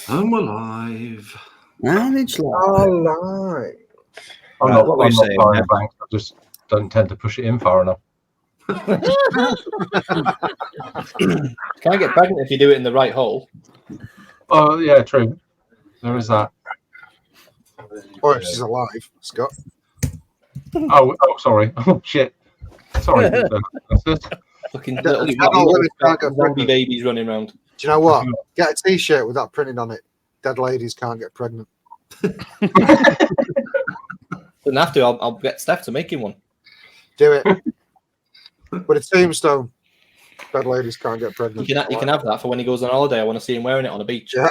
I'm alive. And it's Alive. I'm Right, not what were you saying, far in yeah? advance. I just don't tend to push it in far enough. Can't get pregnant if you do it in the right hole. Oh, yeah, true. There is that. Or if she's alive, Scott. Oh, sorry. Oh, shit. Sorry. Fucking That- little that all women can't get zombie pregnant. babies running around. Do you know what? Get a T-shirt with that printed on it. Dead ladies can't get pregnant. Don't have to. I'll get Steph to make him one. Do it. With a tombstone. Dead ladies can't get You pregnant. can have that for when he goes on holiday. I want to see him wearing it on a beach. Yeah.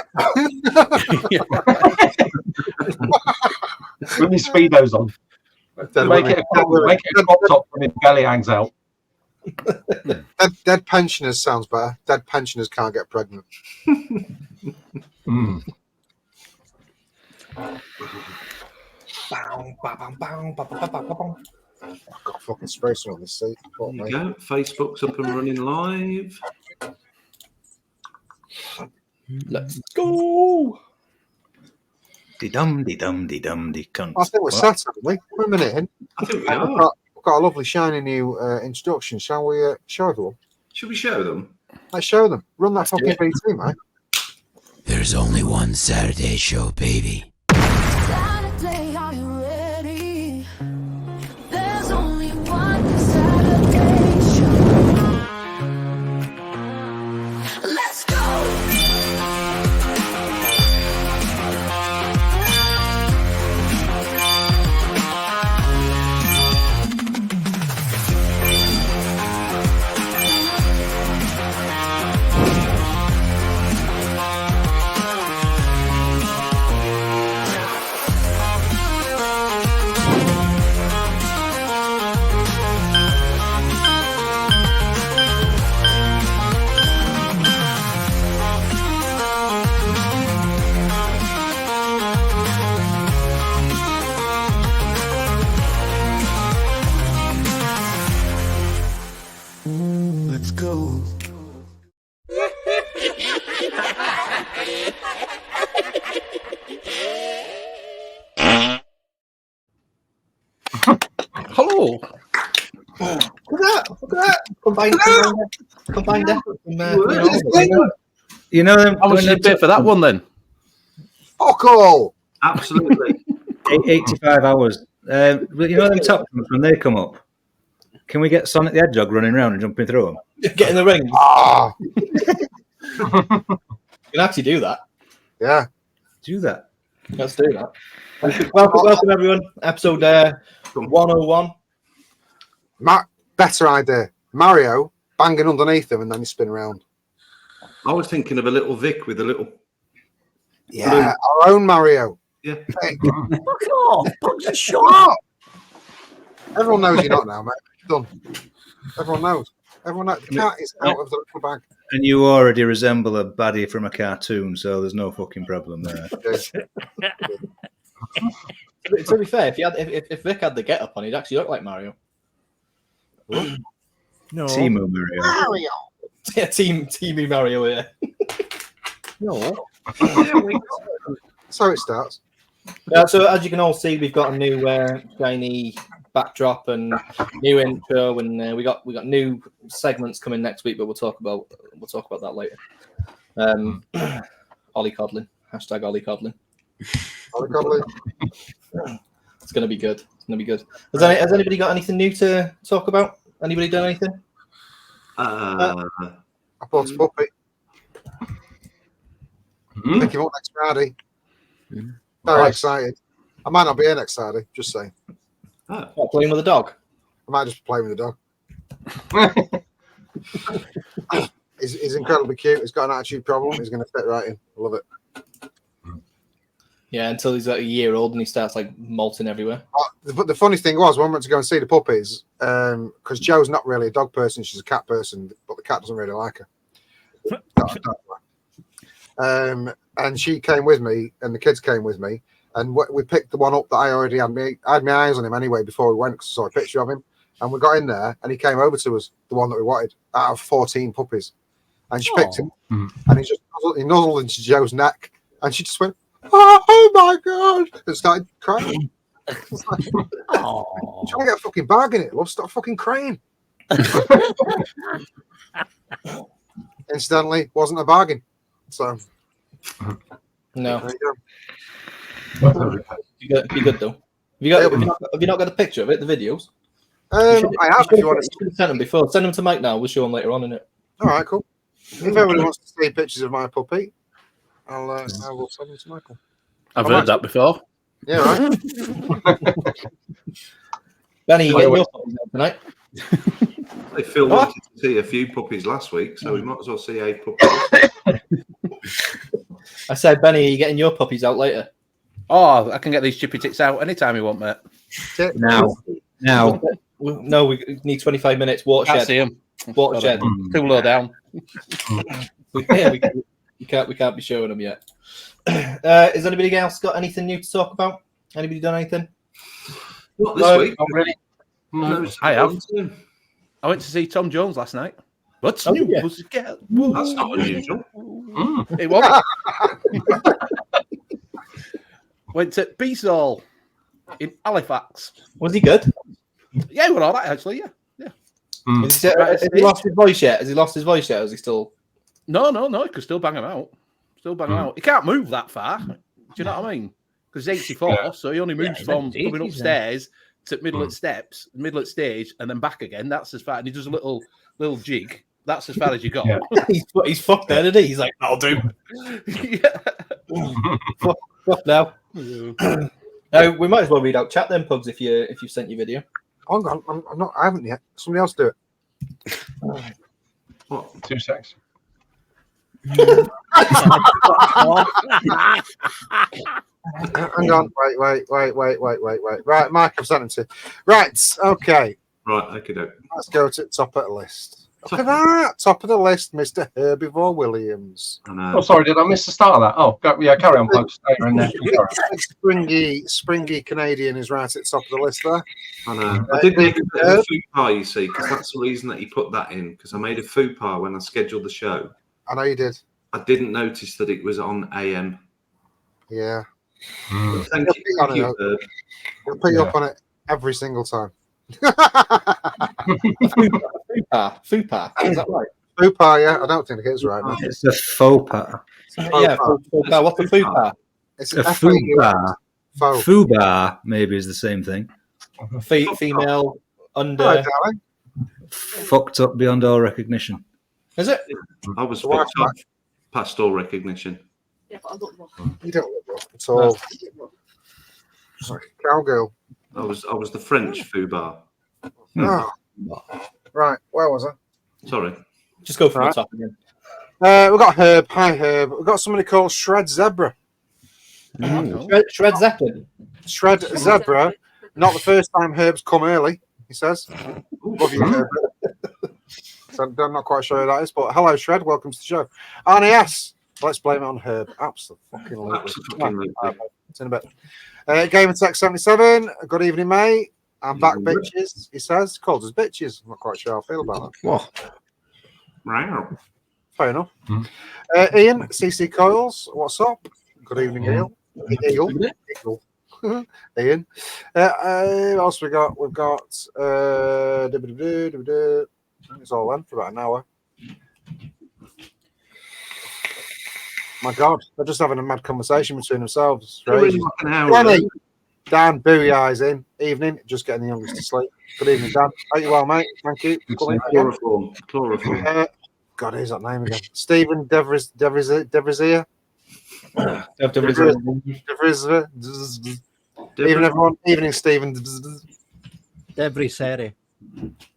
With his speedos on. Make it a crop top when his belly hangs out. Dead pensioners sounds better. Dead pensioners can't get pregnant. Mm. I've got a fucking spracer on this seat. There you go. Facebook's up and running live. Let's go. dum cunt. I think we're set, haven't we? We're a minute in. I think we We've are. got a lovely shiny new introduction. Shall we show them? Should we show them? Let's show them. Run that fucking do it. BT, mate. There's only one Saturday show, baby. Saturday, are you ready? There's only one Saturday show. Let's go! Let's go. Hello. Look at that. Look at that. Combined effort from You know them. How much did you pay for that one then? Fuck all. Absolutely. 85 hours. You know them top ones when they come up? Can we get Sonic the Hedgehog running around and jumping through them? Get in the ring. Ah, You can actually do that. yeah. Do that. Let's do that. Welcome everyone. Episode 101. Better idea. Mario banging underneath him and then you spin around. I was thinking of a little Vic with a little. Yeah, our own Mario. Yeah. Hey, Fuck off. Punch shut up. Everyone knows you're not now, mate. Done. Everyone knows. Everyone knows. The cat is out of the little bag. And you already resemble a baddie from a cartoon, so there's no fucking problem there. To be fair, if Vic had the get up on, he'd actually look like Mario. No. Timu Mario. Mario. Yeah, teamy Mario here. No. That's how it starts. So as you can all see, we've got a new shiny backdrop and new intro, and we got new segments coming next week, but we'll talk about that later. Ollie Codlin, hashtag Ollie Codlin. Ollie Codlin. It's gonna be good. It's gonna be good. Has anybody got anything new to talk about? Anybody done anything? I bought a puppy. Pick him up next Friday. Very excited. I might not be here next Saturday, just saying. What, playing with a dog? I might just play with the dog. He's incredibly cute. He's got an attitude problem. He's going to fit right in. I love it. Yeah, until he's like a year old and he starts like molting everywhere. But the funny thing was, when we went to go and see the puppies, because Joe's not really a dog person, she's a cat person, but the cat doesn't really like her. And she came with me, and the kids came with me, and we picked the one up that I already had. I had my eyes on him anyway before we went because I saw a picture of him, and we got in there, and he came over to us, the one that we wanted, out of 14 puppies, and she picked him, and he just he nuzzled into Joe's neck, and she just went, "Oh my god!" and started crying. It's like, Oh. trying to get a fucking bargain it, love. Stop fucking crying. Incidentally, wasn't a bargain. So No, there you be good though. Have you not got a picture of it? The videos. go. I have. If you want You should have sent them before. Send them to Mike now. We'll show them later on, innit? All right, cool. If everybody wants to see pictures of my puppy, I will send them to Michael. I've heard that before. Yeah, right. Benny, you getting your puppies out tonight? Hey, Phil wanted to see a few puppies last week, so we might as well see a puppy. I said, Benny, are you getting your puppies out later? Oh, I can get these chippy ticks out anytime you want, mate. Now. No, we need 25 minutes. Can't Watershed. see them. Watershed. Too low down. Yeah, we can't be showing them yet. Has anybody else got anything new to talk about? Anybody done anything? Not this week. Not really. No, I have. I went to see Tom Jones last night. What's new? Yeah. That's not unusual. It was. Went to Beast Hall in Halifax. Was he good? Yeah, we're all right, actually. Yeah. Has he lost his voice yet? Has he lost his voice yet? Or is he still? No, he could still bang him out. He can't move that far. Do you know what I mean? Because he's 84, so he only moves from coming upstairs to middle at steps, middle at stage, and then back again. That's as far. And he does a little jig. That's as far as you got. Yeah. he's fucked there, isn't he? He's like, I'll do. Fuck now. We might as well read out chat then, Pugs, if you've sent your video. Hang on, I'm not. I haven't yet. Somebody else do it. What? 2 seconds. Hang on. Wait. Right, Mike, I've sent him to. Right. Okay. Right, okay, doke. Let's go to the top of the list. Look at that. Top of the list, Mr. Herbivore Williams. I know. Oh, sorry, did I miss the start of that? Oh, carry on, folks. Springy Canadian is right at the top of the list there. I know. I did make a bit of a faux pas, you see, because that's the reason that he put that in, because I made a faux pas when I scheduled the show. I know you did. I didn't notice that it was on AM. Yeah. But thank you, Herb. We'll put you up on it every single time. Fupa. Is that right? Fupa, yeah. I don't think it is right. No. It's a faux pas. Yeah, fupa. What's a fupa? It's A fupa. Faux. Fubar maybe is the same thing. Female under. All right, darling. Fucked up beyond all recognition. Is it? I was Why- fucked up past all recognition. You don't look rough at all. Sorry, cowgirl. I was the French foobar. Oh. Right, where was I? Sorry. Just go for Right. the top again. We've got Herb. Hi, Herb. We've got somebody called Shred Zebra. Shred Zeppelin. Shred Zebra. Not the first time Herb's come early, he says. Love you, Herb. So I'm not quite sure who that is, but hello, Shred. Welcome to the show. Arnie S. Let's blame it on Herb. Absolutely. Absolutely. It's in a bit. Game Attack 77. Good evening, mate. I'm back, bitches. He says. Calls us bitches. I'm not quite sure how I feel about that. What? Wow. Fair enough. Ian, CC Coils. What's up? Good evening, Eagle. Ian. What else we got? We've got. It's all on for about an hour. My God, they're just having a mad conversation between themselves. Right? Dan, booey eyes in. Evening, just getting the youngest to sleep. Good evening, Dan. Hope you well, mate. Thank you. Chloroform. God, who's that name again? Stephen Devrizier. Even everyone. Evening, Stephen. Every Saturday.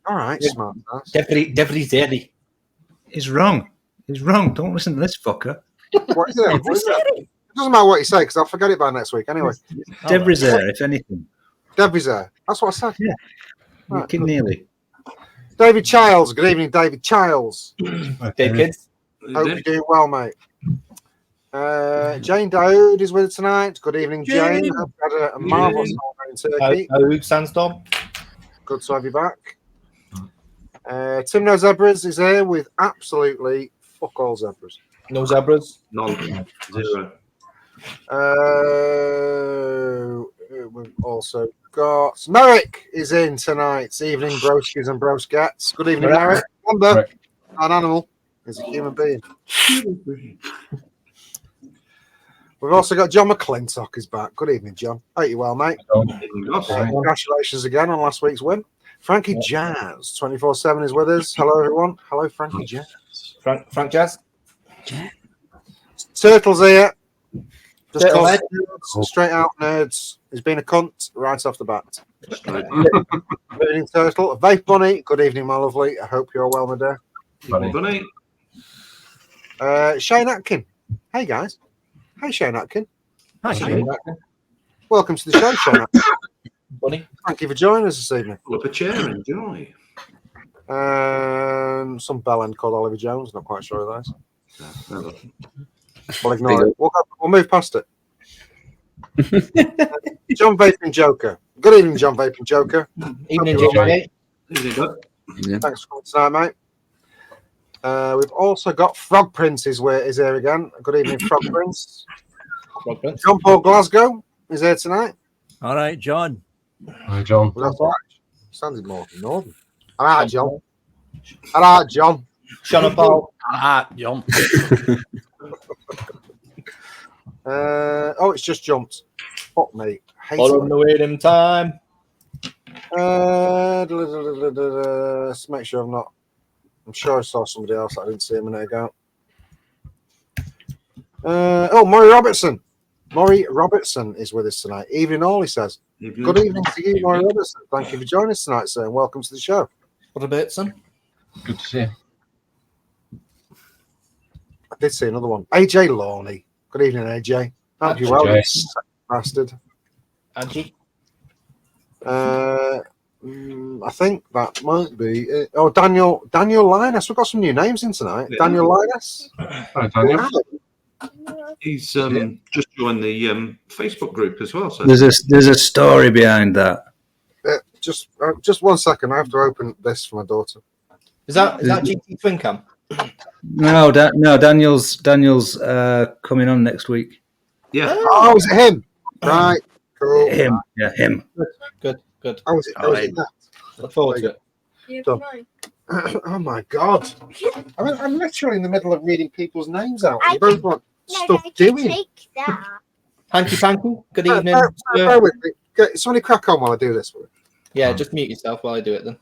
All right, smart. Definitely Zeddy. He's wrong. He's wrong. Don't listen to this fucker. What is it? It doesn't matter what you say because I'll forget it by next week anyway. Devrizer, if anything. Devrizer. That's what I said. Yeah. Right, Wicked nearly. David Childs. Good evening, David Childs. Dave Kids. Hope you're doing well, mate. Jane Dode is with us tonight. Good evening, Jane. I've had a marvellous holiday in Turkey. Sandstorm. Good to have you back. Tim No Zebras is here with absolutely fuck all zebras. No zebras. None. 0. We've also got Merrick is in tonight. Evening, broskies and broskets. Good evening, Merrick. Remember, Correct. an animal is a human being. We've also got John McClintock is back. Good evening, John. Hope you're well, mate. Congratulations again on last week's win. Frankie Jazz 24/7 is with us. Hello, everyone. Hello, Frankie Jazz. Frank Jazz. Turtle's here. Just Turtle called head. nerds, straight out nerds. He's been a cunt right off the bat. Good evening, Turtle. Vape Bunny. Good evening, my lovely. I hope you're well, my dear. Bunny. Shane Atkin. Hey, guys. Hey, Shane Atkin. Hi, Shane. Welcome to the show, Shane Atkin. Bunny. Thank you for joining us this evening. Pull up a chair, enjoy. Some bellend called Oliver Jones. Not quite sure of those. No. We'll ignore it. We'll move past it. John Vaping Joker. Good evening, John Vaping Joker. Evening, JJ. Thanks for coming tonight, mate. We've also got Frog Prince is here again. Good evening, Frog Prince. John Paul Glasgow is here tonight. All right, John. Hi, John. Well, that's all right. Sounded more northern. All right, John. All right, John. Sean and Paul. John. It's just jumped. Fuck me. Hate All on it. the waiting time. Let's make sure I'm sure I saw somebody else. I didn't see a minute ago. Maury Robertson. Maury Robertson is with us tonight. Evening all, he says. Good evening to you, Maury Robertson. Thank you for joining us tonight, sir, and welcome to the show. What about son? Good to see you. I did see another one. AJ Lawney. Good evening, AJ. Hope you well, you bastard. Angie. I think that might be it. Oh, Daniel Linus. We've got some new names in tonight. Yeah. Daniel Linus. Hi, Daniel. He's just joined the Facebook group as well. So There's a story behind that. Just 1 second. I have to open this for my daughter. Is that GT Twin Cam? No, Daniel's coming on next week. yeah, Oh, is it him? Right. Cool. Him. Good. Oh, is it that? Look forward to it. Done. Oh my god! I'm literally in the middle of reading people's names out. You both want stuff doing. Hanky Panky. Good evening. Bear with me. Somebody crack on while I do this. Yeah, just mute yourself while I do it then.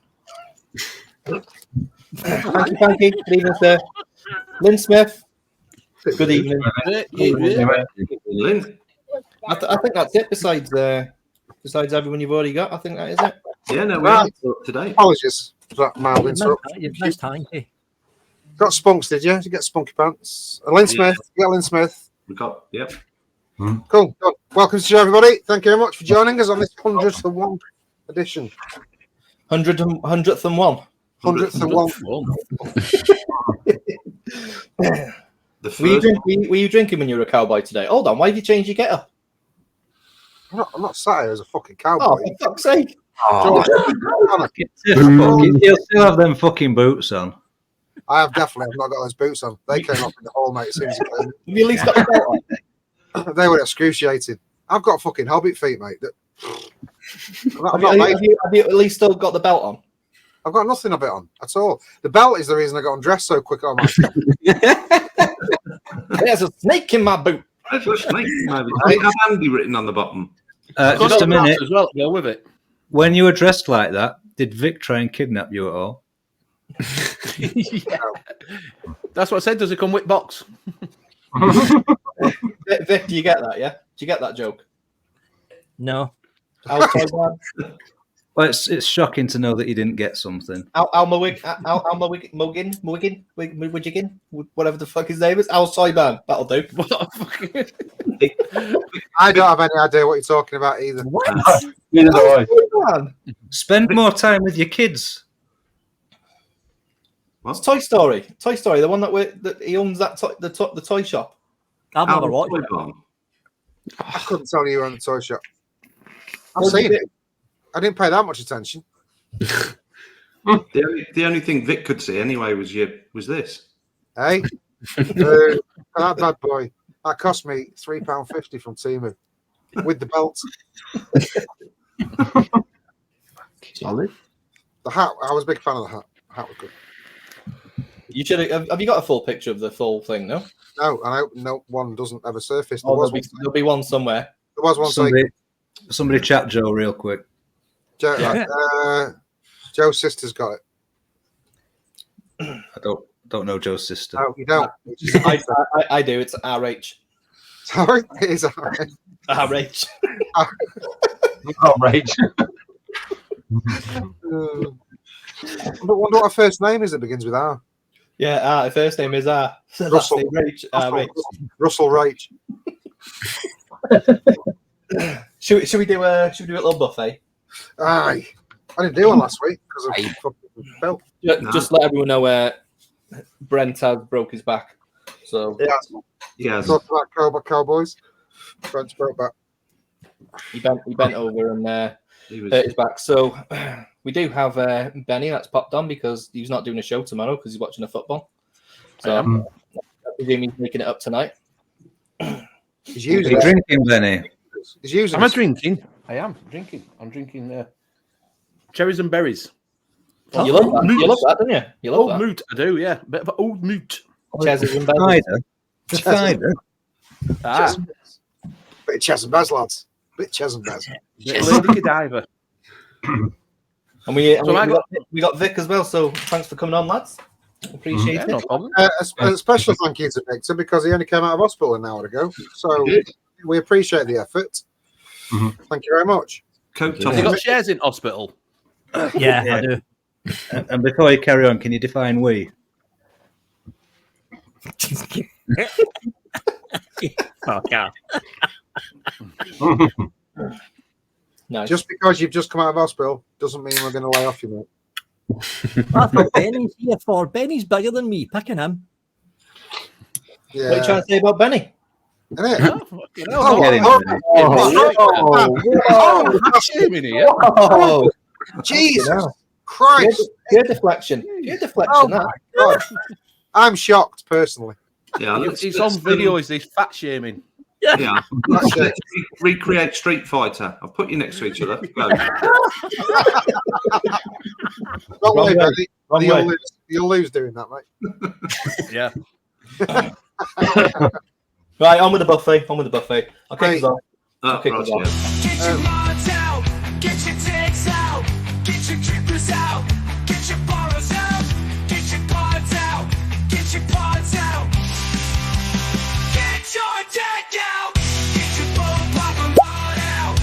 Hanky Panky. Good evening, sir. Lynn Smith. Good evening. Lynn. I think that's it. Besides everyone you've already got, I think that is it. Yeah, no, Right. we're today. Apologies for that mild interruption. You've missed Hanky. Got spunks, did you? Did you get spunky pants? Lynn Smith. Yeah, Lynn Smith. We got Cool. Good. Welcome to the show, everybody. Thank you very much for joining us on this 101 edition. 100th and 1. 100th and 1. The Were you drinking when you were a cowboy today? Hold on, why have you changed your get up? I'm not sat here as a fucking cowboy. Oh, for fuck's sake. He'll still have them fucking boots on. I have definitely not got those boots on. They came off in the hall, mate, as soon as it came. Have you at least got the belt on? They were excruciating. I've got fucking hobbit feet, mate. Have you at least still got the belt on? I've got nothing of it on at all. The belt is the reason I got undressed so quick on my There's a snake in my boot. There's a snake. I have Andy written on the bottom. Just a minute. As well to go with it. When you were dressed like that, did Vic try and kidnap you at all? Yeah. That's what I said. Does it come with box? Vic, do you get that? Yeah, do you get that joke? No. Well, it's shocking to know that you didn't get something. Wiggigan, whatever the fuck his name is. Al Soiban, that'll do. I don't have any idea what you're talking about either. What? Neither do I. Spend more time with your kids. It's Toy Story. Toy Story, the one that he owns the toy shop. I've never watched it. I couldn't tell you on the toy shop. I've seen it. I didn't pay that much attention. The only thing Vic could see anyway was this. Hey, That bad boy. That cost me £3.50 from Temu with the belt. Solid. The hat. I was a big fan of the hat. The hat was good. You should have you got a full picture of the full thing? No. No, I know no one doesn't ever surface. Oh, there'll be one somewhere. There was one. Somebody chat Joe real quick. Joe's sister's got it. I don't know Joe's sister. No, you don't. I do. It's RH. Sorry, it is RH. RH. Rage. I wonder what her first name is that begins with R. Yeah, her first name is R. So that's Russell. Russell Rach. Should we do a little buffet? Aye. I didn't do one last week because of fucking Bill. Just let everyone know Brent has broke his back. So yeah. Talk about Cowboys. Brent's broke back. He bent over and hurt his back. So we do have Benny that's popped on because he's not doing a show tomorrow because he's watching a football. So I presume he's making it up tonight. He's using drinking, Benny. He's using. Am I drinking? I am drinking. I'm drinking cherries and berries. Oh, you love that. You love that, don't you? You love old that. moot, I do. Yeah, bit of an old moot. Cherries and berries. Cider. Bit of Chess and Baz, lads. Bit of Chess and Baz. Lady Godiva. And we got Vic as well. So thanks for coming on, lads. Appreciate it. No problem. A special thank you to Victor because he only came out of hospital an hour ago. So we appreciate the effort. Thank you very much. Have you got shares in hospital? Yeah, I do. And before you carry on, can you define we? Oh, yeah. Nice. Just because you've just come out of hospital doesn't mean we're going to lay off you, mate. That's what Benny's here for. Benny's bigger than me. Picking him. Yeah. What are you trying to say about Benny? Isn't it? Oh, Jesus Christ. Good deflection. Good deflection. Oh my God. I'm shocked personally. Yeah, It's on video. Is this fat shaming? Yeah. Recreate Street Fighter. I'll put you next to each other. Go. Don't worry, way. Benny. You'll lose doing that, mate. Yeah. Right, on with the buffet. I'll kick us off. Right, Kick us off. Get your minds out, get your takes out, get your drippers out, get your borrows out, get your cards out, get your pods out, get your deck out, get your bull pop and rod out.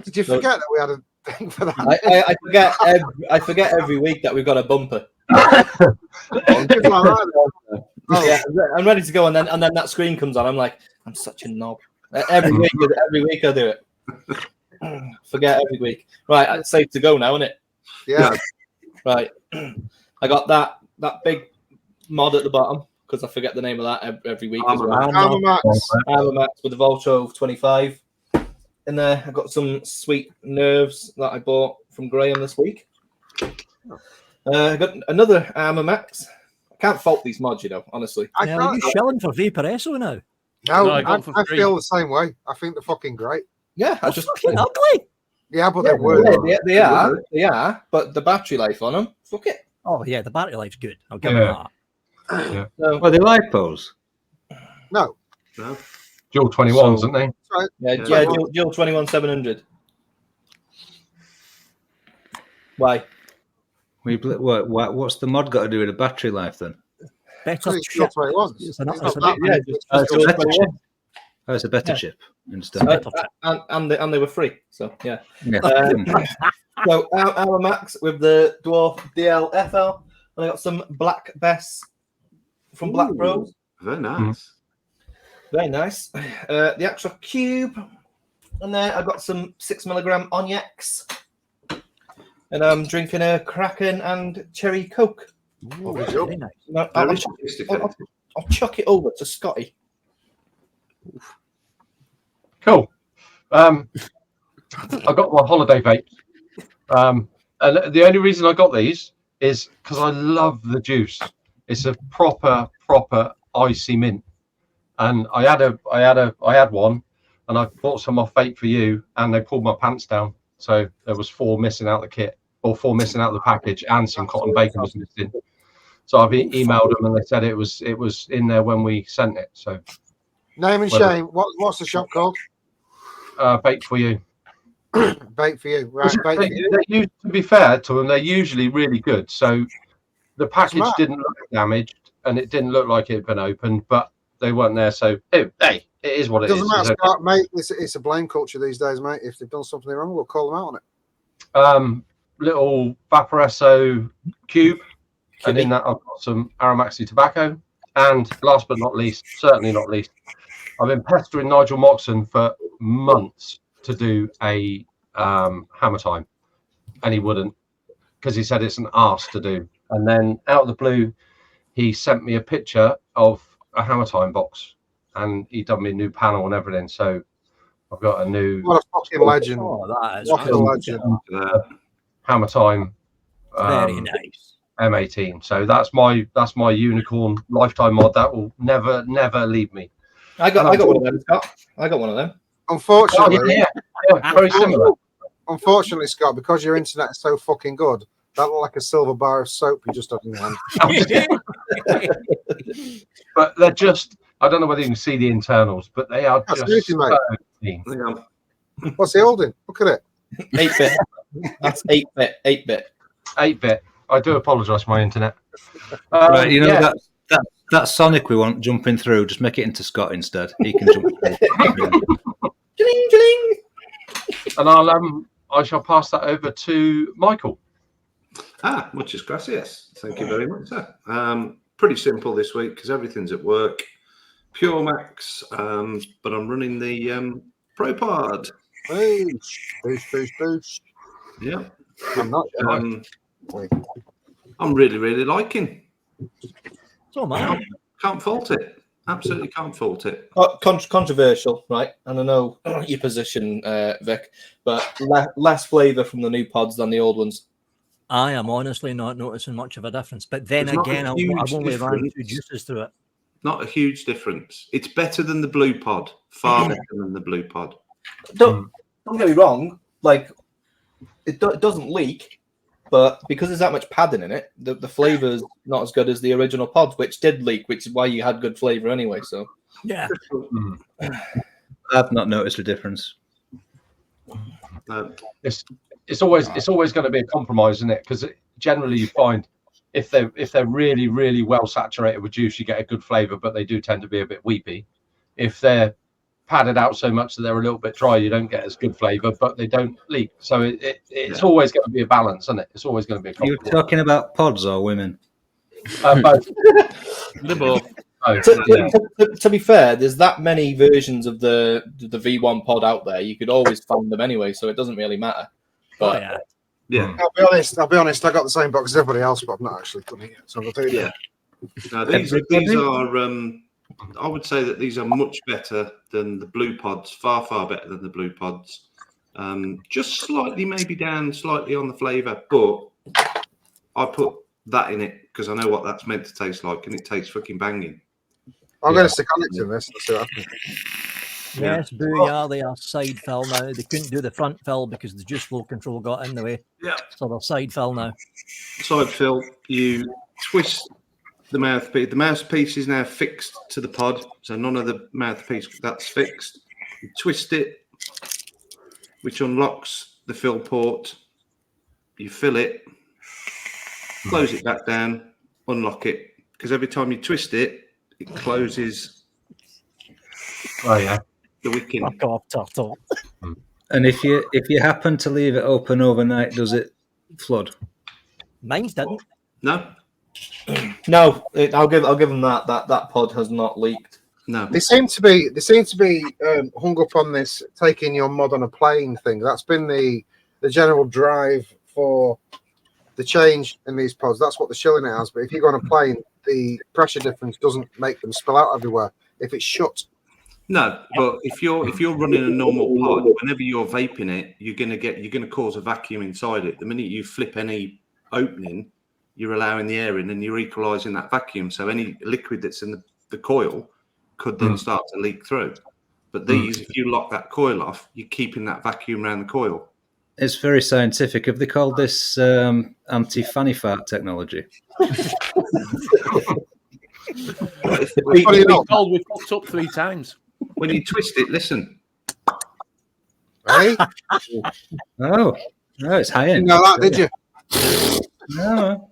Did you forget that we had a thing for that? I forget every week that we've got a bumper. Yeah, I'm ready to go, and then that screen comes on. I'm like, I'm such a knob. Every week I do it. Forget every week. Right, it's safe to go now, isn't it? Yeah. Right. I got that big mod at the bottom because I forget the name of that every week as well. Armor Max with the Voltro 25. In there, I got some sweet nerves that I bought from Graham this week. I got another Armor Max. I can't fault these mods, honestly. Now, are you shilling for Vaporesso now? No, I got them for I free. feel the same way. I think they're fucking great. Yeah, I They're just fucking ugly. Yeah, but they were. They are, but the battery life on them, fuck it. Oh, yeah, the battery life's good. I'll give them that. So, Well, they lipos. No. Dual 21s, aren't they? yeah, Jill 21700. Why? What's the mod got to do with the battery life then? Better It's chip. not what it was. It's an- It's it's not an- that Yeah, bad. just Jill 21. Oh, it's a better Yeah. chip instead. And they were free, so yeah. Yeah. So our Max with the Dwarf DLFL, and I got some Black Bess from Black Bros. Very nice. Very nice. The extra cube, and there I got some 6mg Onyx, and I'm drinking a Kraken and cherry Coke. Ooh, very nice. No, Very I'll sophisticated. chuck it over to Scotty. Cool. I got my holiday vape. And the only reason I got these is because I love the juice. It's a proper icy mint. And I had one, and I bought some off Vape for You, and they pulled my pants down. So there was 4 missing out the kit, or 4 missing out the package, and some cotton bacon was missing. So I've emailed them, and they said it was in there when we sent it. So name and shame. What's the shop called? Vape for You. Vape for You, right? Vape for You. To be fair to them, they're usually really good. So the package Smart. didn't look damaged, and it didn't look like it had been opened, but they weren't there. So hey, it is what it is. Doesn't matter, Scott, mate. It's a blame culture these days, mate. If they've done something wrong, we'll call them out on it. Little Vaporesso cube, and in that I've got some Aramaxi tobacco. And last but not least, certainly not least, I've been pestering Nigel Moxon for months to do a hammer time, and he wouldn't, because he said it's an arse to do. And then out of the blue, he sent me a picture of a hammer time box, and he done me a new panel and everything. So I've got a new. What a fucking legend! That is What a legend! Hammer time. Very nice. M18. So that's my unicorn lifetime mod that will never leave me. I got one of them, Scott. I got one of them. Unfortunately, very similar. Unfortunately, Scott, because your internet is so fucking good, that looked like a silver bar of soap you just had in your hand. But they're just, I don't know whether you can see the internals, but they are just so clean. What's he holding? Look at it. 8-bit. That's 8-bit. 8-bit. 8-bit. I do apologise for my internet. Right, you know that Sonic we want jumping through, just make it into Scott instead. He can jump through. Ding, ding. And I shall pass that over to Michael. Muchas gracias. Thank you very much, sir. Pretty simple this week because everything's at work. Puremax, but I'm running the ProPod. Boosh. Yeah. I'm not. I'm really liking. So, man. Can't fault it. Absolutely can't fault it. Controversial, right? And I know your position, Vic, but less flavour from the new pods than the old ones. I am honestly not noticing much of a difference. But then It's not again, a I've huge only ran 2 difference. juices through it. Not a huge difference. It's better than the Blue Pod. Far better than the Blue Pod. Don't get me wrong. Like, it doesn't leak, but because there's that much padding in it, the flavour's not as good as the original pods, which did leak, which is why you had good flavour anyway. So Yeah. I've not noticed a difference. It's always going to be a compromise, isn't it? Because generally you find if they're really well saturated with juice, you get a good flavour, but they do tend to be a bit weepy. If they're padded out so much that they're a little bit dry, you don't get as good flavour, but they don't leak. So it's always going to be a balance, isn't it? It's always going to be a compromise. You're talking about pods or women? Both. They're both. To be fair, there's that many versions of the V1 pod out there. You could always find them anyway, so it doesn't really matter. But Yeah. I'll be honest. I got the same box as everybody else, but I've not actually done it yet. So I'll do it. Yeah. No, these are. I would say that these are much better than the Blue Pods. Far better than the Blue Pods. Just slightly, maybe down slightly on the flavour, but I put that in it because I know what that's meant to taste like, and it tastes fucking banging. I'm going to stick on it to this. Let's see what happens. Yes, booyah, they are side fill now. They couldn't do the front fill because the juice flow control got in the way. Yeah. So they're side fill now. Side fill, you twist the mouthpiece. The mouthpiece is now fixed to the pod, so none of the mouthpiece that's fixed. You twist it, which unlocks the fill port. You fill it, close it back down, unlock it, because every time you twist it, it closes. Oh yeah. The wicket. Fuck off, turtle. And if you happen to leave it open overnight, does it flood? Mine's didn't. No. no, I'll give them that pod has not leaked. No. They seem to be hung up on this taking your mod on a plane thing. That's been the general drive for the change in these pods. That's what the shilling it has. But if you go on a plane, the pressure difference doesn't make them spill out everywhere if it's shut. No, but if you're running a normal pod, whenever you're vaping it, you're gonna cause a vacuum inside it. The minute you flip any opening, you're allowing the air in and you're equalising that vacuum. So any liquid that's in the coil could then start to leak through. But these, if you lock that coil off, you're keeping that vacuum around the coil. It's very scientific. Have they called this anti-fanny fart technology? We've fucked up 3 times. When you twist it, listen. Hey? Oh, it's high You end. know that, did you? No.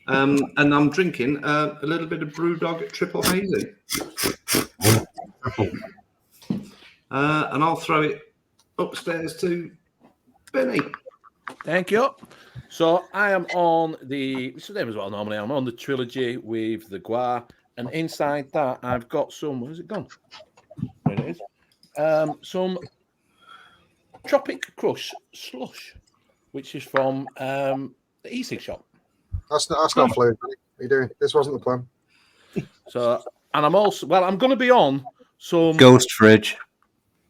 And I'm drinking a little bit of Brewdog Triple Hazy. And I'll throw it upstairs to Benny. Thank you. So I am on the same as what I normally am. I'm on the trilogy with the Gua, and inside that I've got some. Where's it gone? There it is. Some Tropic Crush slush, which is from the e-cig shop. That's not fluid. What are you doing? This wasn't the plan. So, and I'm also I'm going to be on some Ghost fridge.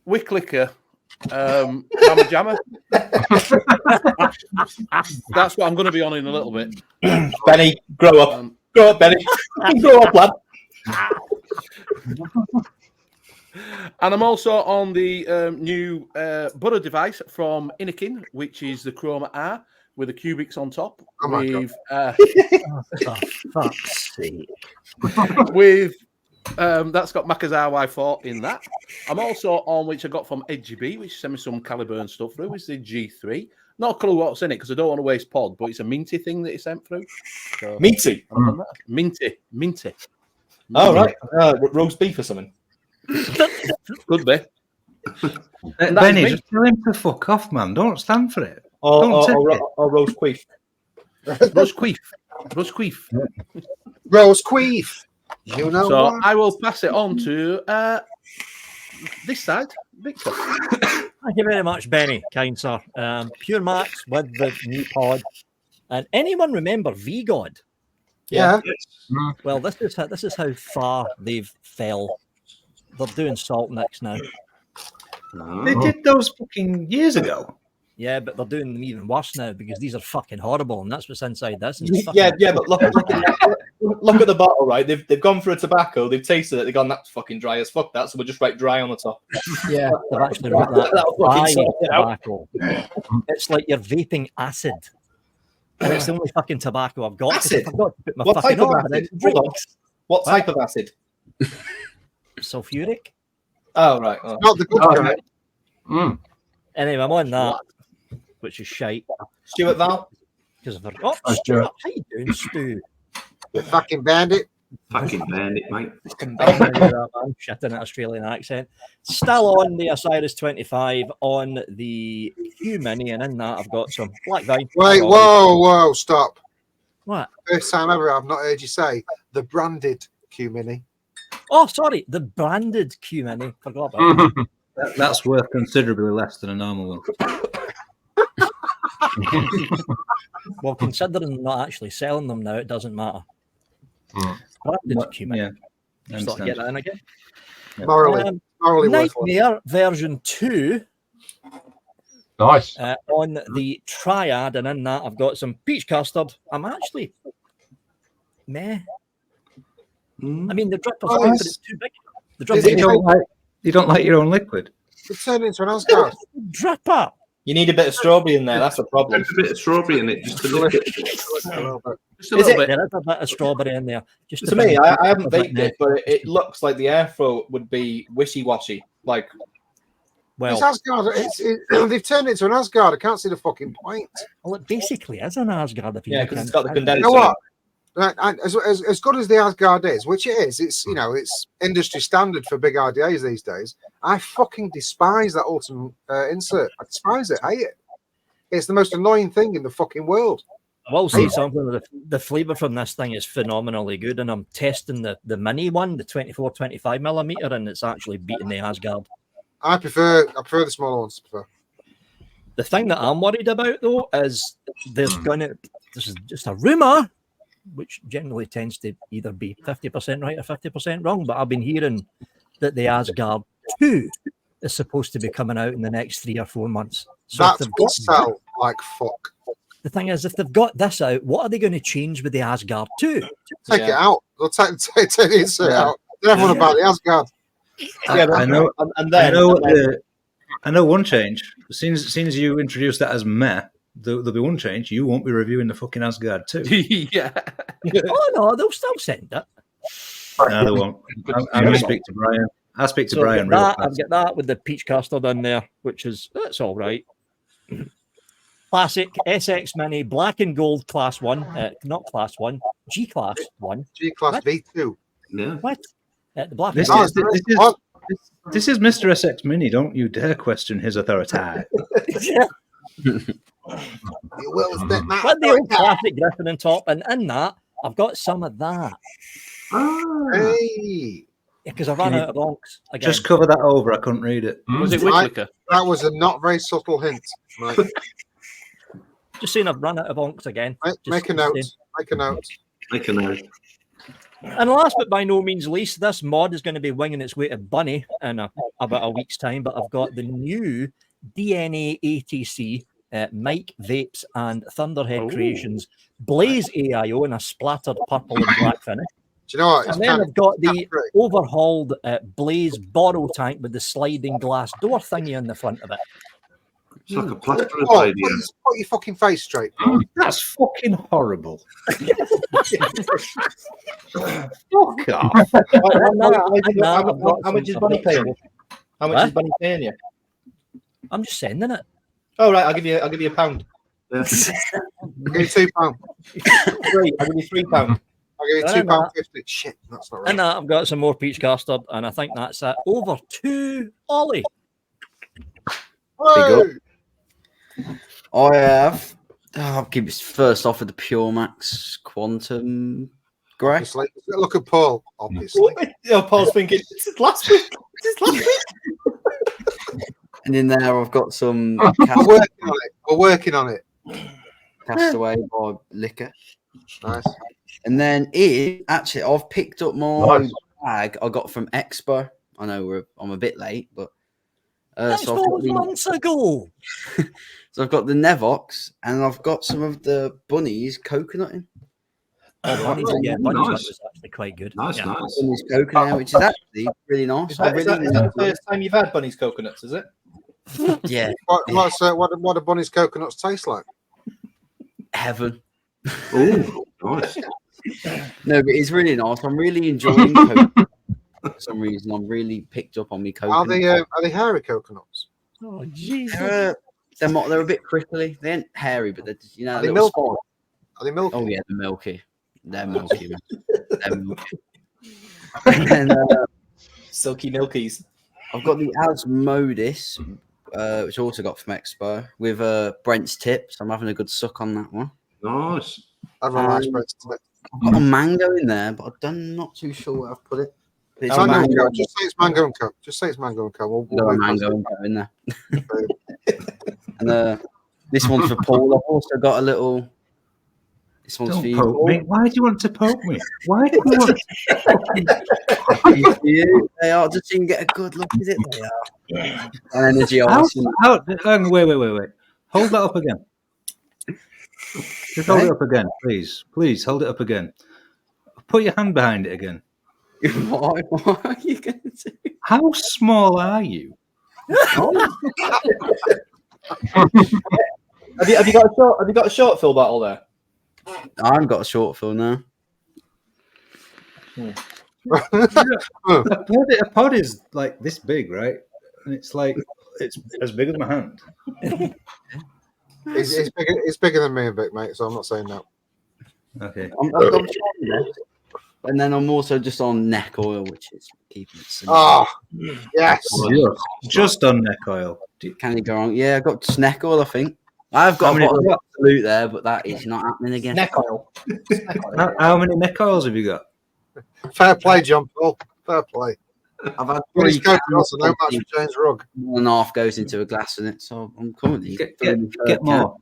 Wick Liquor. Mama Jammer. That's what I'm going to be on in a little bit. Benny, grow up. Grow up, Benny. Grow up, lad. And I'm also on the new butter device from Innikin, which is the Chroma R with the cubics on top. Oh my with, For fuck's sake. with that's got Makazawa 4 in that. I'm also on, which I got from Edgy B, which sent me some Caliburn stuff through, is the G3. Not a clue what's in it because I don't want to waste pod, but it's a minty thing that he sent through. So, Meaty. Minty. Oh, right. Roast beef or something. Could be. Benny, just tell him to fuck off, man. Don't stand for it. Or roast queef. Roast queef. Roast queef. Rose Queef. You know So what? I will pass it on to this side, Victor. Thank you very much, Benny, kind sir. Puremax with the new pod. And anyone remember VGod? Yeah. Well, this is how far they've fell. They're doing salt mix now. They did those fucking years ago. Yeah, but they're doing them even worse now because these are fucking horrible, and that's what's inside this. And Yeah, but look at the bottle, right? They've gone for a tobacco, they've tasted it, they've gone, that's fucking dry as fuck that, so we'll just write dry on the top. Yeah, they've actually wrote that. That'll fucking sort it out. Tobacco. It's like you're vaping acid. And it's the only fucking tobacco I've got. Acid? I forgot to put my What fucking type of order in acid? Hold on. drinks. What type of acid? Sulfuric. Oh, right. Oh. Not the good kind. Anyway, I'm on that, which is shite. Stuart Val? Because I forgot. Hi, Stuart. How you doing, Stu? You fucking bandit. Fucking bandit, mate. Shit in an Australian accent. Still on the Osiris 25 on the Q Mini, and in that I've got some black vine. Wait, whoa, stop. What? First time ever I've not heard you say the branded Q Mini. Oh, sorry, the branded Q Mini. Forgot about it. That's worth considerably less than a normal one. Well, considering they're not actually selling them now, it doesn't matter. Branded Q Mini. Yeah, I Just thought I'd get that in again. Morally worthless. Nightmare version 2 Nice. on the Triad, and in that I've got some peach custard. I'm actually meh. I mean, the dripper's Oh, good, yes. but it's too big. The Is dripper's it- You don't like your own liquid? It turned into an Asgard. dripper. You need a bit of strawberry in there, that's a problem. There's a bit of strawberry in it, just a little bit. Just a Is little it? bit. There is a bit of strawberry in there. Just To a bit me, of- I haven't a bit vaped it, but it looks like the airflow would be wishy-washy. Like, Well, It's Asgard. They've turned it into an Asgard. I can't see the fucking point. well, it basically is an Asgard. If you yeah, look because it's into got the it. condenser. You know what? And as good as the Asgard is, which it is, it's it's industry standard for big RDAs these days. I fucking despise that Ultimate insert. I despise it. I hate it. It's the most annoying thing in the fucking world. I will say something. The flavour from this thing is phenomenally good, and I'm testing the mini one, the 24-25 millimeter, and it's actually beating the Asgard. I prefer the smaller ones. The thing that I'm worried about though is this is just a rumor, which generally tends to either be 50% right or 50% wrong. But I've been hearing that the Asgard 2 is supposed to be coming out in the next 3 or 4 months. So if That they've would got sell like fuck. the thing is, if they've got this out, what are they going to change with the Asgard 2? Take it out. They'll take the insert out. Tell everyone about the Asgard. I know one change. Since you introduced that as meh, there'll be one change. You won't be reviewing the fucking Asgard too. Yeah. Oh no, they'll still send it. No, they won't. I'm going to speak to Brian. I'll speak to Brian. I've got that with the peach custard in there, which is that's all right. Classic SX Mini Black and Gold Class 1, not Class 1, G Class 1. G Class V2. Yeah. What? The black This and is this is Mr. SX Mini. Don't you dare question his authority. You will spit that. With the old classic Griffin and top, and in that, I've got some of that. Hey. Because I ran out of onks again. Just cover that over. I couldn't read it. Was it Whitlicker? That was a not very subtle hint. Mike. Just saying I've run out of onks again. Make a note. Make a note. Make a note. And last but by no means least, this mod is going to be winging its way to Bunny in about a week's time. But I've got the new DNA ATC Mike Vapes and Thunderhead Creations Blaze AIO in a splattered purple and black finish. Do you know what? And then I've got the overhauled Blaze Borrow tank with the sliding glass door thingy on the front of it. It's like a plaster of Put idea. your fucking face straight. That's fucking horrible. Fuck off. How much is Bunny paying? How much is Bunny paying you? I'm just sending it. Oh right, I'll give you a pound. I'll give you £2. I'll give you £3. I'll give you £2.50. Shit, that's not right. And I've got some more peach custard, and I think that's it. Over to Ollie. I have. I'll give it first off with the Puremax Quantum Grey. Obviously. Look at Paul, obviously. Paul's thinking, this is last week. And in there, I've got some We're working on it. Castaway by Liquor. Nice. And then I've picked up my bag I got from Expo. I know I'm a bit late, but So I've got months ago. So I've got the Nevox and I've got some of the bunnies coconutting. Bunnies was actually quite good. Nice. Bunnies coconut, which is actually really nice. Is that the first time you've had Bunny's coconuts, is it? Yeah. What do bunnies coconuts taste like? Heaven. Oh, nice. No, but it's really nice. I'm really enjoying coconut. For some reason, I'm really picked up on me coconut. Are they hairy coconuts? Oh, Jesus. They're a bit prickly. They ain't hairy, but they're just, Are they milky? Are they milky? Oh yeah, they're milky. They're milky. Man. They're milky. And, Silky milkies. I've got the Asmodis, which I also got from Expo with Brent's tips. I'm having a good suck on that one. Nice. I've got nice Brent's tips. I've got a mango in there, but I'm not too sure where I've put it. It's mango. Just say it's mango and co. Just say it's mango and co. We'll got a mango and co in there. And this one's for Paul. I've also got a little. This one's for you, Paul. Me. Why do you want to poke me? Why do you want to you? They are just so you can get a good look at it. They are. And energy Wait. Hold that up again. Just hold it up again, please. Please hold it up again. Put your hand behind it again. What are you going to do? How small are you? Have you got a short fill battle there? I haven't got a short fill now. A pod is like this big, right? And it's as big as my hand. It's bigger than me a bit, mate. So I'm not saying that. Okay. I'm and then I'm also just on neck oil, which is keeping it simple. Oh, yes. Just on neck oil. Can you go wrong? Yeah, I got neck oil, I think. I've got a bottle of Absolute there, but that is not happening again. Neck oil. How many neck oils have you got? Fair play, John Paul. Fair play. I've had He's going to also no match for James Rugg. 1.5 goes into a glass in it, so I'm currently get more,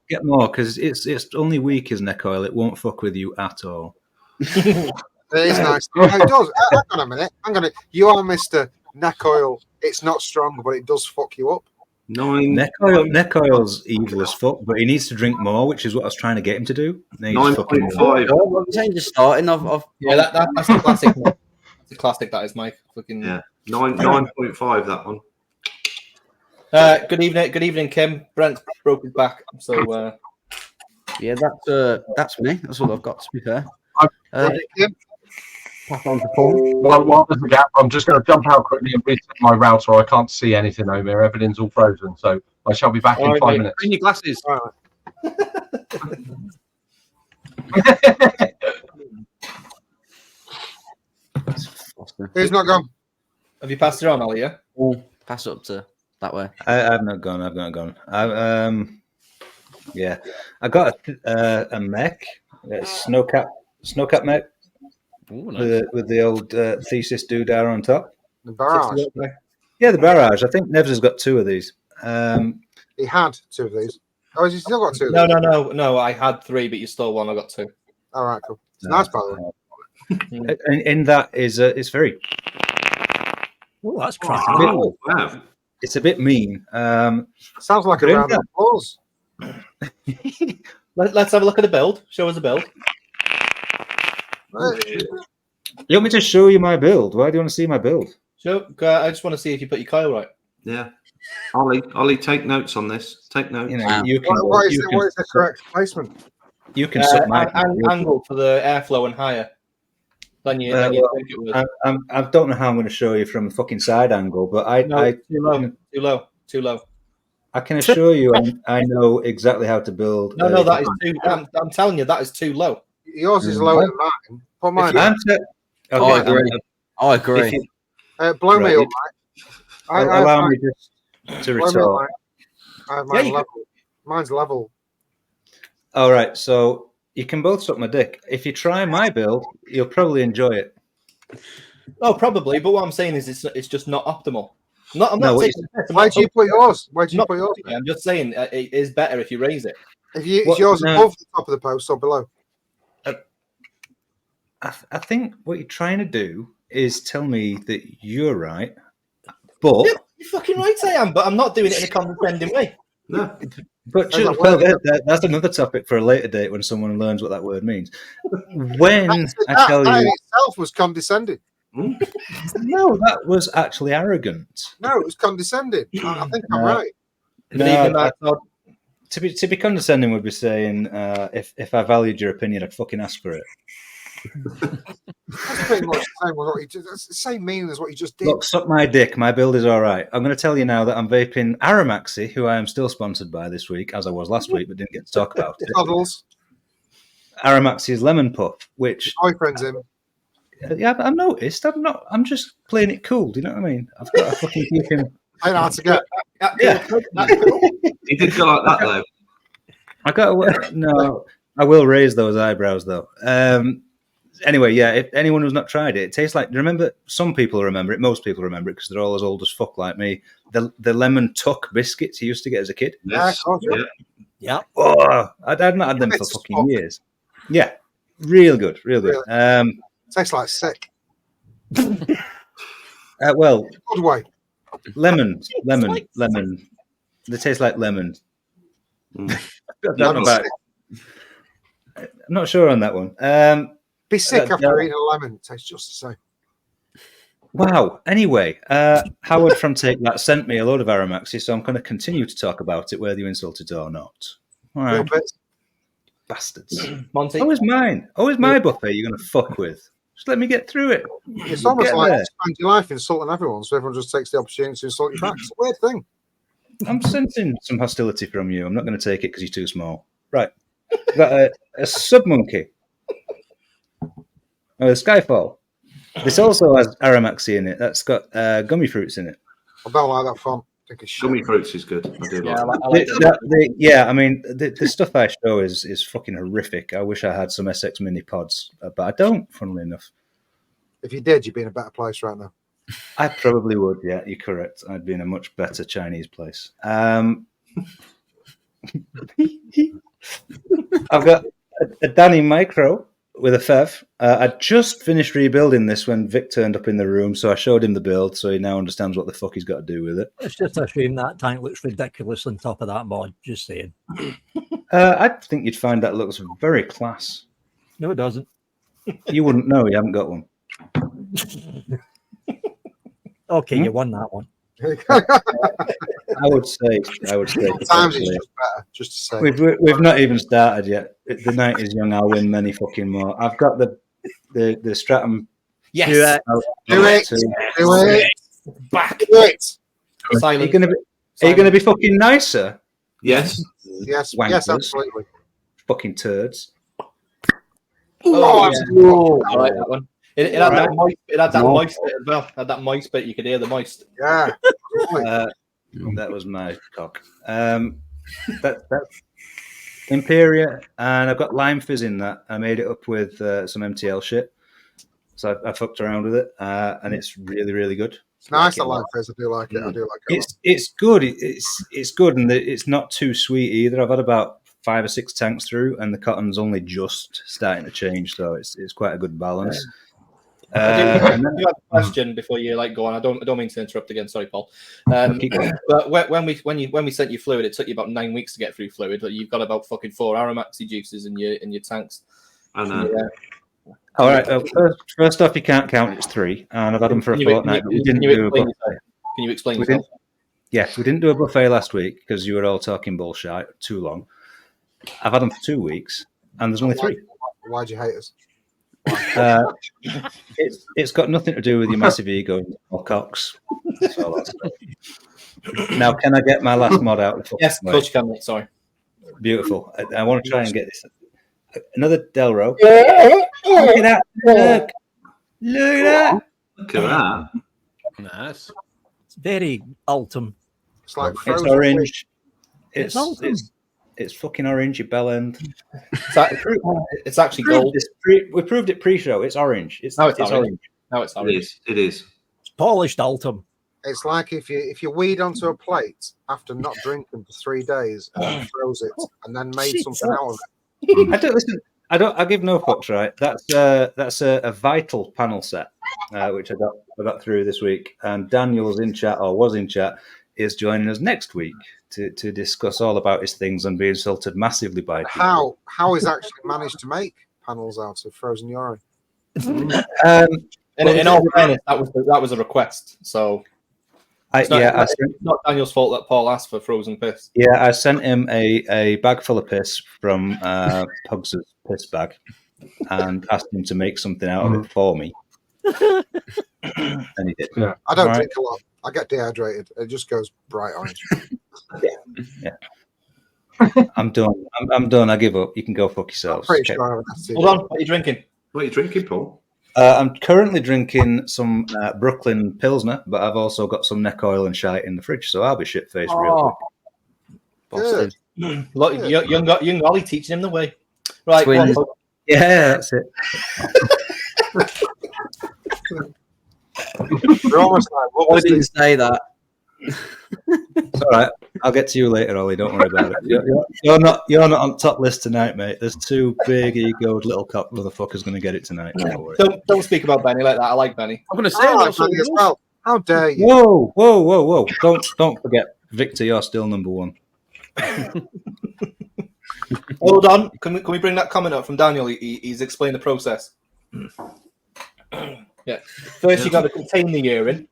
because it's only weak as neck oil. It won't fuck with you at all. It is nice. No, it does. Hang on a minute. You are Mr. Neck oil. It's not strong, but it does fuck you up. Neck oil's evil as fuck, but he needs to drink more, which is what I was trying to get him to do. 9.5. What was just starting? Yeah, that's a classic. It's a classic. That is, Mike. Fucking 9.5. That one. Good evening, Kim. Brent broke his back, so yeah, that's me. That's all I've got. To be fair. Pass on to Paul. While there's a gap, I'm just going to jump out quickly and reset my router. I can't see anything, Omer. Everything's all frozen, so I shall be back in 5 minutes. Bring your glasses. Who's not gone? Have you passed it on, Ollie? Yeah. Pass it up to that way. I've not gone. I've not gone. Yeah, I got a mech, snowcap mech. Ooh, nice. with the old thesis doodah on top. The barrage. Yeah, the barrage. I think Nevs has got 2 of these. He had 2 of these. Oh, has he still got 2 of these? No. I had 3, but you stole 1. I got 2. All right, cool. It's nice, by the way. And in that is it's very. Oh, that's cracking. Wow. It's a bit mean. Sounds like a round of applause. Let's have a look at the build. Show us the build. You want me to show you my build? Why do you want to see my build? Sure. I just want to see if you put your coil right. Yeah. Ollie, take notes on this. Take notes. You know, you can. What is the correct placement? You can suck my angle for the airflow and higher. Than you think it was. I don't know how I'm going to show you from a fucking side angle, but too low. I can assure you, I know exactly how to build. No, that is too. I'm telling you, that is too low. Yours is lower than mine. Put mine. I agree. Blow me up, mate. Allow me just to retort. I have mine level. Mine's level. All right, so you can both suck my dick. If you try my build, you'll probably enjoy it. Oh, probably. But what I'm saying is, it's just not optimal. I'm not saying. Where'd you put yours? I'm just saying it is better if you raise it. Is yours above the top of the post or below? I think what you're trying to do is tell me that you're right, but you're fucking right. I am, but I'm not doing it in a condescending way. No. But that's another topic for a later date when someone learns what that word means. When I tell you, itself was condescending. No, that was actually arrogant. No, it was condescending. I think I'm right. To be condescending would be saying, if I valued your opinion, I'd fucking ask for it. That's pretty much the same. That's the same meaning as what you just did. Look, suck my dick. My build is all right. I'm going to tell you now that I'm vaping Aramaxi, who I am still sponsored by this week, as I was last week, but didn't get to talk about it. Puddles. Aramaxi's Lemon Puff, which boyfriend's in. Yeah, I've noticed. I'm just playing it cool. Do you know what I mean? I've got to fucking keep him. I know how to get. Yeah. He did go like that though. I got no. I will raise those eyebrows though. Anyway, yeah. If anyone who's not tried it, it tastes like. Remember, some people remember it. Most people remember it because they're all as old as fuck like me. The lemon tuck biscuits you used to get as a kid. Yes. Yeah. Oh, I'd not had them for fucking years. Yeah, real good, real good. Tastes like sick. Well, good way. Lemon. They taste like lemon. I'm not sure on that one. Be sick after eating a lemon. It tastes just the same. Wow. Anyway, Howard from Take That sent me a load of Aramaxi, so I'm going to continue to talk about it, whether you insult it or not. All right. Bastards. Monty. Always mine. Always my buffet you're going to fuck with. Just let me get through it. It's almost like you spend your life insulting everyone, so everyone just takes the opportunity to insult you back. It's a weird thing. I'm sensing some hostility from you. I'm not going to take it because you're too small. Right. We've got a sub-monkey. Oh, Skyfall. This also has Aramaxi in it. That's got gummy fruits in it. I don't like that font. I think it's shit. Gummy fruits is good. I do like I mean, the stuff I show is fucking horrific. I wish I had some SX Mini pods, but I don't, funnily enough. If you did, you'd be in a better place right now. I probably would, yeah, you're correct. I'd be in a much better Chinese place. I've got a Danny Micro with a Fev. I just finished rebuilding this when Vic turned up in the room, so I showed him the build, so he now understands what the fuck he's got to do with it. It's just a shame that tank looks ridiculous on top of that mod. Just saying. I think you'd find that looks very class. No, it doesn't. You wouldn't know. You haven't got one. Okay, you won that one. I would say. Sometimes it's just better, just to say. We've not even started yet. The night is young. I'll win many fucking more. I've got the Stratum. Yes. Do it. Back. Do it. Are you gonna be fucking nicer? Yes. Yes, Wankers. yes, absolutely. Fucking turds. Oh, Oh, I like that one. It had that moist. It had that moist bit as well. It had that moist bit. You could hear the moist. Yeah. That was my cock. That's Imperia, and I've got lime fizz in that. I made it up with some MTL shit, so I fucked around with it, and it's really, really good. It's nice. I like fizz. I do like it. I do like it. It's good. It's good, and it's not too sweet either. I've had about 5 or 6 tanks through, and the cotton's only just starting to change, so it's quite a good balance. I do have a question before you go on. I don't mean to interrupt again. Sorry, Paul. But when we sent you fluid, it took you about 9 weeks to get through fluid. But you've got about fucking 4 Aramaxi juices in your tanks. I know. All right. First off, you can't count. It's 3, and I've had them for a fortnight. Can you explain yourself? Yes, we didn't do a buffet last week because you were all talking bullshit too long. I've had them for 2 weeks, and there's only 3. Why'd you hate us? It's got nothing to do with your massive ego or cocks. That's all I'll say. Now, can I get my last mod out? Yes, of course you can, mate. Sorry. Beautiful. I want to try and get this. Another Delro. Look at that. Look at that. Look at that. Nice. It's very Ultim. It's like It's frozen orange. Ultim. It's fucking orange, you bell end. It's actually gold. We proved it pre-show. It's orange. It's orange. Now it's orange. It is. It's polished Ultim. It's like if you weed onto a plate after not drinking for 3 days and then froze it and then made something out of it. I don't listen. I give no fucks, right? That's a vital panel set, which I got through this week. And Daniel's in chat, or was in chat, is joining us next week to discuss all about his things and be insulted massively by people. How he's actually managed to make panels out of frozen urine. In all fairness, that was a request. So it's not Daniel's fault that Paul asked for frozen piss. Yeah, I sent him a bag full of piss from Pugs' piss bag and asked him to make something out of it for me. And he did. Yeah. I don't drink a lot. I get dehydrated. It just goes bright orange. Yeah. I'm done. I'm done. I give up. You can go fuck yourselves. I'm pretty sure Hold on. What are you drinking? What are you drinking, Paul? I'm currently drinking some Brooklyn Pilsner, but I've also got some neck oil and shite in the fridge, so I'll be shit-faced real quick. Look, young Ollie teaching him the way. Right. Yeah, that's it. We're almost like, I didn't say that. It's all right. I'll get to you later, Ollie. Don't worry about it. You're not on top list tonight, mate. There's 2 big egoed little cock motherfuckers going to get it tonight. Don't speak about Benny like that. I like Benny. I'm going to say Benny as well. How dare you? Whoa! Don't forget, Victor. You're still number 1. Hold on. Can we bring that comment up from Daniel? He's explained the process. Yeah. First, you got to contain the urine,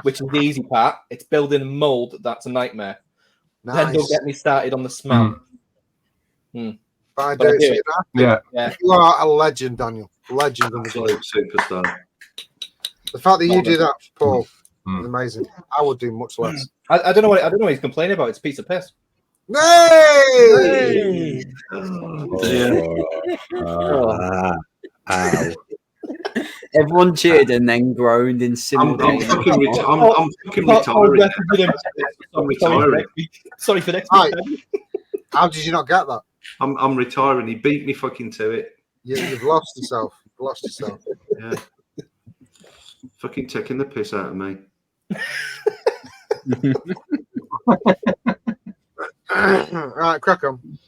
which is the easy part. It's building a mold. That's a nightmare. Nice. Then don't get me started on the smell. I do see that. Yeah. You are a legend, Daniel. Legend in the game. Superstar. The fact that you do that, Paul, is amazing. I would do much less. I don't know what he's complaining about. It's a piece of piss. Hey! Ow. Everyone cheered and then groaned in simultaneous. I'm fucking retiring. I'm retiring. Sorry for next Hi. week. How did you not get that? I'm retiring. He beat me fucking to it. You've lost yourself. Yeah. Fucking taking the piss out of me. Right, crack on.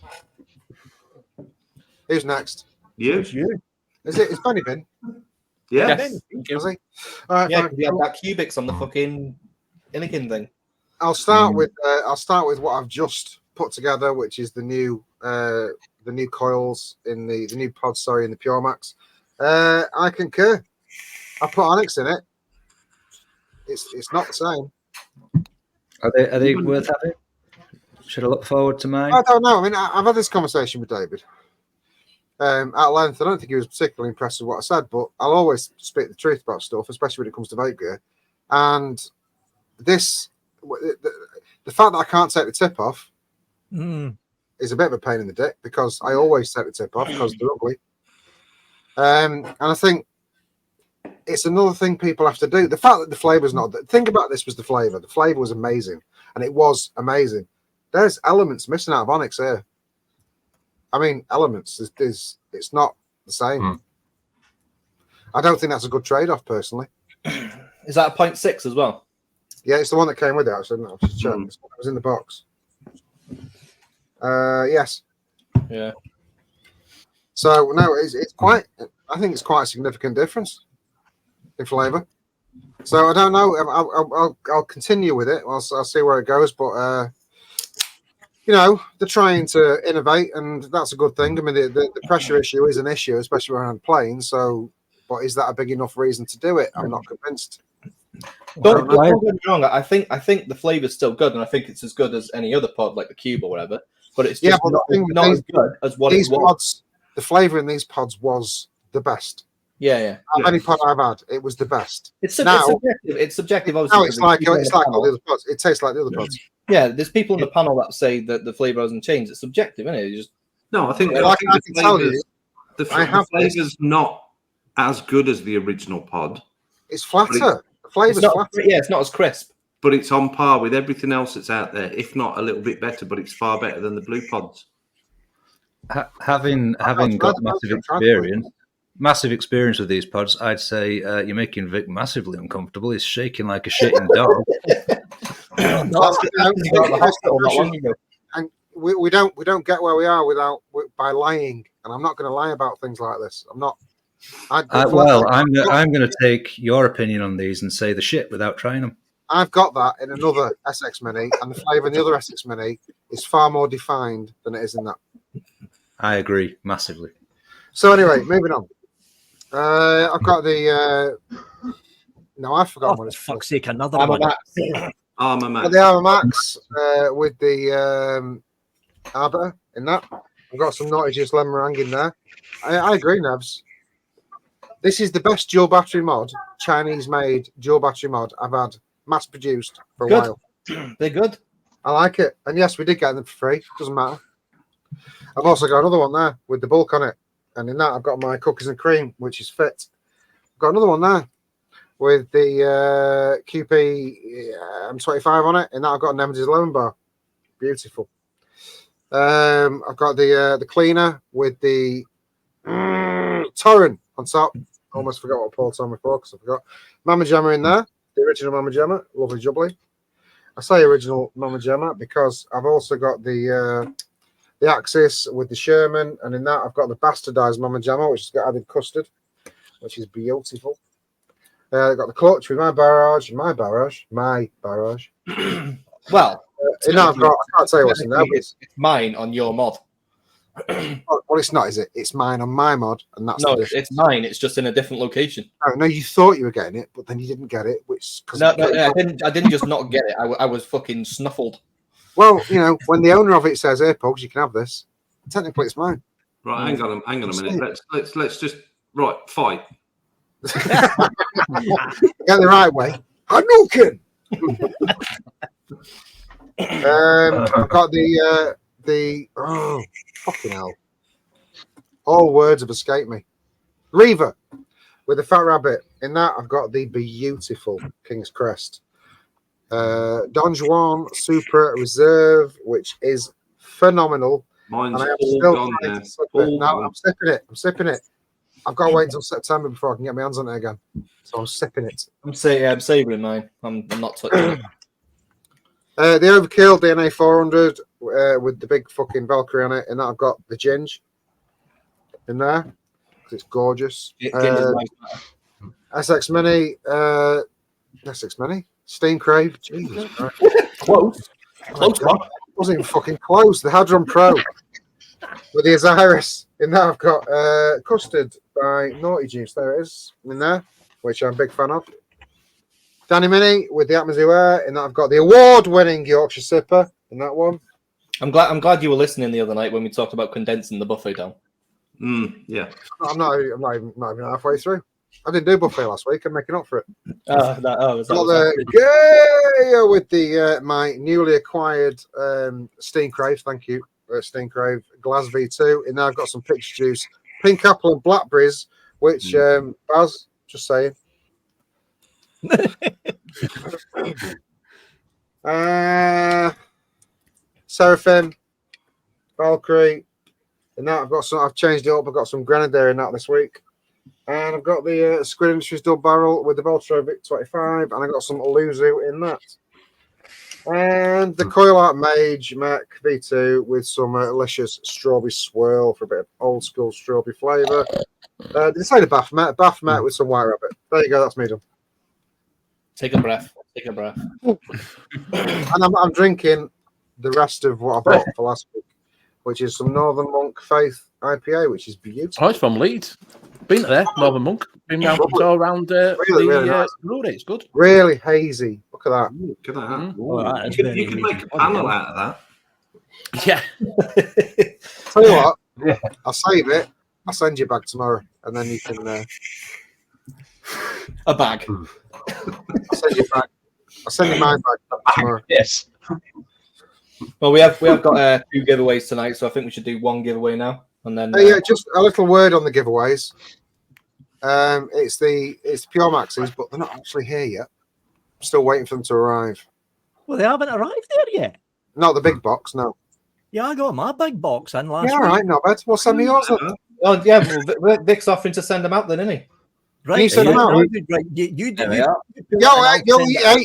Who's next? You? Is it? Is Benny been? Yeah. Yes. Has he? All right, Yeah, fine. 'cause we had that cubics on the fucking Inikin thing. I'll start with what I've just put together, which is the new coils in the new pods. Sorry, in the Puremax. I concur. I put Onyx in it. It's not the same. Are they worth having? Should I look forward to mine? I don't know. I mean, I've had this conversation with David at length. I don't think he was particularly impressed with what I said, but I'll always speak the truth about stuff, especially when it comes to vape gear. And this, the fact that I can't take the tip off is a bit of a pain in the dick because I always take the tip off because they're ugly. And I think it's another thing people have to do. The fact that the flavor's not. The thing about this was the flavor. The flavor was amazing, and it was amazing. There's elements missing out of Onyx here. I mean, elements. It's not the same. I don't think that's a good trade-off, personally. Is that a 0.6 as well? Yeah, it's the one that came with it, actually. No, just check. It was in the box. Yes. Yeah. So no, it's quite. I think it's quite a significant difference in flavour. So I don't know. I'll continue with it. I'll see where it goes. But you know, they're trying to innovate, and that's a good thing. I mean, the pressure issue is an issue, especially around planes. So, but is that a big enough reason to do it? I'm not convinced. Don't get me wrong. I think the flavour's still good, and I think it's as good as any other pod, like the Cube or whatever. But it's just not as good as what it was. Pods, the flavour in these pods was the best. Yeah. Any pod I've had, it was the best. It's subjective. It's subjective. Obviously, now it's like all the other pods. It tastes like the other pods. Yeah, there's people in the panel that say that the flavour hasn't changed. It's subjective, isn't it? No, I think I can tell you, the flavour's not as good as the original pod. It's flatter. The flavour's flatter. Yeah, it's not as crisp. But it's on par with everything else that's out there, if not a little bit better. But it's far better than the blue pods. Having got massive experience with these pods, I'd say you're making Vic massively uncomfortable. He's shaking like a shitting dog. And we don't get where we are by lying, and I'm not going to lie about things like this. I'm not. I'm going to take your opinion on these and say the shit without trying them. I've got that in another SX Mini, and the flavour in the other SX Mini is far more defined than it is in that. I agree massively. So anyway, moving on. I've got the. No, I've forgotten what it's for fuck's sake, another Armor one. Max. Armor Max. The Armor Max with the arbiter in that. I've got some Naughty Juice lemon meringue in there. I agree, Nevs. This is the best dual battery mod, Chinese-made dual battery mod I've had mass-produced for a while. They're good. I like it. And yes, we did get them for free. Doesn't matter. I've also got another one there with the bulk on it. And in that, I've got my cookies and cream, which is fit. I've got another one there with the QP M25 on it. In that, I've got an Nemesis lemon bar. Beautiful. I've got the cleaner with the Torrent on top. Almost forgot what Paul told me for because I forgot. Mama Jamma in there. The original Mama Jamma. Lovely jubbly. I say original Mama Jamma because I've also got the Axis with the Sherman, and in that I've got the bastardized Mama Jamma, which has got added custard, which is beautiful. I've got the clutch with my barrage. Well, I can't tell you what's in there. It's mine on your mod. Well, it's not, is it? It's mine on my mod, and that's it's mine. It's just in a different location. No, you thought you were getting it, but then you didn't get it. I didn't just not get it. I was fucking snuffled. Well, you know, when the owner of it says, "Hey, Pogs, you can have this," technically it's mine. Right, hang on a minute. Let's just fight. Get the right way. Hadouken! I've got the fucking hell. All words have escaped me. Reaver with the fat rabbit. In that, I've got the beautiful King's Crest. Don Juan Super Reserve, which is phenomenal. Mine's and I am all still gone trying now. to slip it. No, I'm sipping it. I've got to wait until September before I can get my hands on it again. So I'm sipping it. I'm savouring mine. I'm not touching it. The Overkill DNA 400 with the big fucking Valkyrie on it, and that I've got the Ginge in there. It's gorgeous. Ginger's SX Mini. SX Mini. Steam Crave. Jesus Christ. close. Close one. Wasn't even fucking close. The Hadron Pro with the Osiris. In that, I've got Custard by Naughty Juice. There it is in there, which I'm a big fan of. Danny Mini with the Atmosphere Air. In that, I've got the award-winning Yorkshire Sipper. In that one, I'm glad you were listening the other night when we talked about condensing the buffet down. Yeah. I'm not even halfway through. I didn't do buffet last week. I'm making up for it. Was Got the Gaia with the my newly acquired Steam Crave. Thank you, Steam Crave Glass V2. And now I've got some Picture Juice, Pink Apple and Blackberries, which Baz, just saying. Seraphim, Valkyrie. And now I've changed it up. I've got some Grenadier in that this week. And I've got the Squid Industries double barrel with the Voltro Vic 25, and I got some Aluzu in that. And the Coil Art Mage Mac V2 with some delicious strawberry swirl for a bit of old school strawberry flavour. Did I say the Baphomet with some White Rabbit? There you go, that's me done. Take a breath. Take a breath. And I'm drinking the rest of what I bought for last week, which is some Northern Monk Faith IPA, which is beautiful. Oh, it's from Leeds. Been there, Northern Monk. Been round, around really nice. road. It's good. Really hazy. Look at that. Look at that. Right, You can make a panel out of that. Yeah. Tell you what, I'll save it. I'll send you a bag tomorrow, and then you can. A bag. I'll send you a bag. I'll send you my bag tomorrow. Yes. Well, we have got 2 giveaways tonight, so I think we should do 1 giveaway now, and then. Yeah, just a little word on the giveaways. It's the Puremaxes, but they're not actually here yet. I'm still waiting for them to arrive. Well, they haven't arrived there yet. Not the big box, no. Yeah, I got my big box in last Yeah, all week. right, not bad. Well, send me yours then. Oh yeah, well, Vic's offering to send them out then, isn't he? Right, you send them out? Right, you There we do. are.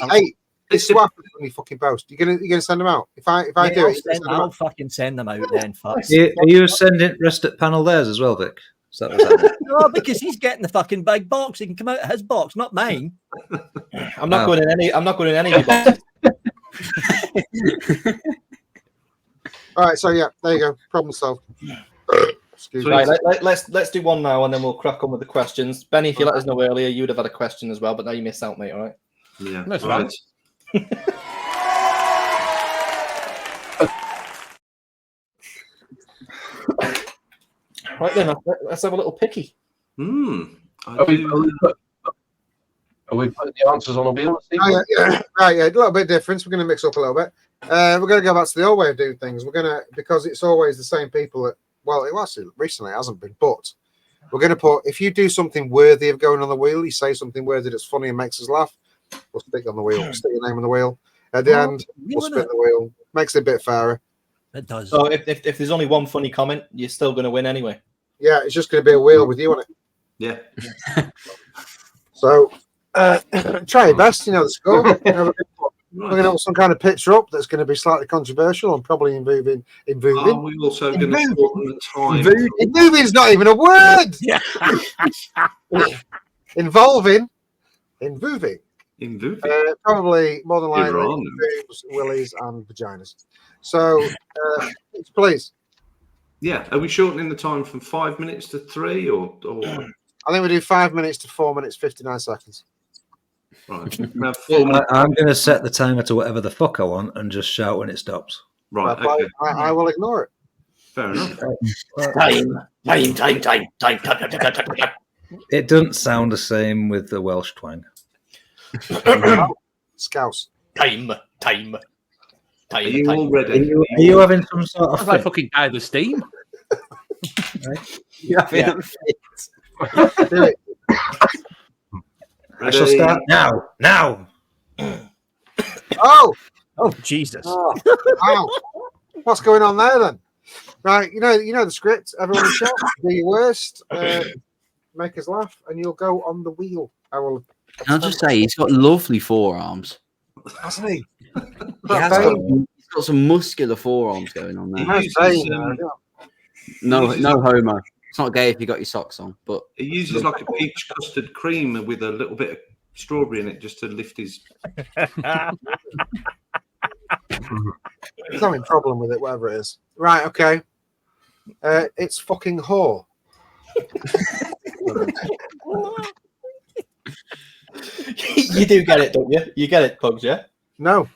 Hey, this is what happens when you fucking boast. You're gonna send them out. If I do it, I'll fucking send them out then. Fuck. Are you sending rest at panel theirs as well, Vic? Is that what's happening? No, because he's getting the fucking big box. He can come out of his box, not mine. I'm not going in any. I'm not going in any boxes. All right, so yeah, there you go. Problem solved. Excuse me. Right, let's do one now, and then we'll crack on with the questions. Benny, if you let us know earlier, you'd have had a question as well, but now you missed out, mate. All right. Yeah. That's right. Right then, let's have a little picky. Are we putting the answers on a wheel? Right, yeah, a little bit different. We're going to mix up a little bit. We're going to go back to the old way of doing things. We're going to, because it's always the same people that, well, it was recently, it hasn't been, but we're going to put, if you do something worthy of going on the wheel, you say something worthy that's funny and makes us laugh, we'll stick on the wheel, stick your name on the wheel. At the end, we'll spin the wheel. Makes it a bit fairer. It does. So if there's only one funny comment, you're still going to win anyway. Yeah, it's just going to be a wheel with you on it. Yeah. So try your best, the score. We're going to have some kind of picture up that's going to be slightly controversial and probably involving. Are we also going to shorten the time? Involving's not even a word. Yeah. Involving. Probably more than likely boobs, willies, and vaginas. So, please. Yeah. Are we shortening the time from 5 minutes to 3 or? I think we do 5 minutes to 4 minutes 59 seconds. Right. I'm going to set the timer to whatever the fuck I want and just shout when it stops. Right. Okay. I will ignore it. Fair enough. Time. It doesn't sound the same with the Welsh twang. Scouse. Time. Are you all ready? Are you having some sort of That's like fucking guy the steam. Yeah. Do it. I shall start now. Oh, Jesus. wow. What's going on there then? Right, you know the script. Everyone in chat, do your worst, make us laugh, and you'll go on the wheel. I'll just say he's got lovely forearms. Hasn't he? He's got some muscular forearms going on there. He has No homo. It's not gay if you got your socks on, but He uses like a peach custard cream with a little bit of strawberry in it just to lift his. He's having a problem with it, whatever it is. Right, okay. It's fucking whore. You do get it, don't you? You get it, Pugs, yeah? No.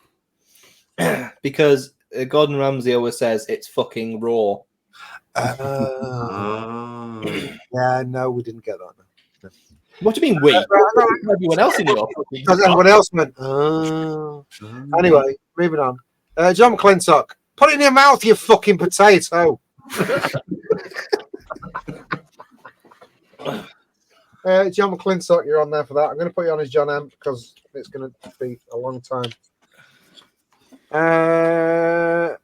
Because Gordon Ramsay always says it's fucking raw. Yeah, no, we didn't get that. No. What do you mean we? Everyone else in your Because everyone else went, Anyway, moving on. John McClintock, put it in your mouth, you fucking potato. John McClintock, you're on there for that. I'm going to put you on as John M because it's going to be a long time.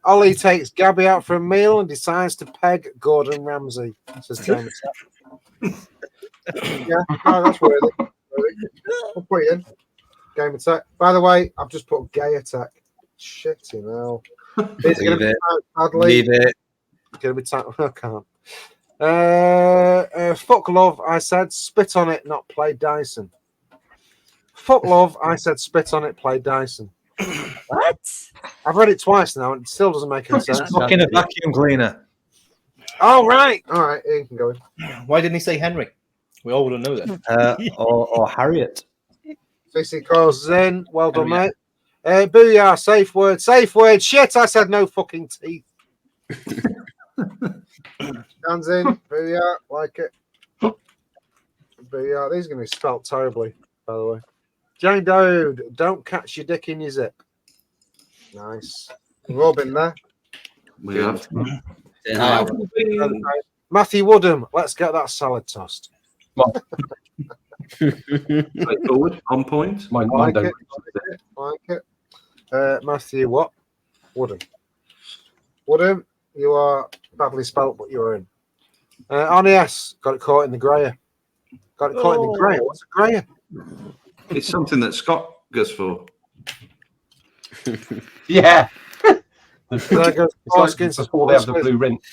Ollie takes Gabby out for a meal and decides to peg Gordon Ramsay, says James. Yeah, no, that's worthy. I'll put you in. Game attack. By the way, I've just put gay attack. Shit, you know. Is it going to be badly? Leave it. It's going to be tight. I can't. Fuck love, I said spit on it, not play Dyson. Fuck love, I said spit on it, play Dyson. What? I've read it twice now and it still doesn't make any sense. Fucking a vacuum cleaner. Oh, right. All right, you can go in. Why didn't he say Henry? We all would have known that. Or Harriet. CC Coils is in. Well done, mate. Booyah, safe word. Safe word. Shit, I said no fucking teeth. Hands in. Booyah, like it. Booyah. These are going to be spelt terribly, by the way. Jane Dode, don't catch your dick in your zip. Nice. We've all been there. We have. Matthew Woodham, let's get that salad tossed. Straightforward, on point. Like it. Matthew, what? Woodham. Woodham, you are badly spelt, but you're in. RNS, got it caught in the grayer. Got it caught in the grayer. What's a grayer? It's something that Scott goes for. Yeah. There goes It's like before they have the blue rinse.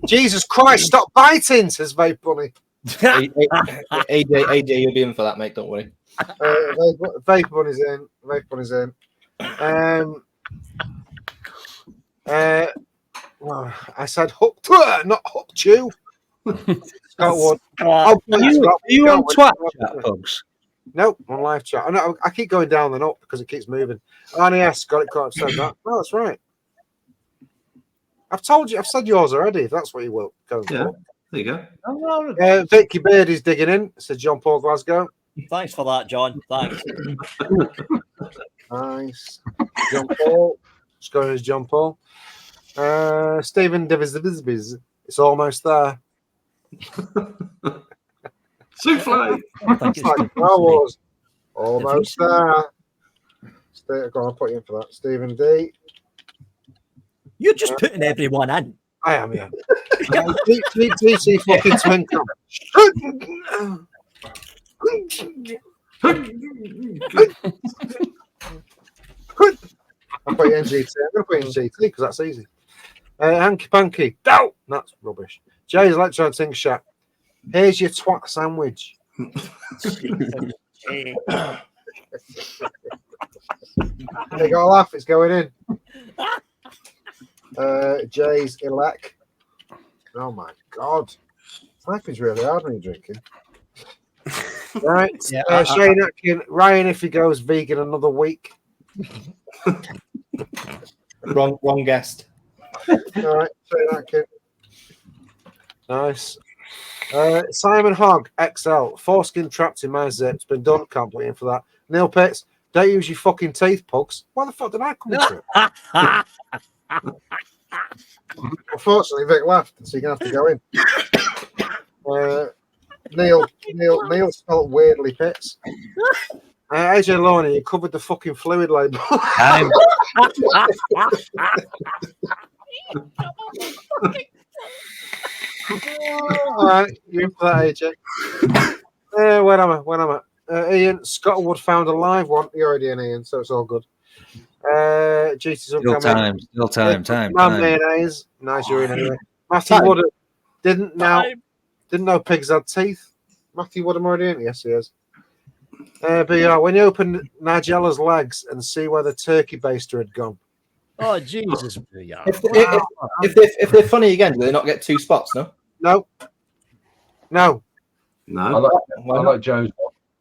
Jesus Christ, stop biting, says Vape Bunny. AJ, you'll be in for that, mate. Don't worry. Vape Bunny's in. Vape Bunny's in. Well, I said hook, not hook you. Scott Wood. Are you on Twitch chat, Pugs? Nope, on live chat. I keep going down and up because it keeps moving. RNS got it caught. Said that. No, that's right. I've told you. I've said yours already. If that's what you will go for. There you go. Vicky Beard is digging in. Said John Paul Glasgow. Thanks for that, John. Thanks. Nice. John Paul. Just going as John Paul. Stephen Divis. It's almost there. Souffle. It's like Star Wars. Almost there. Go on, I'll put you in for that. Stephen D. You're just putting everyone in. I am, yeah. TC fucking Twinkle. I'll put you in GT. I'm going to put you in GT because that's easy. Hanky Panky. No! That's rubbish. Jay's Electro Think Shack. Here's your twat sandwich. You got a laugh, it's going in. Jay's Elec. Oh my god. Life is really hard when you're drinking. Right. Shane Atkin, Ryan if he goes vegan another week. Wrong guest. All right, Shane Atkin. Nice. Simon Hogg, XL, foreskin trapped in my zip. It's been done. Can't put in for that. Neil Pitts, don't use your fucking teeth, Pugs. Why the fuck did I come into it? Unfortunately, Vic left, so you're gonna have to go in. Neil spelled weirdly, Pitts. AJ Loney, you covered the fucking fluid label. All right, you in for that, AJ? Where am I? Ian, Scotland found a live one. You're already in, Ian, so it's all good. GT's Still time. Man mayonnaise. Nice, you're in anyway. Matthew Woodham. Didn't know pigs had teeth. Matthew Woodham already in? Yes, he is. But yeah, when you open Nigella's legs and see where the turkey baster had gone. Oh Jesus! Yeah. If they're funny again, do they not get 2 spots? No. No. I like Joe's.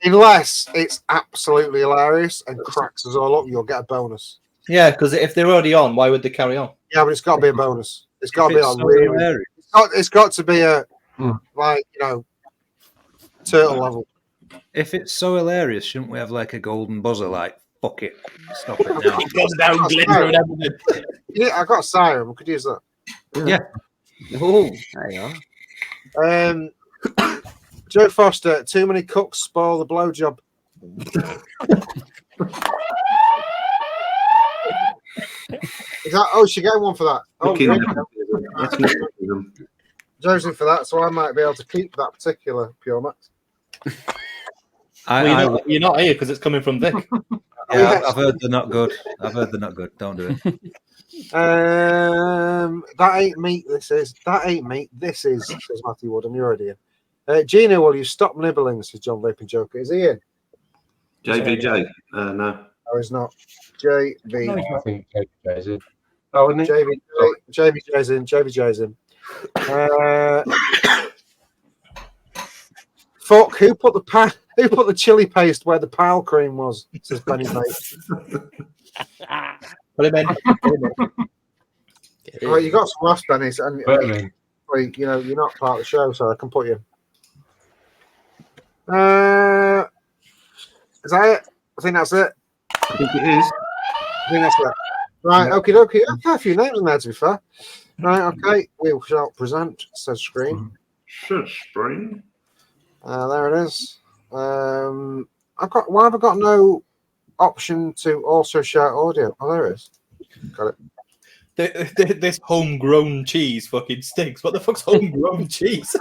Unless it's absolutely hilarious and cracks us all up, you'll get a bonus. Yeah, because if they're already on, why would they carry on? Yeah, but it's got to be a bonus. It's got to If be it's like so really. hilarious. It's got to be a like turtle level. If it's so hilarious, shouldn't we have like a golden buzzer? Like, fuck it, stop it now. It goes down glitter and everything. Yeah, I got a siren. We could use that. Yeah. Oh, there you are. Joe Foster, too many cooks spoil the blowjob. Is that? Oh, she getting one for that. Oh, Joe's in for that, so I might be able to keep that particular Puremax. You're not here because it's coming from Vic. Yeah, I've heard they're not good. Don't do it. That ain't meat. This is. That ain't meat. This is. Says Matthew Woodham. You're already in. Gino, will you stop nibbling? Says John Vaping Joker. Is he in? JVJ. No. No, he's not. JV. I think JVJ's in. Oh, isn't he? JVJ's in. JVJ's in. Fuck! Who put the chili paste where the pile cream was? Says Benny Mate. Put him in. Well, you got some last Benny's, and you're not part of the show, so I can put you. Is that it? I think that's it. I think it is. I think that's it. Right, okay. A few names in there, to be fair. Right, okay. We shall present, says screen. Spring. There it is. Why have I got no option to also share audio? Oh, there it is. Got it. This homegrown cheese fucking stinks. What the fuck's homegrown cheese?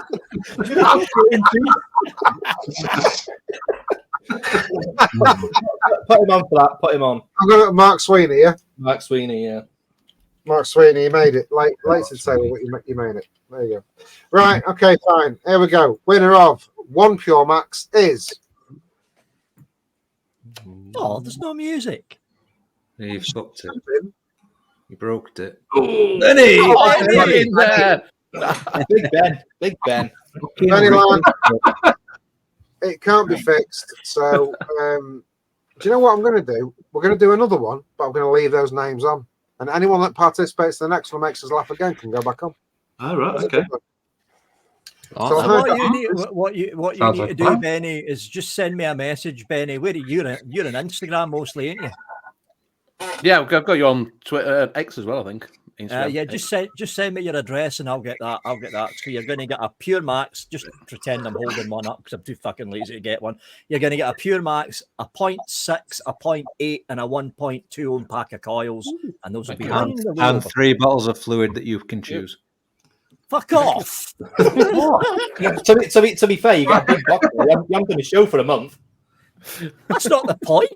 Put him on for that. Put him on. I'm going to Mark Sweeney, yeah? Mark Sweeney, yeah. Mark Sweeney, you made it. Like to say what you made it. There you go. Right, okay, fine. Here we go. Winner of 1 Puremax is. Oh, there's no music. You've fucked it. You broke it. Benny! In there. Big Ben. Benny Land. It can't be fixed. So, do you know what I'm going to do? We're going to do another one, but I'm going to leave those names on. And anyone that participates in the next one makes us laugh again can go back on. All right, okay. So what you need to do, Benny, is just send me a message, Benny. Where are you? You're on Instagram mostly, ain't you? Yeah, I've got you on Twitter, X as well, I think. Yeah, just send me your address and I'll get that. So you're going to get a Puremax. Just pretend I'm holding one up because I'm too fucking lazy to get one. You're going to get a Puremax, a 0.6, a 0.8, and a 1.2 on pack of coils, and those will be and 3 bottles of fluid that you can choose. Fuck off! To be fair, you get a big box. You haven't done a show for a month. That's not the point.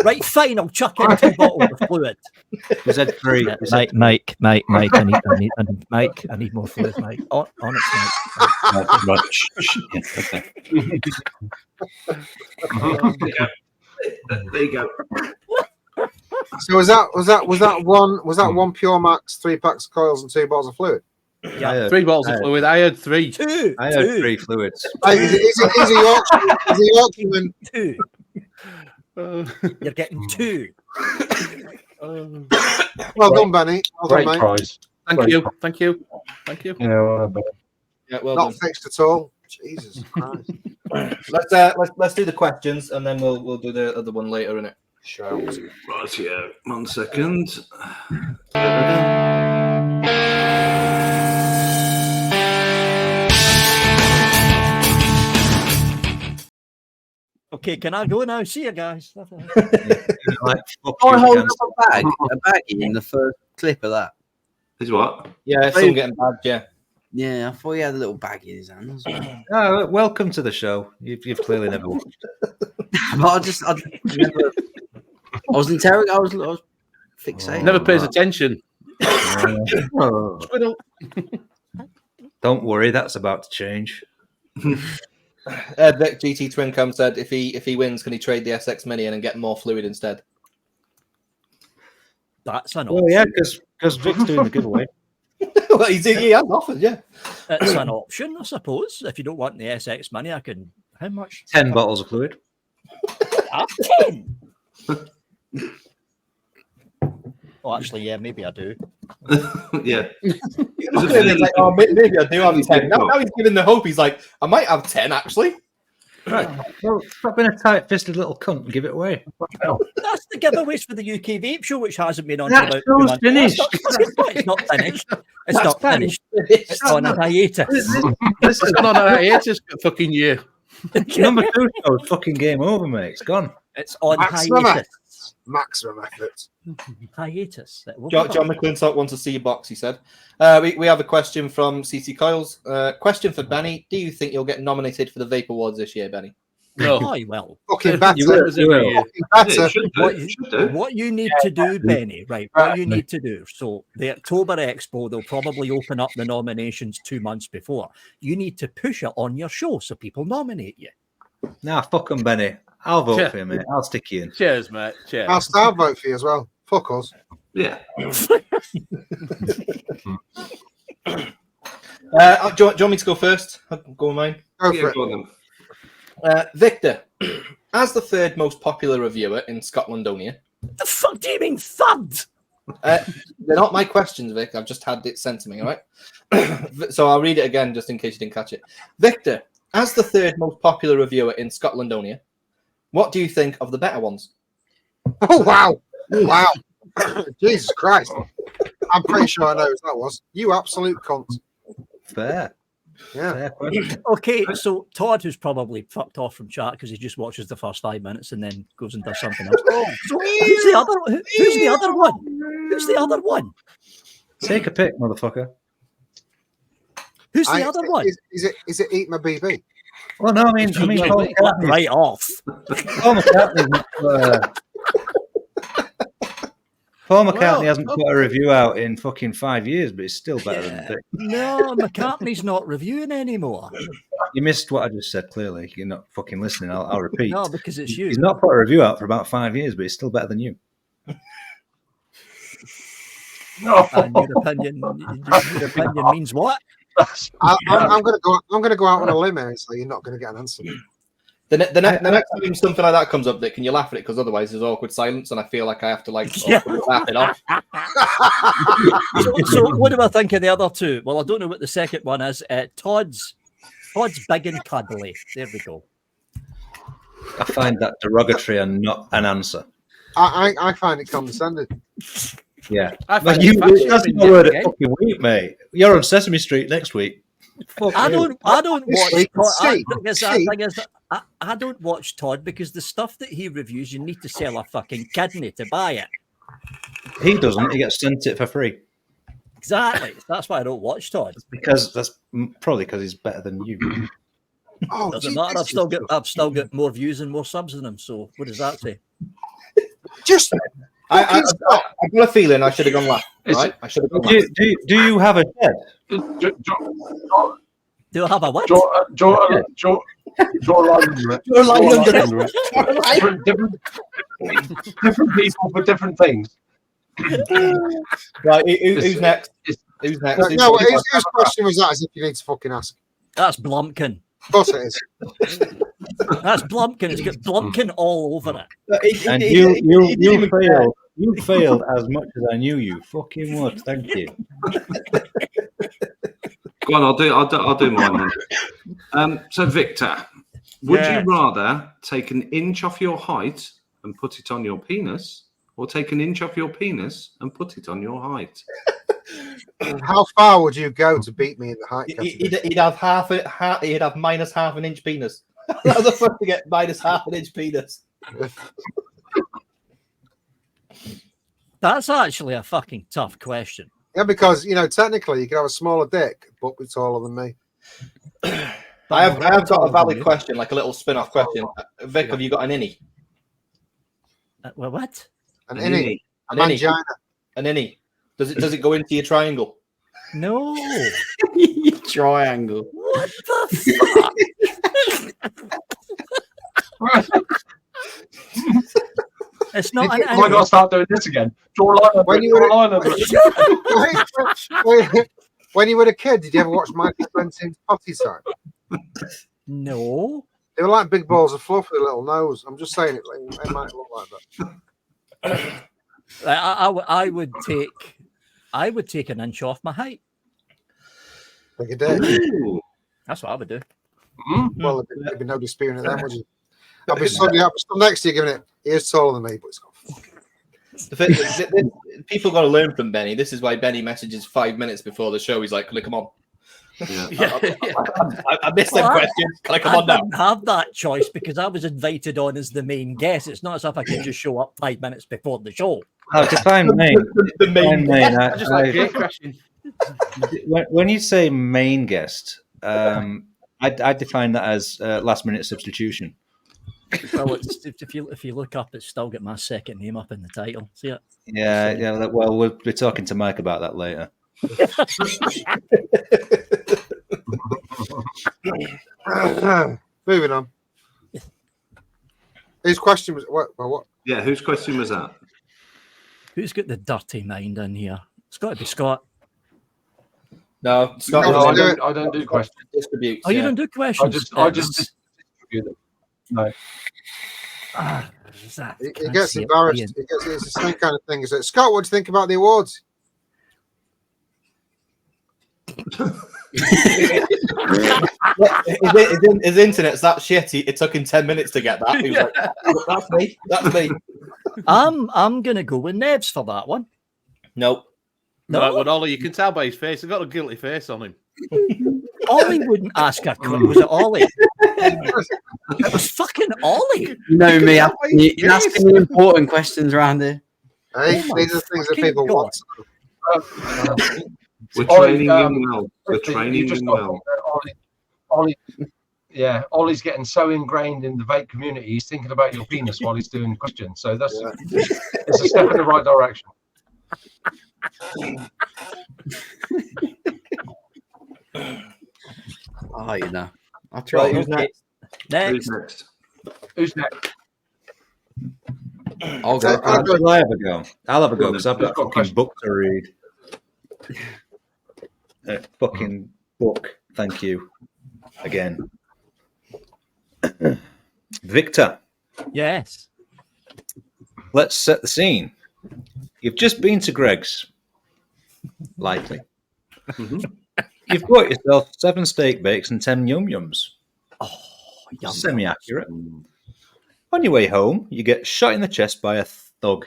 Right, fine. I'll chuck in 2 bottles of fluid. You said 3. Mike, I need more fluid, Mike. On it, There you go. So was that one Puremax, 3 packs of coils and 2 bottles of fluid? Yeah, 3 bottles of fluid. I heard 3. I heard 3 fluids. Hey, is he Yorkshireman? 2. You're getting 2. Well done, Benny. Well done, Great mate. prize. Thank you. Yeah, well Not done. fixed at all. Jesus Christ. Let's do the questions and then we'll do the other one later, innit? Sure. Right, yeah. 1 second. Okay, can I go now? See you guys. Like, fuck I you, hold cancer. up a baggie in the first clip of that. Is what? Yeah, some getting bagged, yeah. Yeah, I thought he had a little baggie in his hand as well. Oh, welcome to the show. You've clearly never watched it. But I never. I was interrogating. I was fixated. Never pays attention. Oh. Squirrel. Don't worry, that's about to change. Vic GT Twincam said if he wins, can he trade the SX Mini in and get more fluid instead? That's an Well, option. yeah, because Vic's doing the giveaway. Well, he has offered, yeah. It's an option, I suppose. If you don't want the SX Mini, I can. How much? 10 bottles of fluid. 10. Oh, actually, yeah, maybe I do. Yeah. Like, oh, maybe I do have 10. Now he's giving the hope. He's like, I might have 10 actually. Right. Well, stop being a tight-fisted little cunt and give it away. That's the giveaways for the UK Vape Show, which hasn't been on That for about 2 show's months. finished. It's not finished. It's not finished. It's on a hiatus. This has gone on a hiatus for fucking year. Number 2 show's fucking game over, mate. It's gone. It's on Maximum hiatus. Maximum effort. Hiatus. John McClintock wants to see your box, he said. We have a question from CC Coils. Question for Benny. Do you think you'll get nominated for the Vape Awards this year, Benny? No. Oh, well. Fucking better. You will. Fucking better. What you need to do, Benny, right? What you need to do. So the October Expo, they'll probably open up the nominations 2 months before. You need to push it on your show so people nominate you. Nah, fuck 'em, Benny. I'll vote Cheers. for you, mate. I'll stick you in. Cheers, mate. Cheers. I'll start vote for you as well. Fuck us. Yeah. Do you want me to go first? I'll go with mine. Go Yeah, for it. go on then. Victor, as the third most popular reviewer in Scotlandonia. The fuck do you mean third? They're not my questions, Vic. I've just had it sent to me, all right? So I'll read it again just in case you didn't catch it. Victor, as the third most popular reviewer in Scotlandonia, what do you think of the better ones? Oh, wow. Wow. Jesus Christ. I'm pretty sure I know who that was. You absolute cunt. Fair. Yeah. Fair question. Okay, so Todd, who's probably fucked off from chat because he just watches the first 5 minutes and then goes and does something else. So who's the other one? Who's the other one? Who's the other one? Take a pick, motherfucker. Who's the other one? Is it Eat My BB? Well, no, I mean, Paul McCartney. Right off. Paul McCartney hasn't put a review out in fucking 5 years, but it's still better than Vic. No, McCartney's not reviewing anymore. You missed what I just said, clearly. You're not fucking listening. I'll repeat. No, because it's you. He's not put a review out for about 5 years, but he's still better than you. And your opinion means what? I'm going to go out on a limb here, so you're not going to get an answer. The next time something like that comes up, Vic, can you laugh at it? Because otherwise there's awkward silence and I feel like I have to laugh it off. So what do I think of the other two? Well, I don't know what the second one is. Todd's big and cuddly. There we go. I find that derogatory and not an answer. I find it condescending. Yeah. I But find you, it fascinating. that's my word of fucking week, mate. You're on Sesame Street next week. I don't watch See? I don't watch Todd because the stuff that he reviews, you need to sell a fucking kidney to buy it. He doesn't. He gets sent it for free. Exactly. That's why I don't watch Todd. Because that's probably because he's better than you. Oh, Doesn't matter. I've still got more views and more subs than him. So what does that say? Just I've got a feeling I should have gone last. Right? I should have gone last. Do you have a shed? Do I have a what? Different people for different things. Right, who's next? Who's next? No, whose question was that? As if you need to fucking ask. That's Blumpkin. Of course it is. That's Blumpkin. It's got Blumpkin all over it. And you failed. You failed as much as I knew you fucking would. Thank you. Go on, I'll do mine then. So Victor, would you rather take an inch off your height and put it on your penis, or take an inch off your penis and put it on your height? How far would you go to beat me in the height category? He'd have minus half an inch penis. How the fuck to get minus half an inch penis? That's actually a fucking tough question. Yeah, because technically you could have a smaller dick, but it's taller than me. I have got a valid question, like a little spin-off question. Vic, have you got an innie? Well, what? An innie. An Mangina. An innie. Does it go into your triangle? No. Triangle. What the fuck? It's not an I got to start doing this again. Draw a line under When it, you draw were- a line under it. When you were a kid, did you ever watch Michael Benton's Potty Time? No. They were like big balls of fluff with a little nose. I'm just saying it might look like that. I would take an inch off my height. Like a day. Ooh. That's what I would do. Well, there'd be no disputing it then, would you? I'll be stood next to you giving it. He is taller than me, but it's got People got to learn from Benny. This is why Benny messages 5 minutes before the show. He's like, "Can I come on?" Yeah. I missed them questions. Can I come on now? didn't have that choice because I was invited on as the main guest. It's not as if I could just show up 5 minutes before the show. Oh, define main. The main Define main. I just like gate crashing. When you say main guest, I define that as last minute substitution. Well, if you look up, it's still got my second name up in the title. See it? Yeah. Well, we'll be talking to Mike about that later. Moving on. His question was what? Yeah, whose question was that? Who's got the dirty mind in here? It's got to be Scott. No, Scott. No, I don't do questions. Distributes. Oh, you don't do questions? I just distribute them. No. He gets embarrassed. It's the same kind of thing. Is it Scott? What do you think about the awards? His internet's that shitty. It took him 10 minutes to get that. He was like, "That's me. That's me." I'm gonna go with Nebs for that one. Nope. No, Right, well, Ollie, you can tell by his face. He's got a guilty face on him. Ollie wouldn't ask a question. Was it Ollie? It was fucking Ollie. You know me, you're asking me important questions around here. Hey, Oh my these are things that fucking people God. want. We're Ollie, training him well. We're You training just him got to well. think that Ollie's getting so ingrained in the vape community. He's thinking about your penis while he's doing questions. So that's it's a step in the right direction. Oh, you know. I'll try. Right, who's next? Who's Next. next? Who's next? I'll go. I'll have a go. I'll have a go because I've got a Got fucking questions. book to read. A fucking book. Thank you. Again. Victor, Yes. let's set the scene. You've just been to Greg's. Likely. You've got yourself 7 steak bakes and 10 yum yums. Oh, yum. Semi-accurate. On your way home, you get shot in the chest by a thug.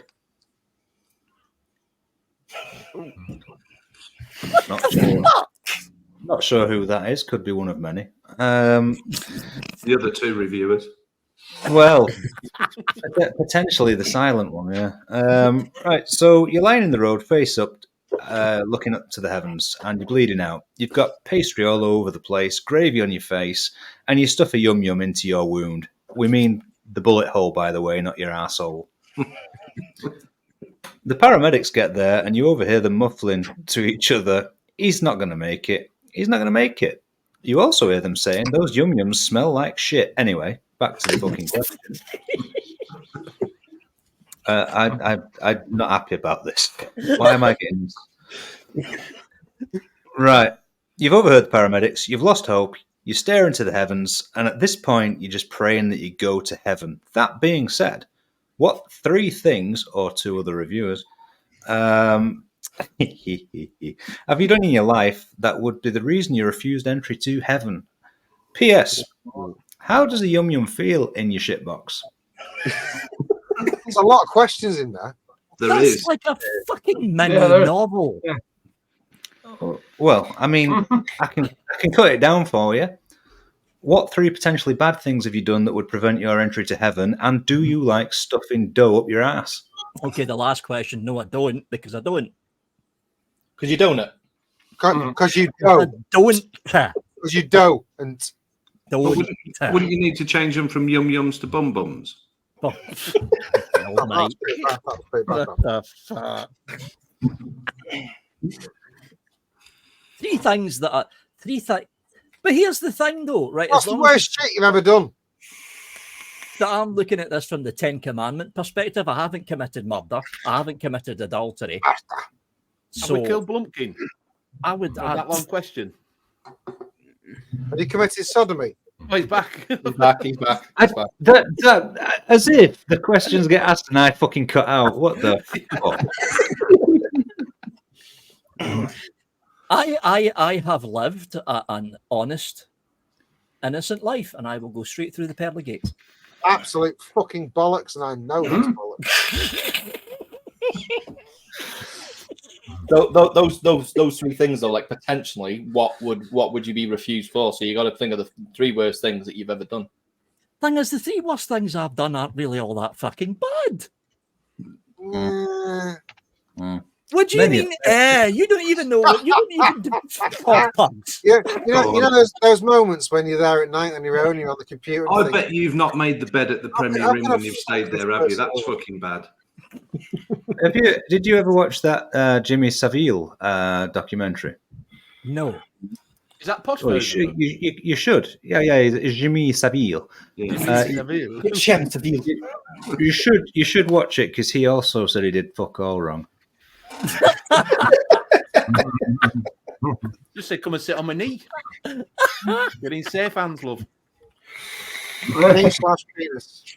Not sure who that is. Could be one of many. The other 2 reviewers. Well, potentially the silent one, yeah. Right, so you're lying in the road, face up, looking up to the heavens, and you're bleeding out. You've got pastry all over the place, gravy on your face, and you stuff a yum yum into your wound. We mean the bullet hole, by the way, not your arsehole. The paramedics get there, and you overhear them muffling to each other, "He's not going to make it. He's not going to make it." You also hear them saying, "Those yum yums smell like shit." Anyway, back to the fucking question. I'm not happy about this. Why am I getting this? Right. You've overheard the paramedics. You've lost hope. You stare into the heavens. And at this point, you're just praying that you go to heaven. That being said, what 3 things, or 2 other reviewers, have you done in your life that would be the reason you refused entry to heaven? P.S. How does a yum yum feel in your shitbox? There's a lot of questions in there. There is. That's like a fucking mini there is. novel. Yeah. Well, I mean, I can cut it down for you. What 3 potentially bad things have you done that would prevent your entry to heaven? And do you like stuffing dough up your ass? Okay, the last question. No, I don't, because I don't. Because you don't it. Because you I don't. don't. Because you don't. And Don't. Wouldn't you need to change them from yum yums to bum bums? Oh, that's mate. pretty bad, that's pretty bad, What the fuck? 3 things that 3 things. But here's the thing, though, right? What's the worst shit you've ever done? That I'm looking at this from the 10 Commandment perspective. I haven't committed murder. I haven't committed adultery. Have we killed Blumpkin? I would. That long question. Have you committed sodomy? Oh, he's back. He's back. As if the questions get asked and I fucking cut out. What the fuck? I have lived an honest, innocent life, and I will go straight through the pearly gates. Absolute fucking bollocks, and I know that's bollocks. Those 3 things, though, like potentially, what would you be refused for? So you got to think of the 3 worst things that you've ever done. Thing is, the 3 worst things I've done aren't really all that fucking bad. What do you mean? You don't even know. You don't even do pugs. Yeah, you know those moments when you're there at night on your own, you're on the computer. I bet you've not made the bed at the Premier Inn when you've stayed there, have you? That's fucking bad. Did you ever watch that Jimmy Savile documentary? No. Is that posh? Well, you should. Yeah, it's Jimmy Savile. Savile. You should watch it because he also said he did fuck all wrong. Just say, come and sit on my knee. You're in safe hands, love. Knee/penis.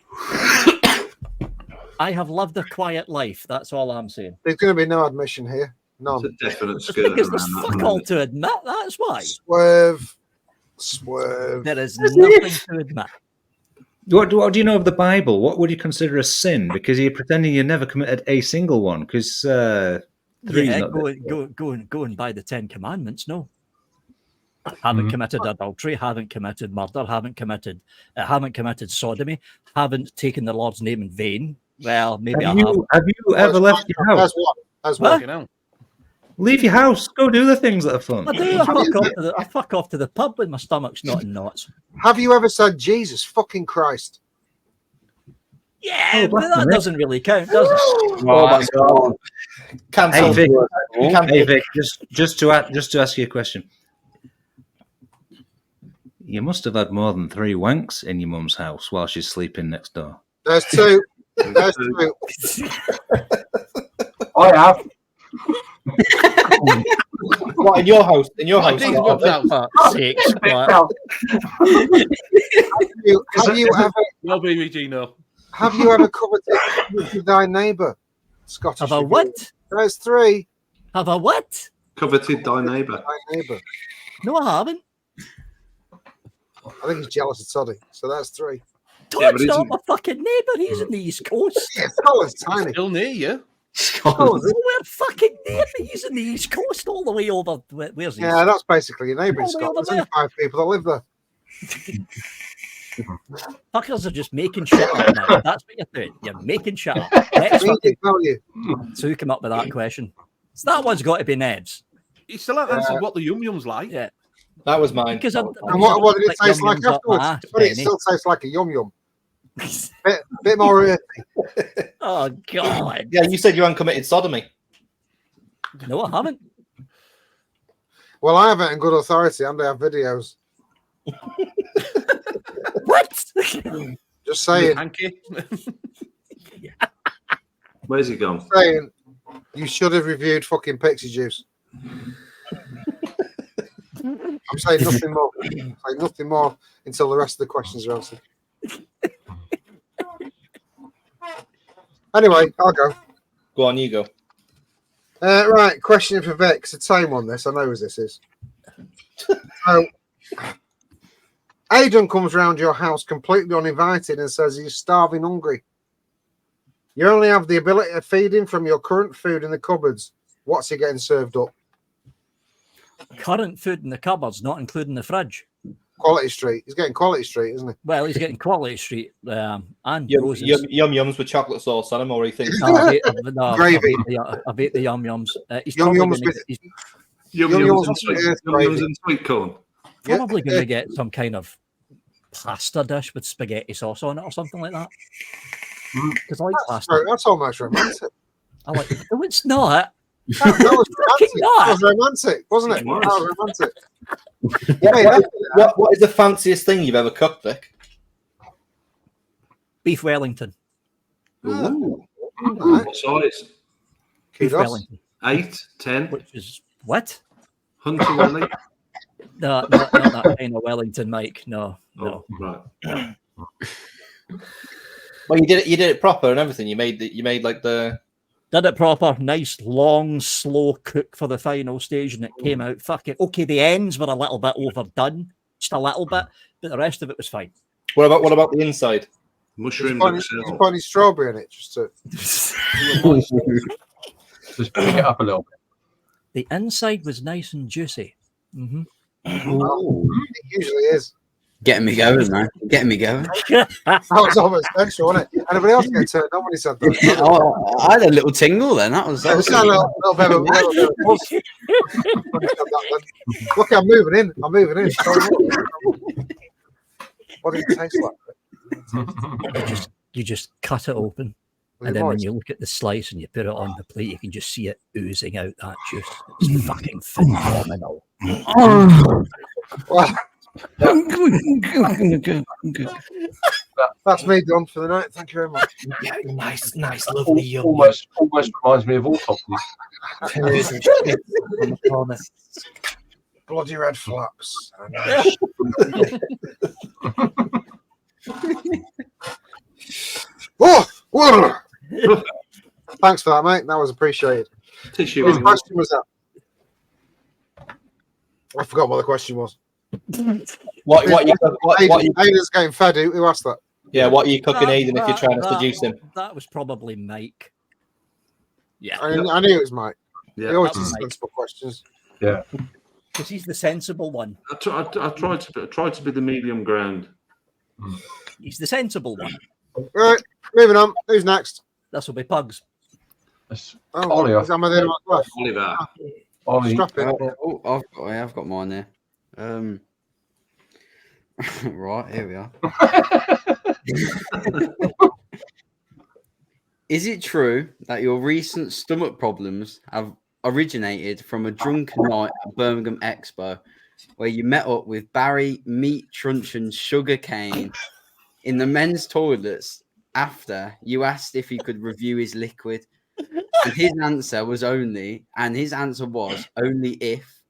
I have lived a quiet life. That's all I'm saying. There's going to be no admission here. None. It's a definite skirt. Because there's fuck all to admit. That's why. Swerve. There is nothing to admit. What do you know of the Bible? What would you consider a sin? Because you're pretending you never committed a single one. Because going by the 10 Commandments, no. Haven't committed adultery, haven't committed murder, haven't committed sodomy, haven't taken the Lord's name in vain. Well, maybe have you ever left your house? As what? Leave your house. Go do the things that are fun. I do. I fuck off to the pub when my stomach's not in knots. Have you ever said Jesus fucking Christ? Yeah, but that doesn't really count, does it? Oh my God. Cancel. Hey Vic, just to ask you a question. You must have had more than 3 wanks in your mum's house while she's sleeping next door. There's 2. There's 2. I have. What, in your house? In your house? Have you ever? No, baby Gino. Have you ever coveted thy neighbour? Scottish. Have a what? There's 3. Have a what? Coveted thy neighbour. No, I haven't. I think he's jealous of Toddy. So that's 3. Todd's not my fucking neighbour. He's in the East Coast. Yeah, Scotland's tiny. Still near you. Oh, we're fucking near. He's in the East Coast, all the way over. Where's he? Yeah, that's basically your neighbour in All the way Scotland. over There's only 5 people that live there. Fuckers are just making shit up now. That's what you're doing. You're making shit up. Next who came up with that question? So that one's got to be Ned's. You still haven't answered what the yum-yum's like. Yeah. That was mine. And what did it taste like afterwards? But it still tastes like a yum-yum. Bit more earthy. Oh, God. Yeah, you said you hadn't committed sodomy. No, I haven't. Well, I have it in good authority and I have videos. What? Just saying. Hanky. Where's he gone? Saying you should have reviewed fucking Pixie Juice. I'm saying nothing more. I'm saying nothing more until the rest of the questions are answered. Anyway, I'll go. Go on, you go. Right, question for Vic. It's a time on this. I know who this is. So, Aidan comes round your house completely uninvited and says he's starving hungry. You only have the ability to feed him from your current food in the cupboards. What's he getting served up? Current food in the cupboards, not including the fridge. Quality Street. He's getting Quality Street, isn't he? Well, he's getting Quality Street and yum-yums with chocolate sauce on them, or he thinks Gravy. I've ate the yum-yums. He's Yum-yums and sweet corn. probably going to get some kind of pasta dish with spaghetti sauce on it or something like that. Because I like pasta. That's almost romantic. I like. No, it's not. That was romantic. Not. That was romantic, wasn't it? That was romantic. What is the fanciest thing you've ever cooked, Vic? Beef Wellington. Ooh. What size? Beef Kudos. Wellington. 8, 10, Which is what? Hunter Welly. No, not that kind of Wellington, Mike. No. Oh, right. Well, you did it proper and everything. You made like the. Did it proper, nice, long, slow cook for the final stage, and it came out fucking okay. The ends were a little bit overdone, just a little bit, but the rest of it was fine. What about the inside? Mushroom. Did you put any strawberry in it? Just to... Just pick it up a little bit. The inside was nice and juicy. Mm-hmm. It usually is. Getting me going, man. Getting me going. That was almost essential, wasn't it? Anybody else get turned on when he said that? Oh, I had a little tingle then. That was It was a little bit of a buzz. Look, I'm moving in. What did it taste like? You just cut it open, and then when you look at the slice and you put it on the plate, you can just see it oozing out that juice. It's fucking phenomenal. Well, that's me done for the night. Thank you very much. Yeah, nice, lovely yum. Almost reminds me of autopsy. Bloody red flaps. Oh, thanks for that, mate. That was appreciated. Tissue. Which question was that? I forgot what the question was. What you Aiden's getting fed. Who asked that? Yeah, what are you cooking, Aiden, if you're trying to seduce him? That was probably Mike. Yeah, I knew it was Mike. Yeah. He always asks sensible questions. Yeah. because he's the sensible one. I tried to be the medium ground. He's the sensible one. Right, moving on. Who's next? This will be Pugs. Ollie. Is that my name left? Oliver. Ollie. Strap it. I've got mine there. Right, here we are. Is it true that your recent stomach problems have originated from a drunken night at Birmingham Expo, where you met up with Barry Meat Truncheon Sugarcane in the men's toilets after you asked if he could review his liquid? And his answer was only if,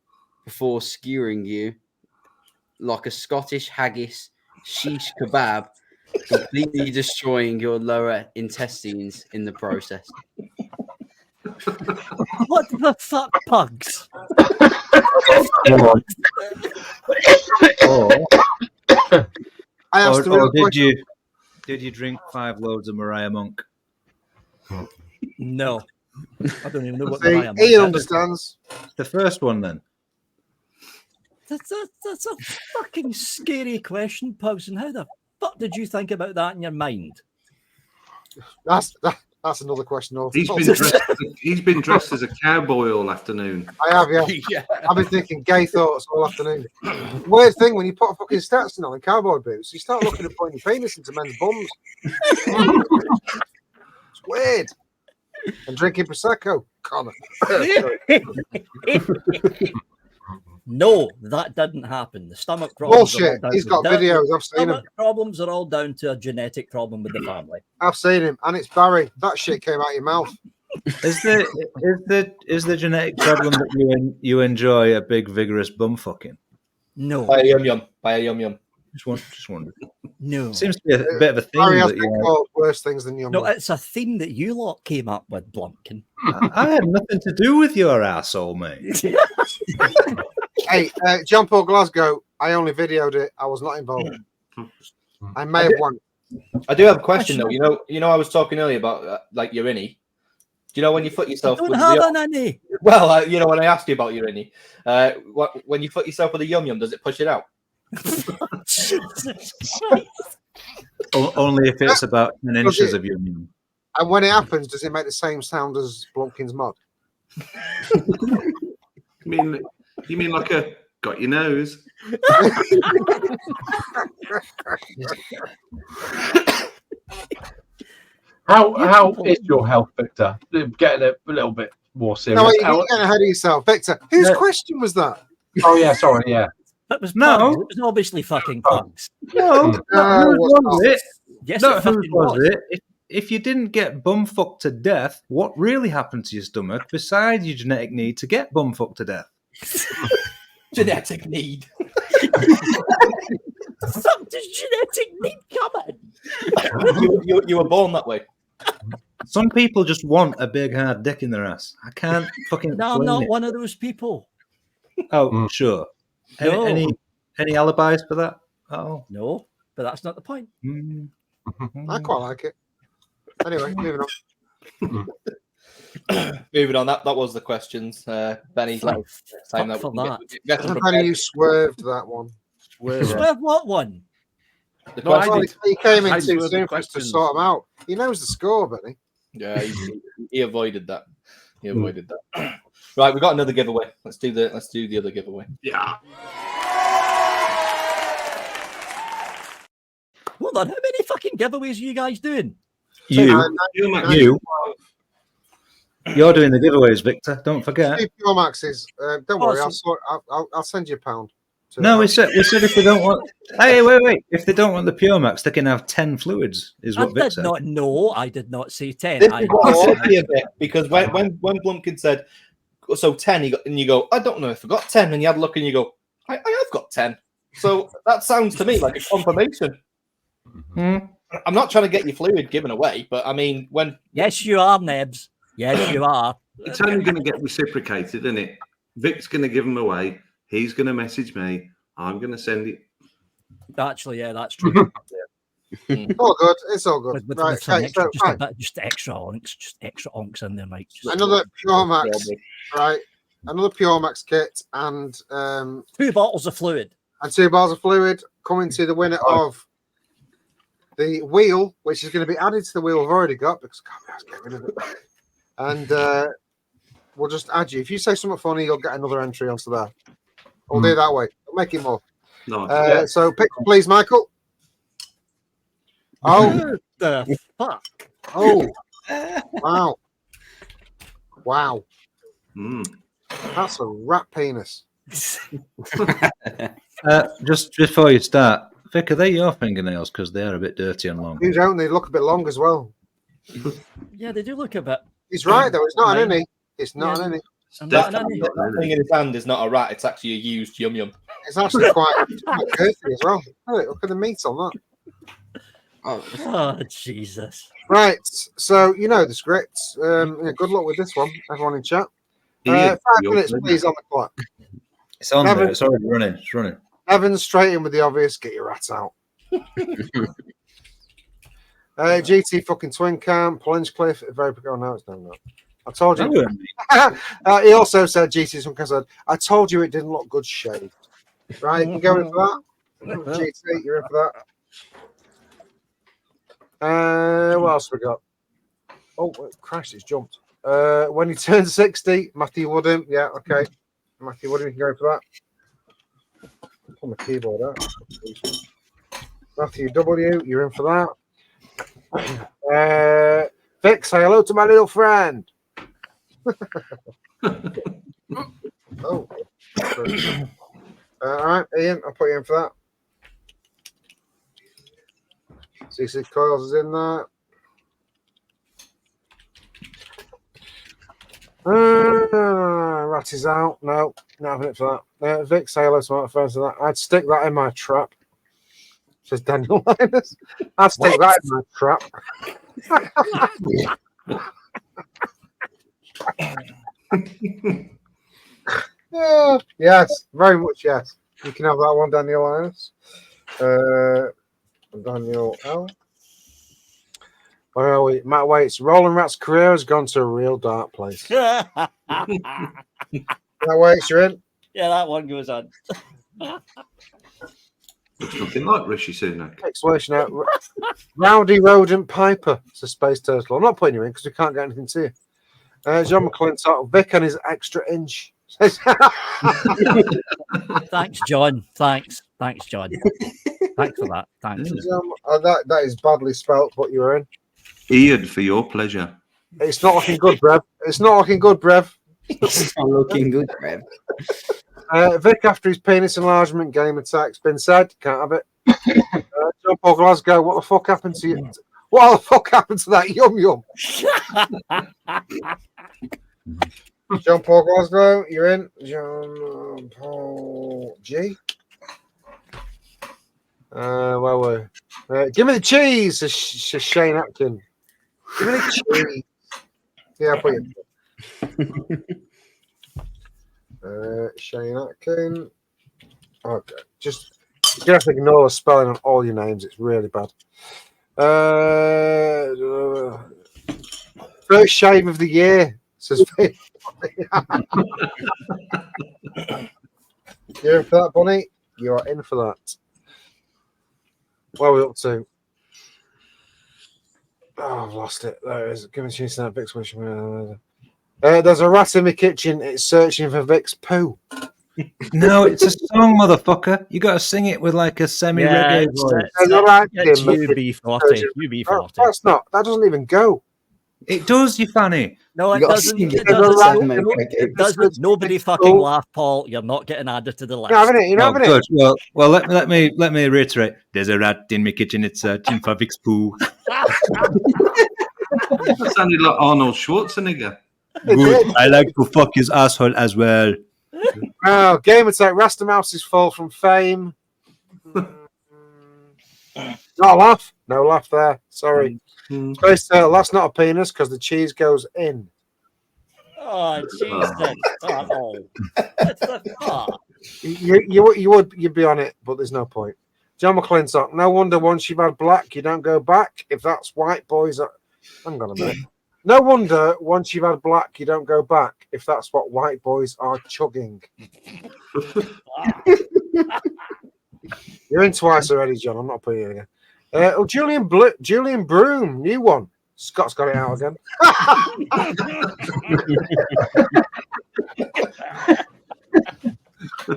before skewering you like a Scottish haggis shish kebab, completely destroying your lower intestines in the process. What the fuck, Pugs? I asked the real question. Did you drink 5 loads of Mariah Monk? No. I don't even know what See, Mariah Monk he is. understands. The first one, then. That's a fucking scary question, Pugs. And how the fuck did you think about that in your mind? That's another question. He's been dressed as a cowboy all afternoon. I have, yeah. Yeah. I've been thinking gay thoughts all afternoon. Weird thing, when you put a fucking Stetson on and cowboy boots, you start looking at putting your penis into men's bums. It's weird. And drinking Prosecco. Connor. No, that didn't happen. The stomach problems. Bullshit. He's got videos. I've seen him. Stomach problems are all down to a genetic problem with the family. I've seen him. And it's Barry. That shit came out your mouth. Is the genetic problem that you enjoy a big vigorous bum fucking? No. Buy a yum yum. Just wondering. No. Seems to be a bit of a thing. Barry has That been called worse things than No, it's a theme that you lot came up with, Blumpkin. I had nothing to do with your asshole, mate. Hey, John Paul Glasgow, I only videoed it. I was not involved. I may have won. I do have a question though. You know, I was talking earlier about like your innie. Do you know when you foot yourself? I don't have an innie. Well, you know when I asked you about your innie, when you foot yourself with a yum yum, does it push it out? Only if it's about 10 inches of your knee. And when it happens, does it make the same sound as Blumpkin's mod? You mean like a got your nose? How is your health, Victor? Getting a little bit more serious. No, you're getting ahead of yourself. Victor, whose question was that? Oh, yeah, sorry, yeah. That was No. pugs. It was obviously fucking pugs. No, No, was it? Yes, No, it who fucking was was. it? If you didn't get bumfucked to death, what really happened to your stomach besides your genetic need to get bumfucked to death? Genetic need. Fuck does genetic need come in? You were born that way. Some people just want a big hard dick in their ass. I can't fucking. No, I'm explain not it. one of those people. Oh, sure. No. Any alibis for that? Oh, No, but that's not the point. I quite like it. Anyway, moving on. Moving on. That was the questions. Benny, Fuck time that for we can that. get some Penny, you swerved that one. Swerve what one? the No, I questions. did. He came in I too swerved the soon for us to questions. sort them out. He knows the score, Benny. Yeah, he avoided that. He avoided that. Right, we got another giveaway. Let's do the other giveaway. Yeah. Hold on, how many fucking giveaways are you guys doing? you. You're doing the giveaways, Victor. Don't forget. Two Pure Maxes. Don't worry, Awesome. I'll send you £1. No, we said if they don't want. Hey, wait. If they don't want the Pure Max, they can have 10 fluids. Is I what Vic did said. not know. I did not say 10. This I is what I said to you, Vic, because when Blumpkin said, so 10, and you go, I don't know if I got 10, and you have a look and you go, I have got 10. So that sounds to me like a confirmation. I'm not trying to get your fluid given away, but I mean, when. Yes, you are, Nebs. Yes, you are. It's only going to get reciprocated, isn't it? Vic's going to give them away. He's going to message me. I'm going to send it. Actually, yeah, that's true. All good. It's all good. With Right, some okay, extra, so, just, right. a bit, just extra onks in there, Mike. Just Another Pure Max, right? Another Pure Max kit and 2 bottles of fluid. and 2 bars of fluid coming to the winner of the wheel, which is going to be added to the wheel we've already got because I can't get rid of it. And we'll just add you. If you say something funny, you'll get another entry onto there. We'll do it that way. We'll make it more. Nice. So pick, please, Michael. Oh, What the fuck? oh, wow, wow. That's a rat penis. Just before you start, Vic, are they your fingernails? Because they are a bit dirty and long. You don't. They look a bit long as well. Yeah, they do look a bit. He's right though. It's not an innie. It's not an innie. That thing in his hand is not a rat, it's actually a used yum yum. It's actually quite girthy as well. Look at the meat on that. Oh, Jesus. Right, so you know the scripts. Good luck with this one, everyone in chat. 5 minutes, please, on the clock. It's on Evan, there. It's already running. It's running. Evan, straight in with the obvious. Get your rats out. GT fucking twin cam, Plinchcliffe, very oh no, it's no. I told you. He also said GT twin cam said, I told you it didn't look good shaved. Right, you can go in for that. GT, you're in for that. What else we got? Oh, Christ, it's jumped. When he turned 60, Matthew Woodham. Yeah, okay. Matthew Woodham, you can go for that. Pull my keyboard out. Matthew W, you're in for that. Vic, say hello to my little friend. Oh. All right, Ian, I'll put you in for that. CC Coils is in there. Rat is out. No, not having it for that. Vic, say hello to my friends. That I'd stick that in my trap. Says Daniel Linus. I'd stick that in my trap. Yes, very much yes. You can have that one, Daniel Linus. Daniel L. Where are we? Matt Waits. Rolling Rat's career has gone to a real dark place. Matt Waits, you're in. Yeah, that one goes on. Looks nothing like Rishi Sunak. Explanation out. Rowdy Rodent Piper. It's a space turtle. I'm not putting you in because we can't get anything to you. John McClintock. Vic and his extra inch. Thanks, John. Thanks, John. Thanks for that. Thanks. That is badly spelt, but you're in. Ian, for your pleasure. It's not looking good, Brev. It's not looking good, Brev. It's not looking good, Brev. Vic, after his penis enlargement game attack's been said, can't have it. John Paul Glasgow, what the fuck happened to you? What the fuck happened to that yum yum? John Paul Glasgow, you're in. John Paul G. Where were we? Give me the cheese, says Shane Atkin. Give me the cheese. Yeah, I'll put you. Shane Atkin. Okay, just you have to ignore the spelling on all your names. It's really bad. First shave of the year, says Pete. You're in for that, Bunny? You are in for that. What are we up to? Oh, I've lost it. There it is. Give me a chance to that Vic's wish. There's a rat in my kitchen. It's searching for Vic's poo. No, it's a song, motherfucker. You got to sing it with like a semi-reggae voice. UB40. UB40. That's not. That doesn't even go. It does, you fanny. No, it You gotta doesn't. sing It it. doesn't. It doesn't. Nobody fucking laugh, Paul. You're not getting added to the list. You're having it. You're Oh, having good. it. Well, let me reiterate. There's a rat in my kitchen. It's searching for Vic's poo. That sounded like Arnold Schwarzenegger. Good. I like to fuck his asshole as well. Oh, game attack. Rasta Mouse's fall from fame. Not a laugh. No laugh there. Sorry. Space Turtle, that's not a penis because the cheese goes in. Oh, Jesus. Oh, that's the fuck. You'd be on it, but there's no point. John McClintock, no wonder once you've had black, you don't go back. If that's white boys are... Hang on a minute. No wonder once you've had black, you don't go back. If that's what white boys are chugging. You're in twice already, John. I'm not putting you in again. Julian Broom, new one. Scott's got it out again.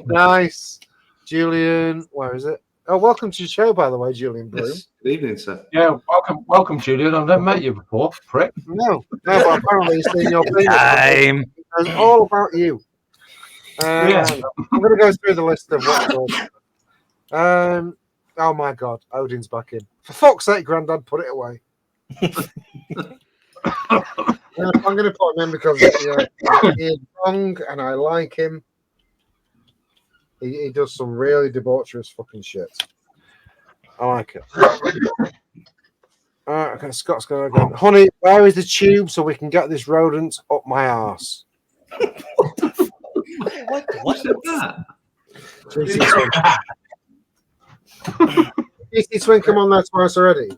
Nice. Julian, where is it? Oh, welcome to the show, by the way, Julian Broom. Yes. Good evening, sir. Yeah, welcome, Julian. I've never met you before, prick. No, but apparently he's seen your thing. Time. It's all about you. Yeah. I'm going to go through the list of what's on. Oh my God, Odin's back in. For fuck's sake, Grandad, put it away. I'm going to put him in because he's wrong and I like him. He does some really debaucherous fucking shit. I like it. Okay, Scott's going to go. Honey, where is the tube so we can get this rodent up my arse? What is that? DC Twin come on there twice already.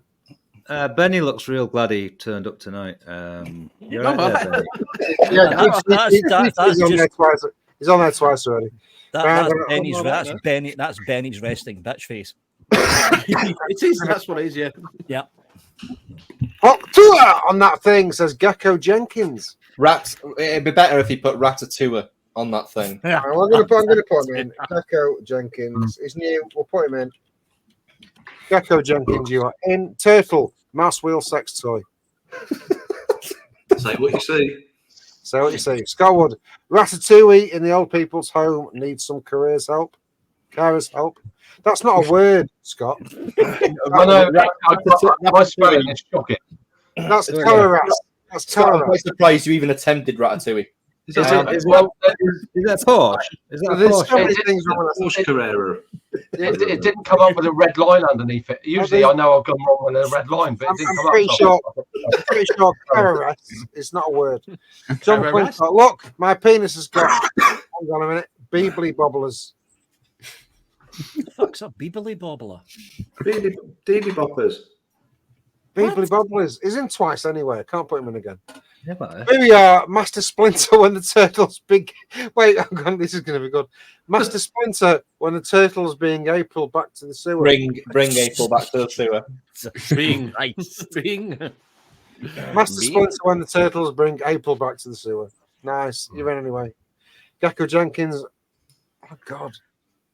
Benny looks real glad he turned up tonight. You're right there, Benny. He's on there twice already. That's Benny's resting bitch face. It is. That's what it is. Yeah. Yeah. Hot tour on that thing, says Gecko Jenkins. It'd be better if he put Ratatouille on that thing. Yeah. Well, I'm going to put him in. Gecko Jenkins. He's new. We'll put him in. Gecko Jenkins, you are in. Turtle, mouse wheel sex toy. Say what you see. So what you say? Scotwood, Ratatouille in the old people's home needs some careers help. Carers help. That's not a word, Scott. I know. My spelling is shocking. That's Terroras. That's Scott, I'm Terroras. quite surprised you even attempted Ratatouille. Is that a Porsche? Is that a There's Porsche? so many things wrong with Porsche Carrera. It didn't come up with a red line underneath it. Usually I know I've gone wrong with a red line, but it didn't I'm come pretty up. sure. I'm pretty sure Terroras is not a word. John McClintock, look, my penis has got. Hang on a minute. Beebly bobblers. Fuck's a beebly bobbler. Deedy boppers. Beebly bobblers. He's in twice anyway. I can't put him in again. Yeah, but, Here we are, Master Splinter when the turtle's big. Wait, hang on, this is going to be good. Master Splinter when the turtle's being April back to the sewer. Bring April back to the sewer. Being Master Splinter when the turtles bring April back to the sewer. Nice, you're in anyway. Gecko Jenkins. Oh God,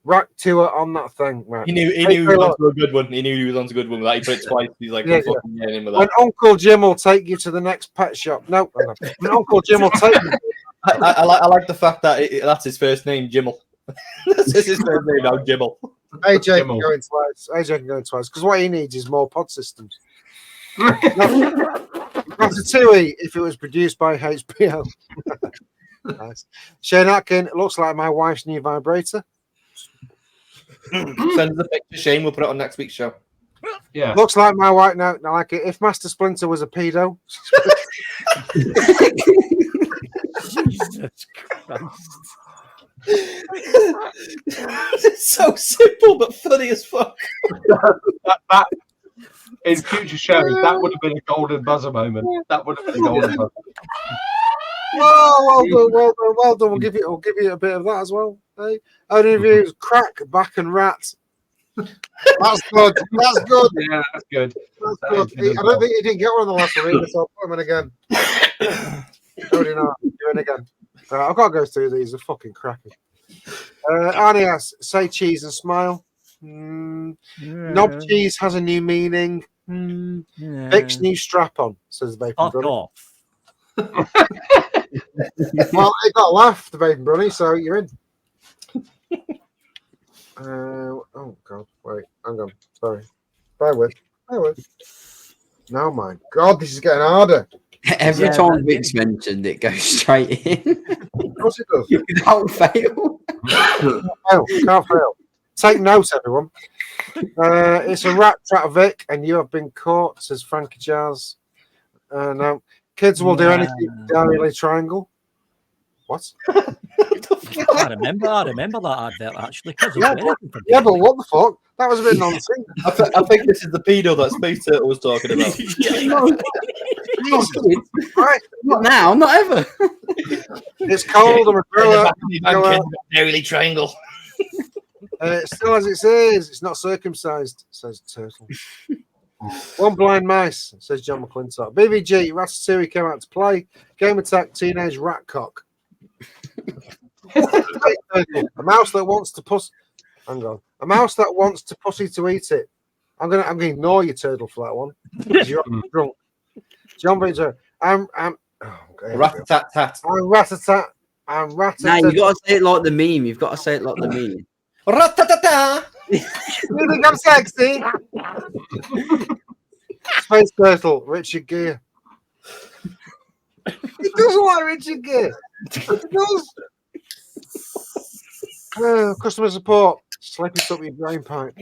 rack tour on that thing. Right. He knew he was onto a good one. He knew he was onto a good one. That he put it twice. He's like, Yeah, I'm fucking getting in with When that. Uncle Jim will take you to the next pet shop. No, when Uncle Jim will take you. I like the fact that that's his first name, Jimmel. This is his first name now, Jibble. AJ can Jimmo. go in twice. AJ can go in twice because what he needs is more pod systems. Ratatouille, if it was produced by HBO. Nice. Shane Atkin, it looks like my wife's new vibrator. Send us a picture, Shane. We'll put it on next week's show. Yeah. Looks like my wife. No, I like it. If Master Splinter was a pedo, Jesus Christ. It's so simple but funny as fuck. that in future shows, that would have been a golden buzzer moment. That would have been a golden buzzer. oh, well done. We'll give you a bit of that as well. Hey, only reviews crack, back, and rat. That's good. That's good. Yeah, that's good. That's That good. is good. I don't think he didn't get one in the last one either, so I'll put him in again. No, did not. You're in again. I've got to go through these. They're fucking cracking. Arnie asks, say cheese and smile. Knob cheese has a new meaning. Vic's new strap on, says the Vaping Fuck Brunny. off. Well, it got a laugh, the Vaping Brunny, so you're in. Oh, God. Wait, hang on. Sorry. Bear with. No, my God, this is getting harder. Every Yeah, time that- Vic's mentioned, it goes straight in. Of course it does. Without fail. Can't fail. Take notes, everyone. It's a rat trap, Vic, and you have been caught, says Frankie Jazz. No, kids will do anything. Daily triangle. What? I remember that advert actually. Kids will Yeah, do anything for Yeah, Daily. but what the fuck? That was a bit nonsense. I think this is the pedo that Space Turtle was talking about. Right. Not now, not ever. It's cold. I'm a gorilla. Go out. Daily triangle. Still as it says, it's not circumcised, says Turtle. One blind mice, says John McClintock. BVG, Ratatouille came out to play. Game Attack, Teenage Rat Cock. A mouse that wants to puss. Hang on. A mouse that wants to pussy to eat it. I'm gonna ignore you, Turtle, for that one. 'Cause you're drunk. John Victor, I'm Rat-a-tat-tat. I'm Ratatat. I'm Ratatat. Now you gotta say it like the meme. You've got to say it like the meme. Rat-a-tat-tat. You think I'm sexy? Space Turtle, Richard Gere. He doesn't like Richard Gere. He does. Customer support, slip it up your drain pipe.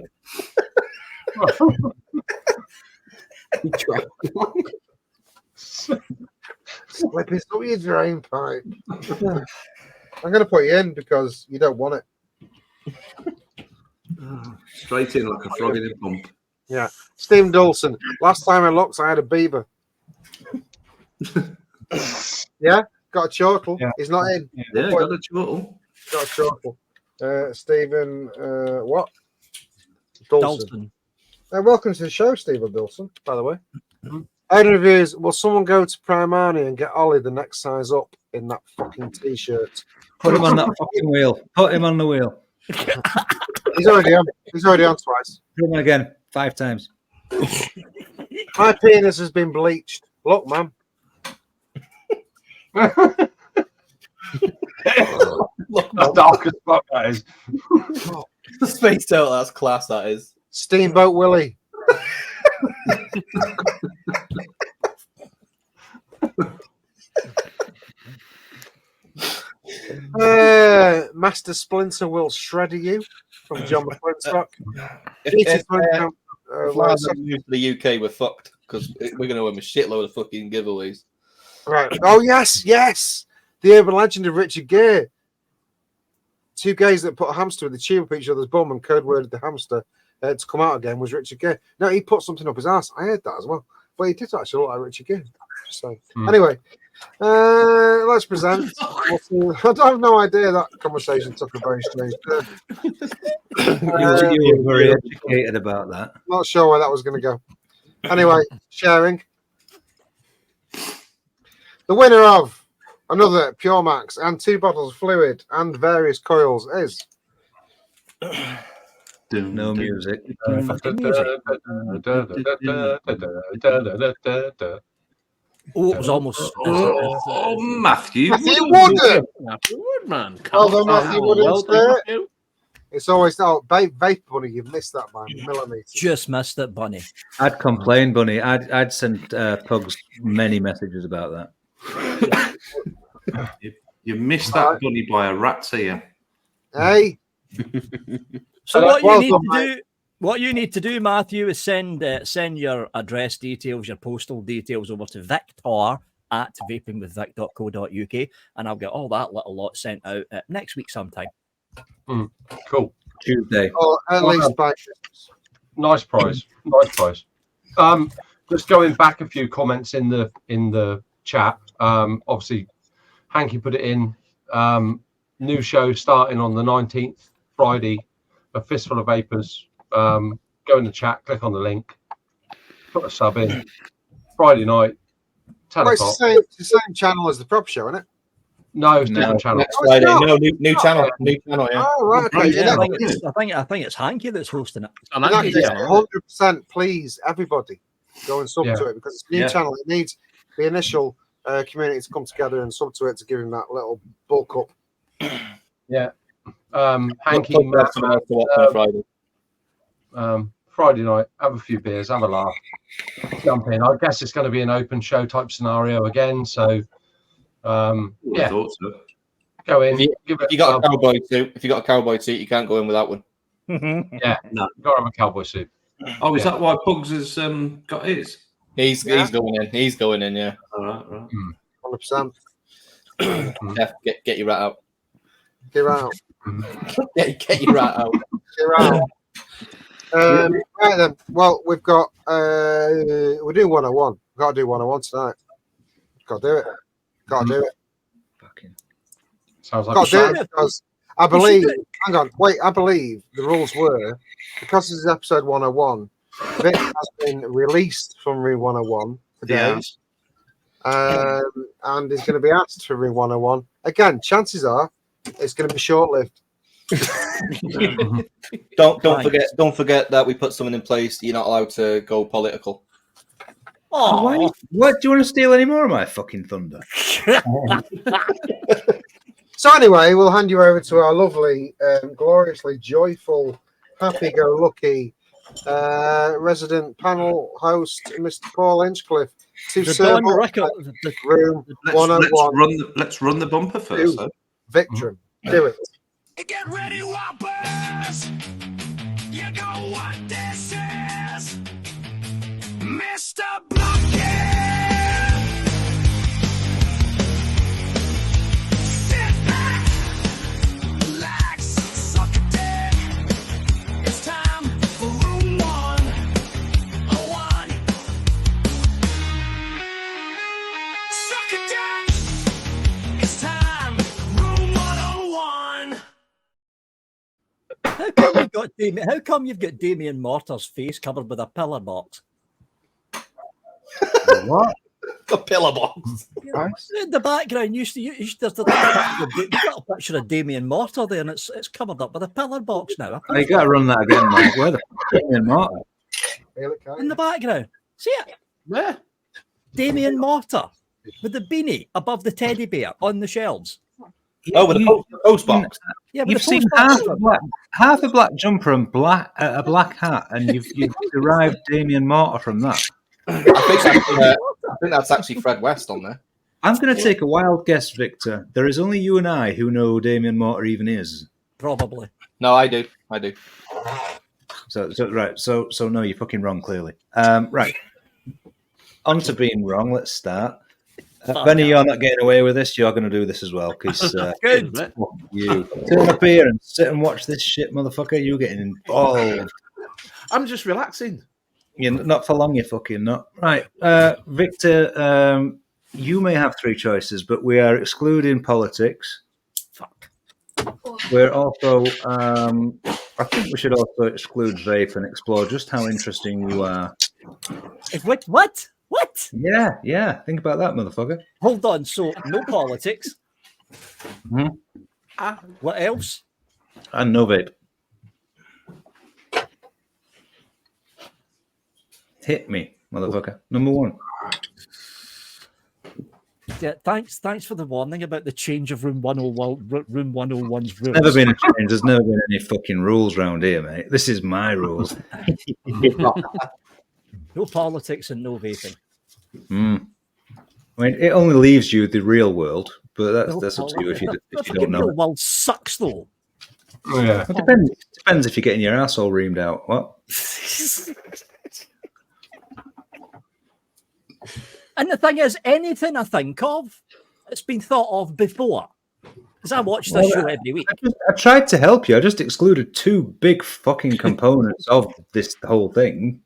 Slip it up your drain pipe. I'm going to put you in because you don't want it. Straight in like a frog in a pump. Yeah. Stephen Dawson. Last time I looked, I had a beaver. Yeah? Got a chortle. Yeah. He's not in. Yeah, got a chortle. Got a chortle. Stephen, what? Dawson. Welcome to the show, Stephen Dawson, by the way. Item reviews. Will someone go to Primani and get Ollie the next size up in that fucking t-shirt? Put him on that fucking wheel. Put him on the wheel. He's already on. He's already on twice. Put him on again 5 times. My penis has been bleached. Look, man. That's dark as fuck, that is. Space Turtle, that's class, that is. Steamboat Willie. Master Splinter will shredder you from John McClintock. If Florida moves to the UK, we're fucked because we're going to win a shitload of fucking giveaways. Right. Oh, yes. The urban legend of Richard Gere. 2 gays that put a hamster with a tube up each other's bum and code worded the hamster to come out again was Richard Gere. No, he put something up his ass. I heard that as well. But he did actually look like Richard Gere. So, anyway, let's present. I have no idea that conversation took a very strange turn. You were very educated about that. Not sure where that was going to go. Anyway, sharing. The winner of another Puremax and 2 bottles of fluid and various coils is No music. Oh, it was almost. Oh, Matthew. Matthew Wood. Matthew Wood, man. Well done, Matthew Wood. Well done, Matthew. It's always Vape Bunny. You've missed that by millimeters. Just missed it, Bunny. I'd complain, Bunny. I'd send Pugs many messages about that. You missed that bunny by a rat's ear. Hey. So Well what you need to do, Matthew, is send your address details, your postal details over to victor@vapingwithvic.co.uk, and I'll get all that little lot sent out next week sometime. Cool. Tuesday. Or at least by Nice prize. Nice prize. Just going back a few comments in the chat. Obviously, Hanky put it in. New show starting on the 19th, Friday. A Fistful of Vapors. Go in the chat, click on the link, put a sub in. Friday night, 10 Well, o'clock. it's the same channel as the prop show, isn't it? No, it's different channel. Next Friday. No, new channel. New channel, yeah. Oh, right. Okay. Yeah, Yeah, I think it's Hanky that's hosting it. And Andy's That's channel. 100%. Please, everybody, go and sub to it because it's a new channel. It needs the initial community to come together and sub to it to give him that little bulk up. Yeah. Hanky, We'll Matt, someone else to watch on Friday. Friday night, have a few beers, have a laugh, jump in. I guess it's going to be an open show type scenario again. So, I yeah, thought so. go in. If you got a cowboy suit, you can't go in without one. Yeah, no, got to have a cowboy suit. Oh, is that why Pugs has got his? He's going in. He's going in. Yeah. All right. 100%. Yeah, get your rat out. Get out. Get your rat out. Get out. Right then. Well, we've got we're doing 101. We've got to do 101 tonight. Got to do it. Got to do it. Sounds like Got a to do plan. it because I believe. Hang on. Wait. I believe the rules were because this is episode 101. Vic has been released from Room 101 today, and is going to be asked for Room 101 again. Chances are it's going to be short-lived. Don't forget that we put something in place. You're not allowed to go political. Oh, What? Do you want to steal any more of my fucking thunder? So anyway, we'll hand you over to our lovely, gloriously joyful, happy-go-lucky resident panel host, Mr. Paul Hinchcliffe, to the serve Don up Rickle. Room 101 Let's run the bumper first. Though. Victrum. Do it. Get ready, whoppers! You know what this is, Mr. Blockhead! Sit back, relax, suck a dick. It's time for Room 101. Suck a dick. It's time, Room 101. How come you've got Damien Mortar's face covered with a pillar box? What? A pillar box. In the background, there's a picture of Damien Mortar there, and it's covered up with a pillar box now. You got to run that again, Mike. Where the fuck is Martin? In the background, see it? Where? Damien Mortar with the beanie above the teddy bear on the shelves. Oh, with the post box. Yeah, with You've the seen post box. half a black jumper and a black hat, and you've derived Damien Mortar from that. I think that's actually Fred West on there. I'm going to take a wild guess, Victor. There is only you and I who know who Damien Mortar even is. Probably. No, I do. So no, you're fucking wrong, clearly. Right. On to being wrong, let's start. Benny, you're not getting away with this. You're going to do this as well, because Good. you turn up here and sit and watch this shit, motherfucker. You're getting involved. I'm just relaxing. You're not for long, you're fucking not. Right. Victor, you may have three choices, but we are excluding politics. Fuck. We're also, I think we should also exclude vape and explore just how interesting you are. What? Yeah. Think about that, motherfucker. Hold on. So, no politics. Mm-hmm. What else? And no vape. Hit me, motherfucker. Number one. Yeah, thanks for the warning about the change of room 101, room 101's rules. Never been a change. There's never been any fucking rules round here, mate. This is my rules. No politics and no vaping. I mean, it only leaves you the real world, but that's up to you if you don't know. The It. world sucks, though. Yeah. It depends if you're getting your asshole reamed out. What? And the thing is, anything I think of, it's been thought of before. Because I watch this show every week. I tried to help you. I just excluded two big fucking components of this whole thing.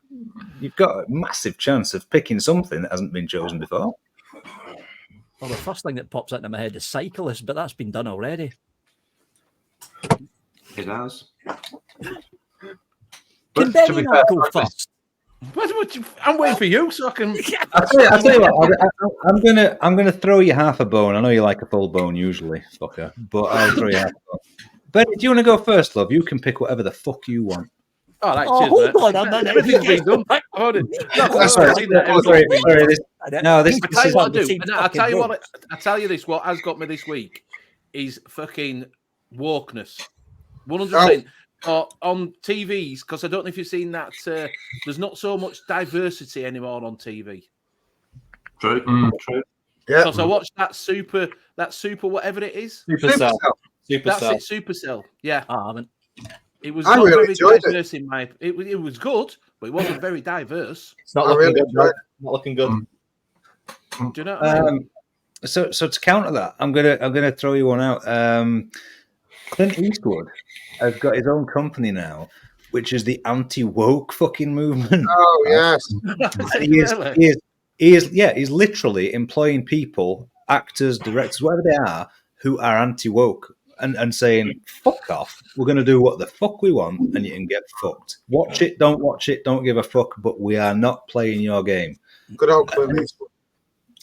You've got a massive chance of picking something that hasn't been chosen before. Well, the first thing that pops into my head is cyclist, but that's been done already. It has. Can Benny not go first? I'm waiting for you so I can. I'll tell you what. I'm gonna throw you half a bone. I know you like a full bone usually, fucker, but I'll throw you half a bone. Benny, do you want to go first, love? You can pick whatever the fuck you want. Oh, right, Oh, cheers, hold mate. on a minute. Everything's been done. Hold it. Sorry. No, this I tell you is what I do. I tell you what. I tell you this. What has got me this week is fucking wokeness. 100%. On TVs, because I don't know if you've seen that. There's not so much diversity anymore on TV. True. True. Yeah. Because I watched that super whatever it is. Supercell. That's it. Supercell. Yeah. I haven't. It was I not really very enjoyed diverse in my. It was good, but it wasn't very diverse. It's not I looking really good. enjoyed Not looking good. Do you know what I mean? So to counter that, I'm gonna throw you one out. Clint Eastwood has got his own company now, which is the anti-woke fucking movement. Oh yes. He's literally employing people, actors, directors, whatever they are, who are anti-woke and saying, fuck off, we're going to do what the fuck we want and you can get fucked. Watch it, don't give a fuck, but we are not playing your game. Good old Clint Eastwood.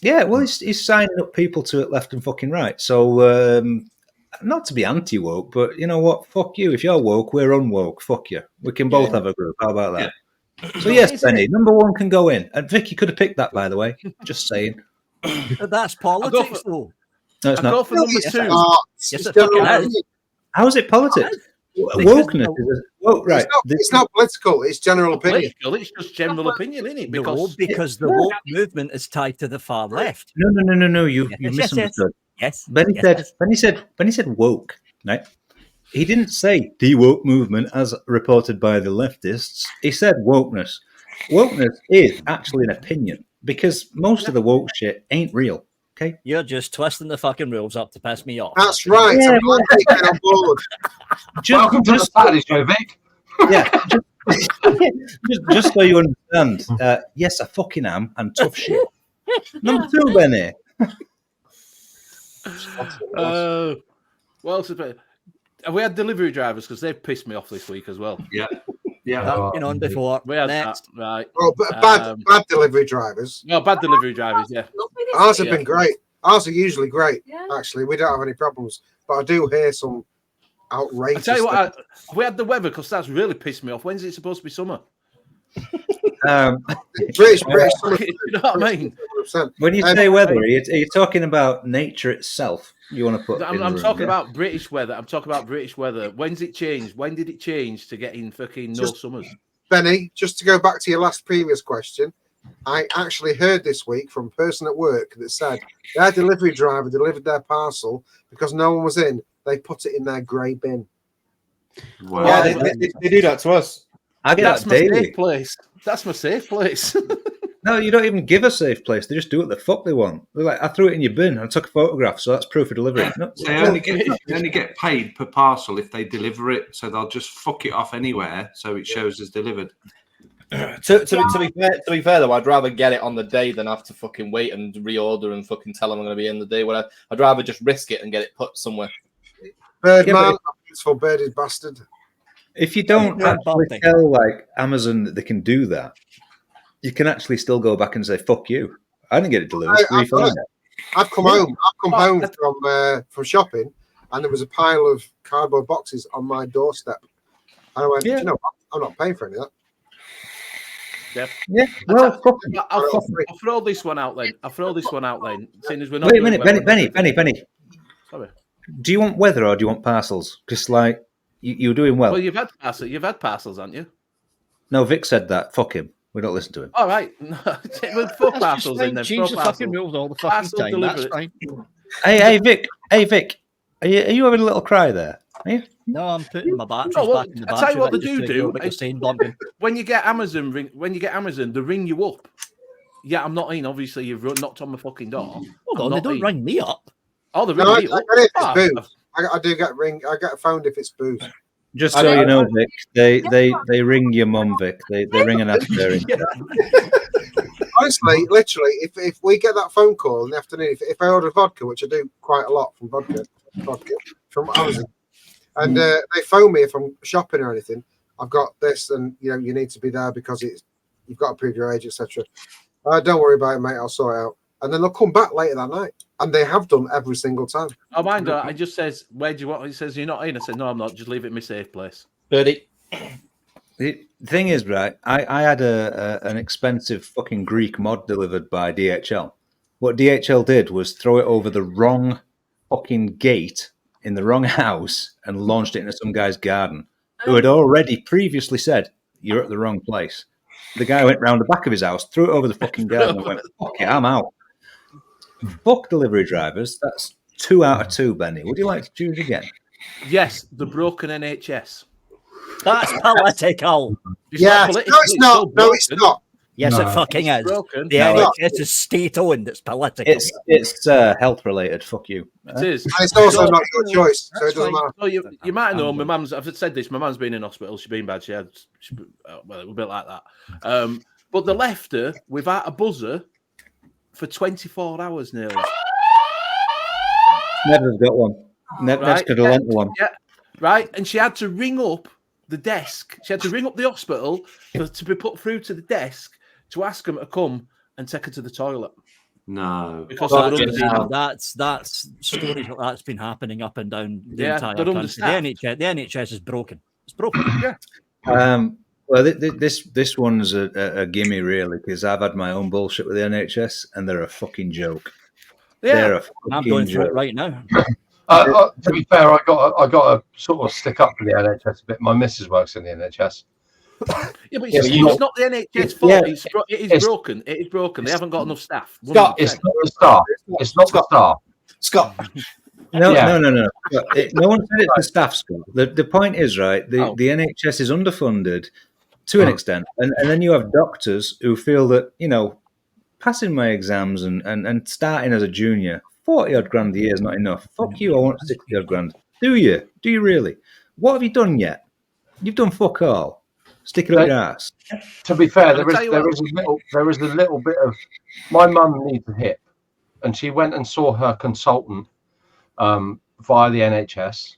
Yeah, well, he's signing up people to it left and fucking right. So, not to be anti-woke, but you know what? Fuck you. If you're woke, we're unwoke. Fuck you. We can both have a group. How about that? Yeah. So yes, Benny, number one can go in. And Vicky could have picked that, by the way. Just saying. But that's politics, though. No, it's I'll go not. for number two. Yes, it fucking is. How is it politics? Wokeness is right. It's not political. It's general opinion. Political, it's just general opinion, isn't it? Because the woke movement is tied to the far left. No. You misunderstood. Yes. Benny said woke. Right. He didn't say the woke movement as reported by the leftists. He said wokeness. Wokeness is actually an opinion because most of the woke shit ain't real. Okay, you're just twisting the fucking rules up to piss me off. That's right. Yeah, I'm taking on board. Welcome to the Saturday show, Vic. Yeah, just so you understand. Yes, I fucking am, and tough shit. Number two, Benny. Well, have we had delivery drivers because they've pissed me off this week as well? Yeah. Been on before. We had Next. that, right? Oh, bad delivery drivers. No, bad delivery drivers. Yeah. Ours have been great. Ours are usually great. Actually, we don't have any problems. But I do hear some outrageous. I tell you what, we had the weather because that's really pissed me off. When's it supposed to be summer? British summer. You know what I mean? 100%. When you say weather, are you talking about nature itself? You want to put? I'm talking about British weather. I'm talking about British weather. When's it changed? When did it change to getting fucking no summers? Benny, just to go back to your previous question, I actually heard this week from a person at work that said their delivery driver delivered their parcel because no one was in. They put it in their grey bin. Wow. Yeah, they do that to us. I get That's that my daily. safe place. That's my safe place. No, you don't even give a safe place. They just do what the fuck they want. They're like, I threw it in your bin. I took a photograph, so that's proof of delivery. No, They only get paid per parcel if they deliver it, so they'll just fuck it off anywhere, so it shows as delivered. To be fair though, I'd rather get it on the day than have to fucking wait and reorder and fucking tell them I'm going to be in the day. I'd rather just risk it and get it put somewhere. Birdman, beautiful bearded bastard. If you don't actually tell like Amazon that they can do that, you can actually still go back and say, fuck you. I didn't get it delivered. I've come home from shopping and there was a pile of cardboard boxes on my doorstep. And I went, you know what? I'm not paying for any of that. Yeah. Well, fuck 'em. I'll throw this one out then. Seeing as we're not. Wait a minute, Benny. Sorry. Do you want weather or do you want parcels? Because like you're doing well. Well, you've had parcels, haven't you? No, Vic said that. Fuck him. We don't listen to him. All right. We'll throw parcels in then. Change the fucking rules all the fucking Parcel time. That's delivery. fine. Hey, Vic. Are you having a little cry there? Are you? No, I'm putting my batteries Oh, well, back in the I battery. tell you what they just to do. make a sign bumping. When you get Amazon, they ring you up. Yeah, I'm not in. Obviously, you've knocked on my fucking door. Hold on, they don't ring me up. Oh, they No, ring I me get up. it if it's booze. I do get I get phoned if it's booze. Just so you know, Vic, they ring your mum, Vic. They ring an after. Honestly, literally, if we get that phone call in the afternoon, if I order vodka, which I do quite a lot from vodka from Amazon, and they phone me if I'm shopping or anything, I've got this, and you need to be there because you've got to prove your age, etc. Don't worry about it, mate. I'll sort it out. And then they'll come back later that night, and they have done every single time. Oh, mind you, I just says, "Where do you want?" He says, "You're not in." I said, "No, I'm not. Just leave it in my safe place." Birdie. The thing is, right, I had an expensive fucking Greek mod delivered by DHL. What DHL did was throw it over the wrong fucking gate in the wrong house and launched it into some guy's garden who had already previously said, "You're at the wrong place." The guy went round the back of his house, threw it over the fucking garden and went, "Fuck it, I'm out." Fuck delivery drivers. That's 2 out of 2, Benny. Would you like to choose again? Yes, the broken NHS. That's political. Yeah, no, it's not. No, it's not. Yes, No. it fucking is. Broken. The No, NHS is state-owned. It's political. It's health related. Fuck you. It is. And it's also not your choice, so it doesn't matter. So you might know my mum's. I've said this. My mum's been in hospital. She's been bad. Well, it was a bit like that. But they left her without a buzzer for 24 hours nearly. Never's got one. Never's could have lent one. Yeah, right. And she had to ring up the desk. She had to ring up the hospital to be put through to the desk to ask them to come and take her to the toilet. No, Because that's stories like that's been happening up and down the Yeah, entire they're country. understaffed. The NHS is broken. It's broken. Yeah. Well, this one's a gimme, really, because I've had my own bullshit with the NHS, and they're a fucking joke. Yeah. They're a I'm going through it joke. right now. To be fair, I got to sort of stick up for the NHS a bit. My missus works in the NHS. Yeah, but it's not the NHS fault. Yeah. It is broken. It is broken. They haven't got enough staff. Scott, It's not the staff. It's not the staff. Scott. No. Yeah. No one said it's the staff, Scott. The point is, right, the NHS is underfunded to an extent. And then you have doctors who feel that, passing my exams and starting as a junior, 40 odd grand a year is not enough. Fuck you, I want 60 odd grand. Do you? Do you really? What have you done yet? You've done fuck all. Stick it up your ass. To be fair, there is a little bit of. My mum needs a hip, and she went and saw her consultant via the NHS,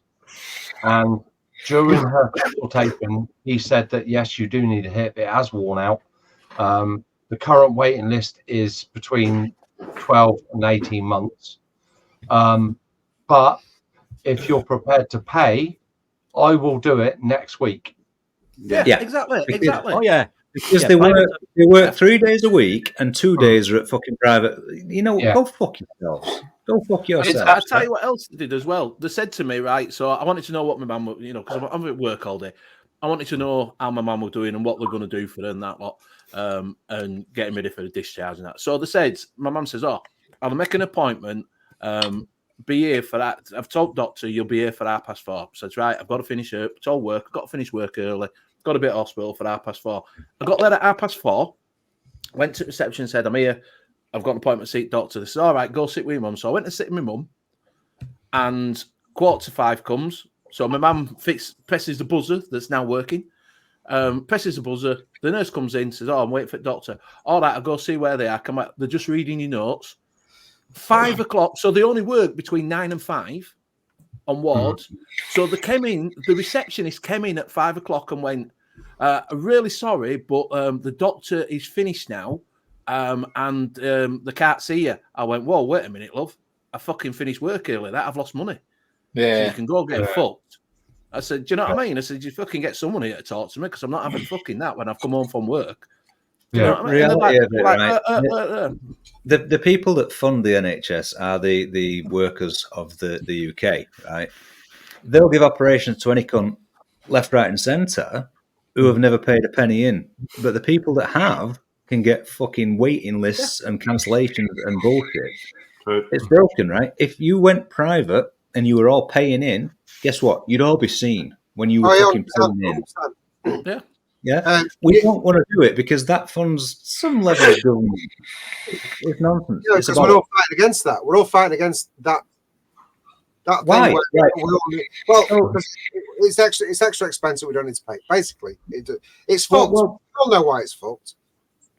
and during her consultation, he said that yes, you do need a hip. It has worn out. The current waiting list is between 12 and 18 months. But if you're prepared to pay, I will do it next week. Yeah, exactly. Oh yeah. Because they work 3 days a week and 2 days are at fucking private. Go fuck yourselves. Go fuck yourselves. I'll tell you what else they did as well. They said to me, right, so I wanted to know what my mum, because I'm at work all day. I wanted to know how my mum was doing and what they're going to do for her and that lot, and getting ready for the discharge and that. So they said, my mum says, I'll make an appointment, be here for that. I've told doctor you'll be here for 4:30. So it's right, I've got to finish up. It's all work. I've got to finish work early. Got a bit of hospital for 4:30. I got there at 4:30. Went to reception and said, I'm here. I've got an appointment to see doctor. They said, all right, go sit with your mum. So I went to sit with my mum, and 4:45 comes. So my mum presses the buzzer that's now working. Presses the buzzer. The nurse comes in, says, I'm waiting for the doctor. All right, I'll go see where they are. Come back. They're just reading your notes. 5 o'clock. So they only work between 9 and 5 on wards. So they came in, the receptionist came in at 5 o'clock and went, really sorry, but the doctor is finished now, and they can't see you. I went, whoa, wait a minute, love. I fucking finished work early. I've lost money. Yeah. So you can go get fucked. I said, do you know what I mean? I said, you fucking get someone here to talk to me because I'm not having fucking that when I've come home from work. You know what I mean? Reality of it, right? uh. The people that fund the NHS are the workers of the UK, right? They'll give operations to any cunt left, right, and centre who have never paid a penny in. But the people that have can get fucking waiting lists and cancellations and bullshit. True. It's broken, right? If you went private and you were all paying in, guess what? You'd all be seen when you were fucking paying in. Yeah. Yeah, we don't want to do it because that funds some level of government. It's nonsense. Yeah, because we're all fighting against that. We're all fighting against that. That Why? thing where it's extra expensive. We don't need to pay. Basically, it's fucked. We all know why it's fucked.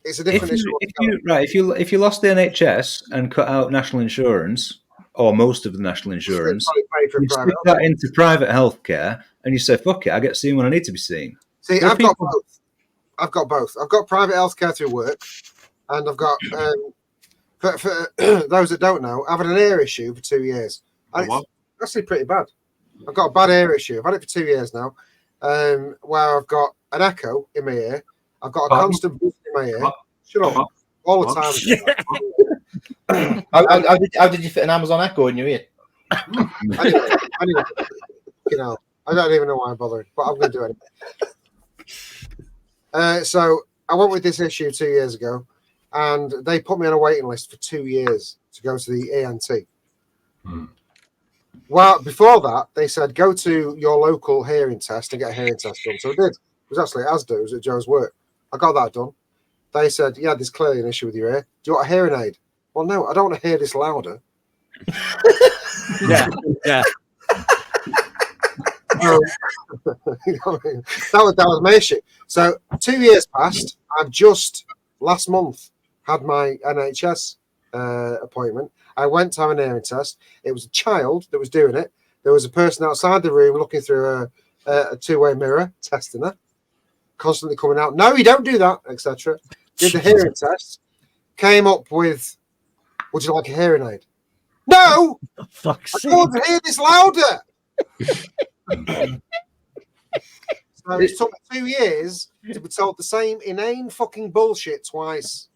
It's a different issue. If you lost the NHS and cut out national insurance or most of the national insurance, you stick that into private healthcare and you say, "Fuck it, I get seen when I need to be seen." See, I've got both. I've got private healthcare through work, and I've got for those that don't know, I've had an ear issue for 2 years. And it's actually pretty bad. I've got a bad ear issue. I've had it for 2 years now, where I've got an echo in my ear. I've got a constant boost in my ear. Shut up. All the time. How did you fit an Amazon Echo in your ear? Anyway, you know, I don't even know why I'm bothering, but I'm going to do it. So I went with this issue 2 years ago, and they put me on a waiting list for 2 years to go to the ENT. Well, before that, they said, go to your local hearing test and get a hearing test done. So I did. It was actually at Asda. It was at Joe's work. I got that done. They said, yeah, there's clearly an issue with your ear. Do you want a hearing aid? Well, no, I don't want to hear this louder. Yeah. You know what I mean? That was my issue. So 2 years passed. I've just last month had my NHS appointment. I went to have an hearing test. It was a child that was doing it. There was a person outside the room looking through a two-way mirror, testing her, constantly coming out. No, you don't do that, etc. Did the hearing test. Came up with, would you like a hearing aid? No! I want to hear this louder. So it took me 2 years to be told the same inane fucking bullshit twice.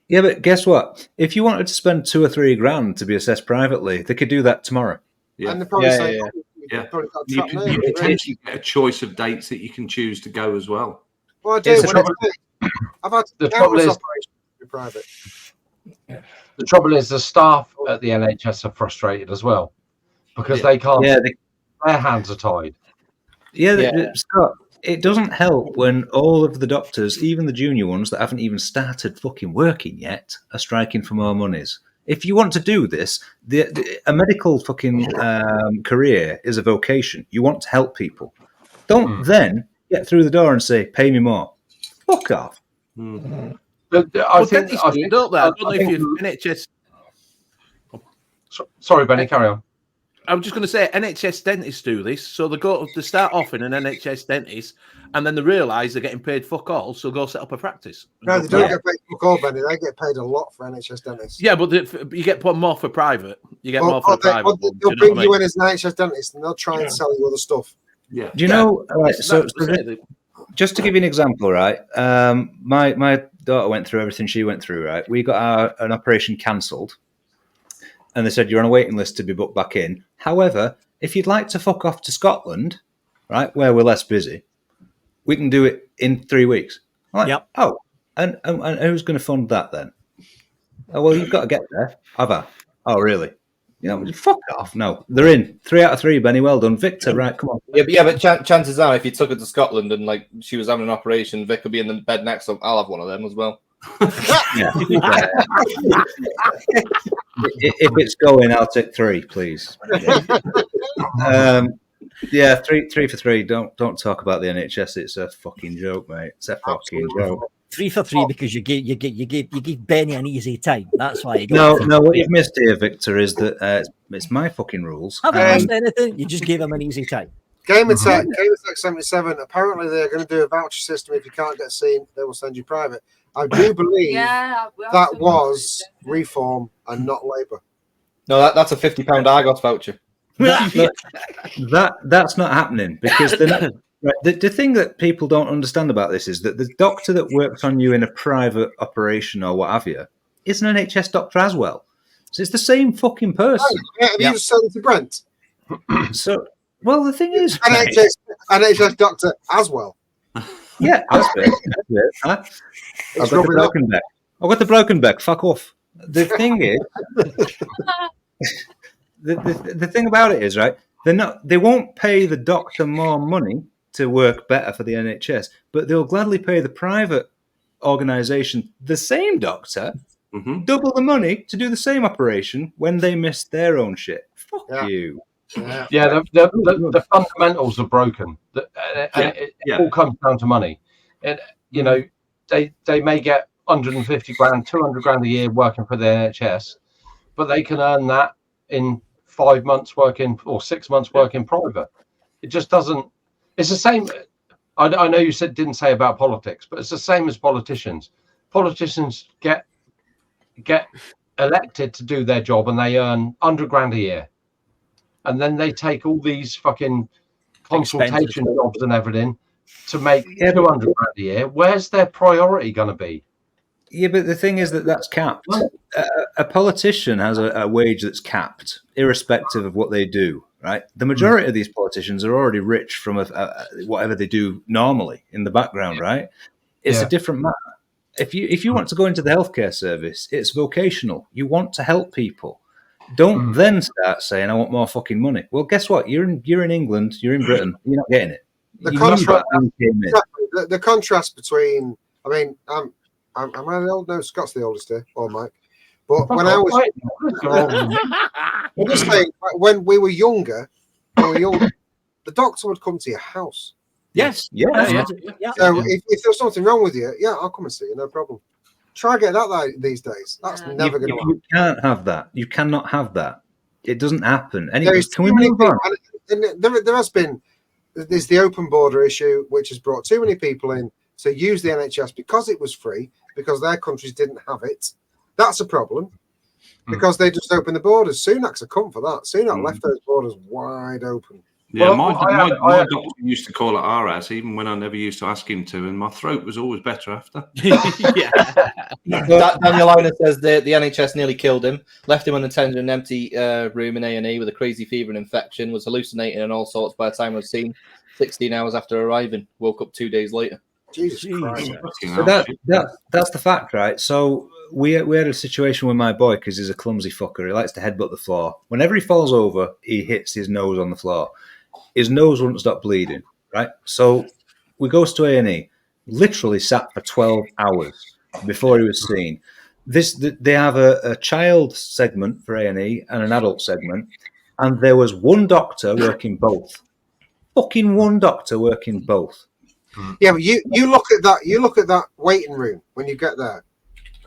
Yeah, but guess what? If you wanted to spend $2 or $3 grand to be assessed privately, they could do that tomorrow. Yeah. And they probably say, you can potentially get a choice of dates that you can choose to go as well. Well, I do. I've had countless operations to be private. The trouble is the staff at the NHS are frustrated as well because they can't. Yeah, their hands are tied. Scott, it doesn't help when all of the doctors, even the junior ones that haven't even started fucking working yet, are striking for more monies. If you want to do this, a medical fucking career is a vocation. You want to help people. Don't then get through the door and say, "Pay me more." Fuck off. I think don't they? I don't know if you NHS. Sorry, Benny, carry on. I was just going to say NHS dentists do this, so they start off in an NHS dentist, and then they realise they're getting paid fuck all, so go set up a practice. No, they don't get paid fuck all, Benny. They get paid a lot for NHS dentists. Yeah, but you get more for private. You get more for private. They'll bring you in as an NHS dentist, and they'll try and sell you other stuff. Yeah. Do you know? Right, so just to give you an example, right? My daughter went through everything she went through. Right, we got an operation cancelled. And they said, you're on a waiting list to be booked back in. However, if you'd like to fuck off to Scotland, right, where we're less busy, we can do it in 3 weeks. I'm like, yep. Oh, and who's going to fund that then? Oh, well, you've got to get there. Have I? Oh, really? You know, fuck off. No, they're in. 3 out of 3, Benny. Well done. Victor, right, come on. Yeah, but chances are, if you took her to Scotland and like she was having an operation, Vic would be in the bed next to him. I'll have one of them as well. If it's going, I'll take 3, please. Yeah, three for 3. Don't talk about the NHS. It's a fucking joke, mate. It's a fucking joke. 3 for 3 because you gave Benny an easy time. That's why you got. No. What you've missed here, Victor, is that it's my fucking rules. Haven't missed anything. You just gave him an easy time. Game Attack 77. Apparently, they're going to do a voucher system. If you can't get seen, they will send you private. I do believe that was Reform and not Labour. No, that's a £50 Argos voucher. That's not happening because they're Right. The thing that people don't understand about this is that the doctor that works on you in a private operation or what have you is an NHS doctor as well. So it's the same fucking person. Have you just sold it to Brent? So, well, the thing is, NHS doctor as well. Yeah, that's it. Huh? I've got the broken back. I've got the broken back. Fuck off. The thing is, the thing about it is, right? They won't pay the doctor more money to work better for the NHS, but they'll gladly pay the private organisation the same doctor double the money to do the same operation when they missed their own shit. Fuck you. Yeah, the fundamentals are broken. It all comes down to money. And you know, they may get 150 grand, 200 grand a year working for the NHS, but they can earn that in 5 months working or 6 months working private. It just doesn't. It's the same. I know you didn't say about politics, but it's the same as politicians. Politicians get elected to do their job, and they earn 100 grand a year, and then they take all these fucking consultation jobs and everything to make 200 grand a year. Where's their priority going to be? Yeah, but the thing is that's capped. A politician has a wage that's capped, irrespective of what they do, right? The majority of these politicians are already rich from whatever they do normally in the background, right? It's a different matter. If you want to go into the healthcare service, it's vocational. You want to help people. Don't then start saying, I want more fucking money. Well, guess what? You're in England, you're in Britain, you're not getting it. The contrast between, I mean, am I the old? No, Scott's the oldest here, or Mike. But when I was, I'm just saying, when we were younger, the doctor would come to your house. Yes. So if there's something wrong with you, I'll come and see you, no problem. Try get that these days. That's never going to happen. You can't have that. You cannot have that. It doesn't happen. Anyway, can we move on? There has been. There's the open border issue, which has brought too many people in to use the NHS because it was free, because their countries didn't have it. That's a problem. Because they just opened the borders. Sunak's a cunt for that. Sunak left those borders wide open. Yeah, my doctor used to call it RS, even when I never used to ask him to, and my throat was always better after. Daniel Liner says the NHS nearly killed him, left him unattended in an empty room in A&E with a crazy fever and infection, was hallucinating and all sorts by the time I was seen. 16 hours after arriving, woke up 2 days later. Jesus Christ. So that's the fact, right? So we had a situation with my boy, because he's a clumsy fucker. He likes to headbutt the floor. Whenever he falls over, he hits his nose on the floor. His nose wouldn't stop bleeding, right? So we goes to A&E, literally sat for 12 hours before he was seen. They have a child segment for A&E and an adult segment, and there was one doctor working both. Fucking one doctor working both. Yeah, but you look at that. You look at that waiting room when you get there,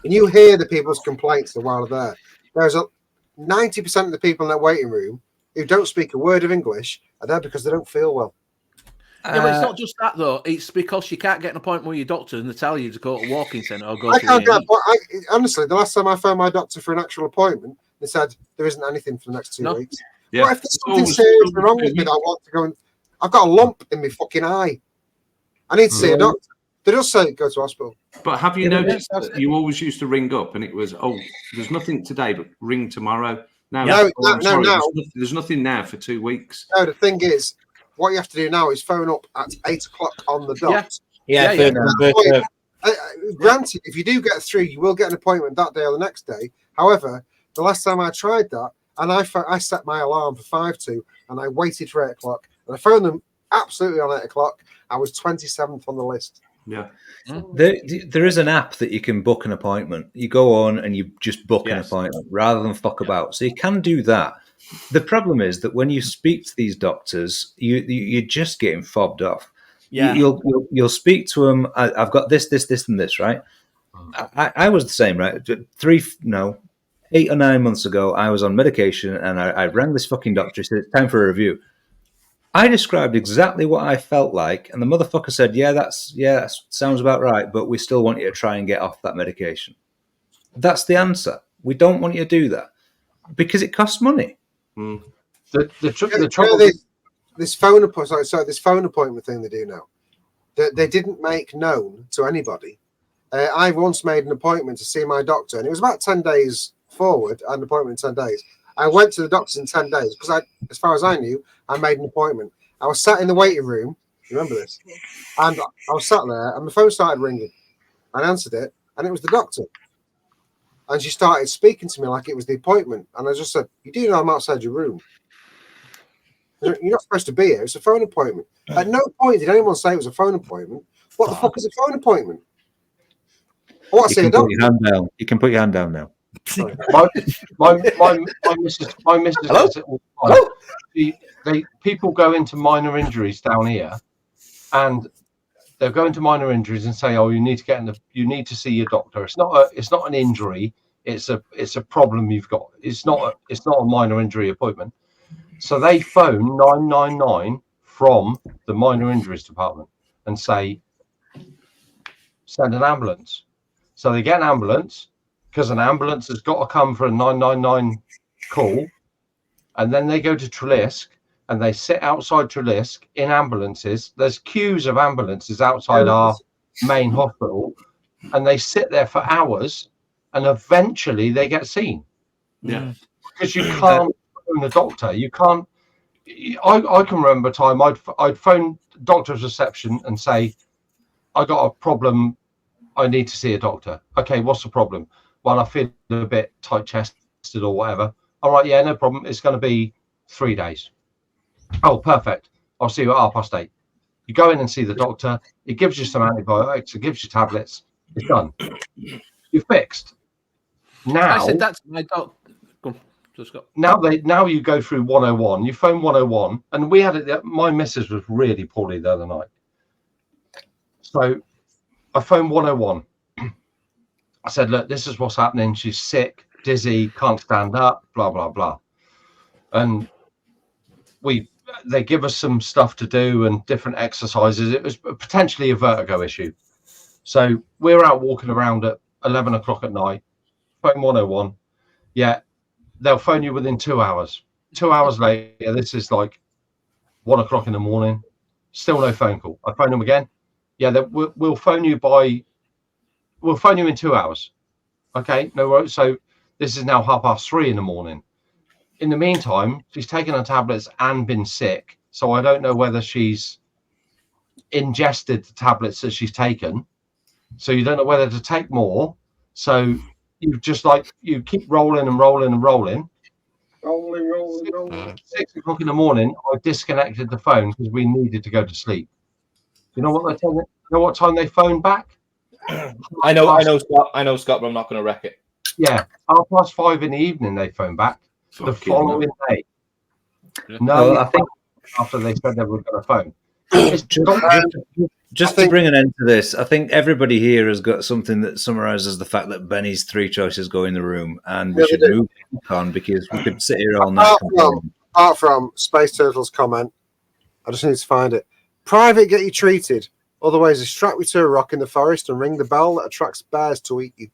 and you hear the people's complaints while they're there. There's 90% of the people in that waiting room who don't speak a word of English are there because they don't feel well. Yeah, but it's not just that though. It's because you can't get an appointment with your doctor and they tell you to go to a walking centre or go honestly, the last time I phoned my doctor for an actual appointment, they said there isn't anything for the next 2 weeks. Yeah. What if there's something seriously wrong with me that I want to go and I've got a lump in my fucking eye. I need to see a doctor. They just say go to hospital. But have you noticed that you always used to ring up and it was, there's nothing today, but ring tomorrow. Now, there's nothing now for 2 weeks. No, the thing is, what you have to do now is phone up at 8 o'clock on the dot. Granted, if you do get through, you will get an appointment that day or the next day. However, the last time I tried that, and I set my alarm for 5 and I waited for 8 o'clock, and I phoned them absolutely on 8 o'clock. I was 27th on the list. Yeah. There is an app that you can book an appointment. You go on and you just book an appointment rather than fuck about. So you can do that. The problem is that when you speak to these doctors, you're just getting fobbed off. Yeah. You'll speak to them. I've got this, and this, right? I was the same, right? 8 or 9 months ago, I was on medication and I rang this fucking doctor. He said, it's time for a review. I described exactly what I felt like, and the motherfucker said, that sounds about right, but we still want you to try and get off that medication. That's the answer. We don't want you to do that because it costs money. The trouble is, this phone appointment. So this phone appointment thing they do now, that they didn't make known to anybody. I once made an appointment to see my doctor, and it was about 10 days forward. I had an appointment in 10 days. I went to the doctor's in 10 days because, as far as I knew, I made an appointment. I was sat in the waiting room. Remember this? And I was sat there, and my phone started ringing. I answered it, and it was the doctor. And she started speaking to me like it was the appointment. And I just said, "You do know I'm outside your room. You're not supposed to be here. It's a phone appointment." At no point did anyone say it was a phone appointment. What the fuck is a phone appointment? Oh, I see a doctor. You can put your hand down now. My missus does it all the time. People go into minor injuries down here, and they'll go into minor injuries and say, "Oh, you need to see your doctor." It's not an injury. It's a problem you've got. It's not a minor injury appointment. So they phone 999 from the minor injuries department and say, "Send an ambulance." So they get an ambulance, because an ambulance has got to come for a 999 call, and then they go to Trelisk and they sit outside Trelisk in ambulances. There's queues of ambulances outside our main hospital, and they sit there for hours, and eventually they get seen. Yeah, because you can't phone the doctor. You can't. I can remember a time I'd phone doctor's reception and say, "I got a problem. I need to see a doctor." "Okay, what's the problem?" "Well, I feel a bit tight chested or whatever." "All right, yeah, no problem. It's going to be 3 days." "Oh, perfect. I'll see you at 8:30. You go in and see the doctor. He gives you some antibiotics. He gives you tablets. It's done. You're fixed. Now, I said that's my dog. Go on, just go. Now you go through 101. You phone 101, and we had it. My missus was really poorly the other night, so I phoned 101. I said, "Look, this is what's happening. She's sick, dizzy, can't stand up, blah, blah, blah." And they give us some stuff to do and different exercises. It was potentially a vertigo issue. So we're out walking around at 11 o'clock at night, phone 101. Yeah, they'll phone you within 2 hours. 2 hours later, this is like 1 o'clock in the morning, still no phone call. I phone them again. Yeah, we'll phone you in 2 hours. Okay, no worries. So this is now 3:30 in the morning. In the meantime, she's taken her tablets and been sick. So I don't know whether she's ingested the tablets that she's taken. So you don't know whether to take more. So you keep rolling and rolling and rolling. Rolling. 6 o'clock in the morning, I disconnected the phone because we needed to go to sleep. You know what they told me? You know what time they phoned back? I know, Scott, but I'm not going to wreck it. Yeah, 5:30 in the evening they phoned back. The following day. No, I think after they said they were going to phone. Just to bring an end to this, I think everybody here has got something that summarises the fact that Benny's 3 choices go in the room, and we should move on because we could sit here all night. Apart from Space Turtle's comment, I just need to find it. Private, get you treated. Otherwise, they strap you to a rock in the forest and ring the bell that attracts bears to eat you.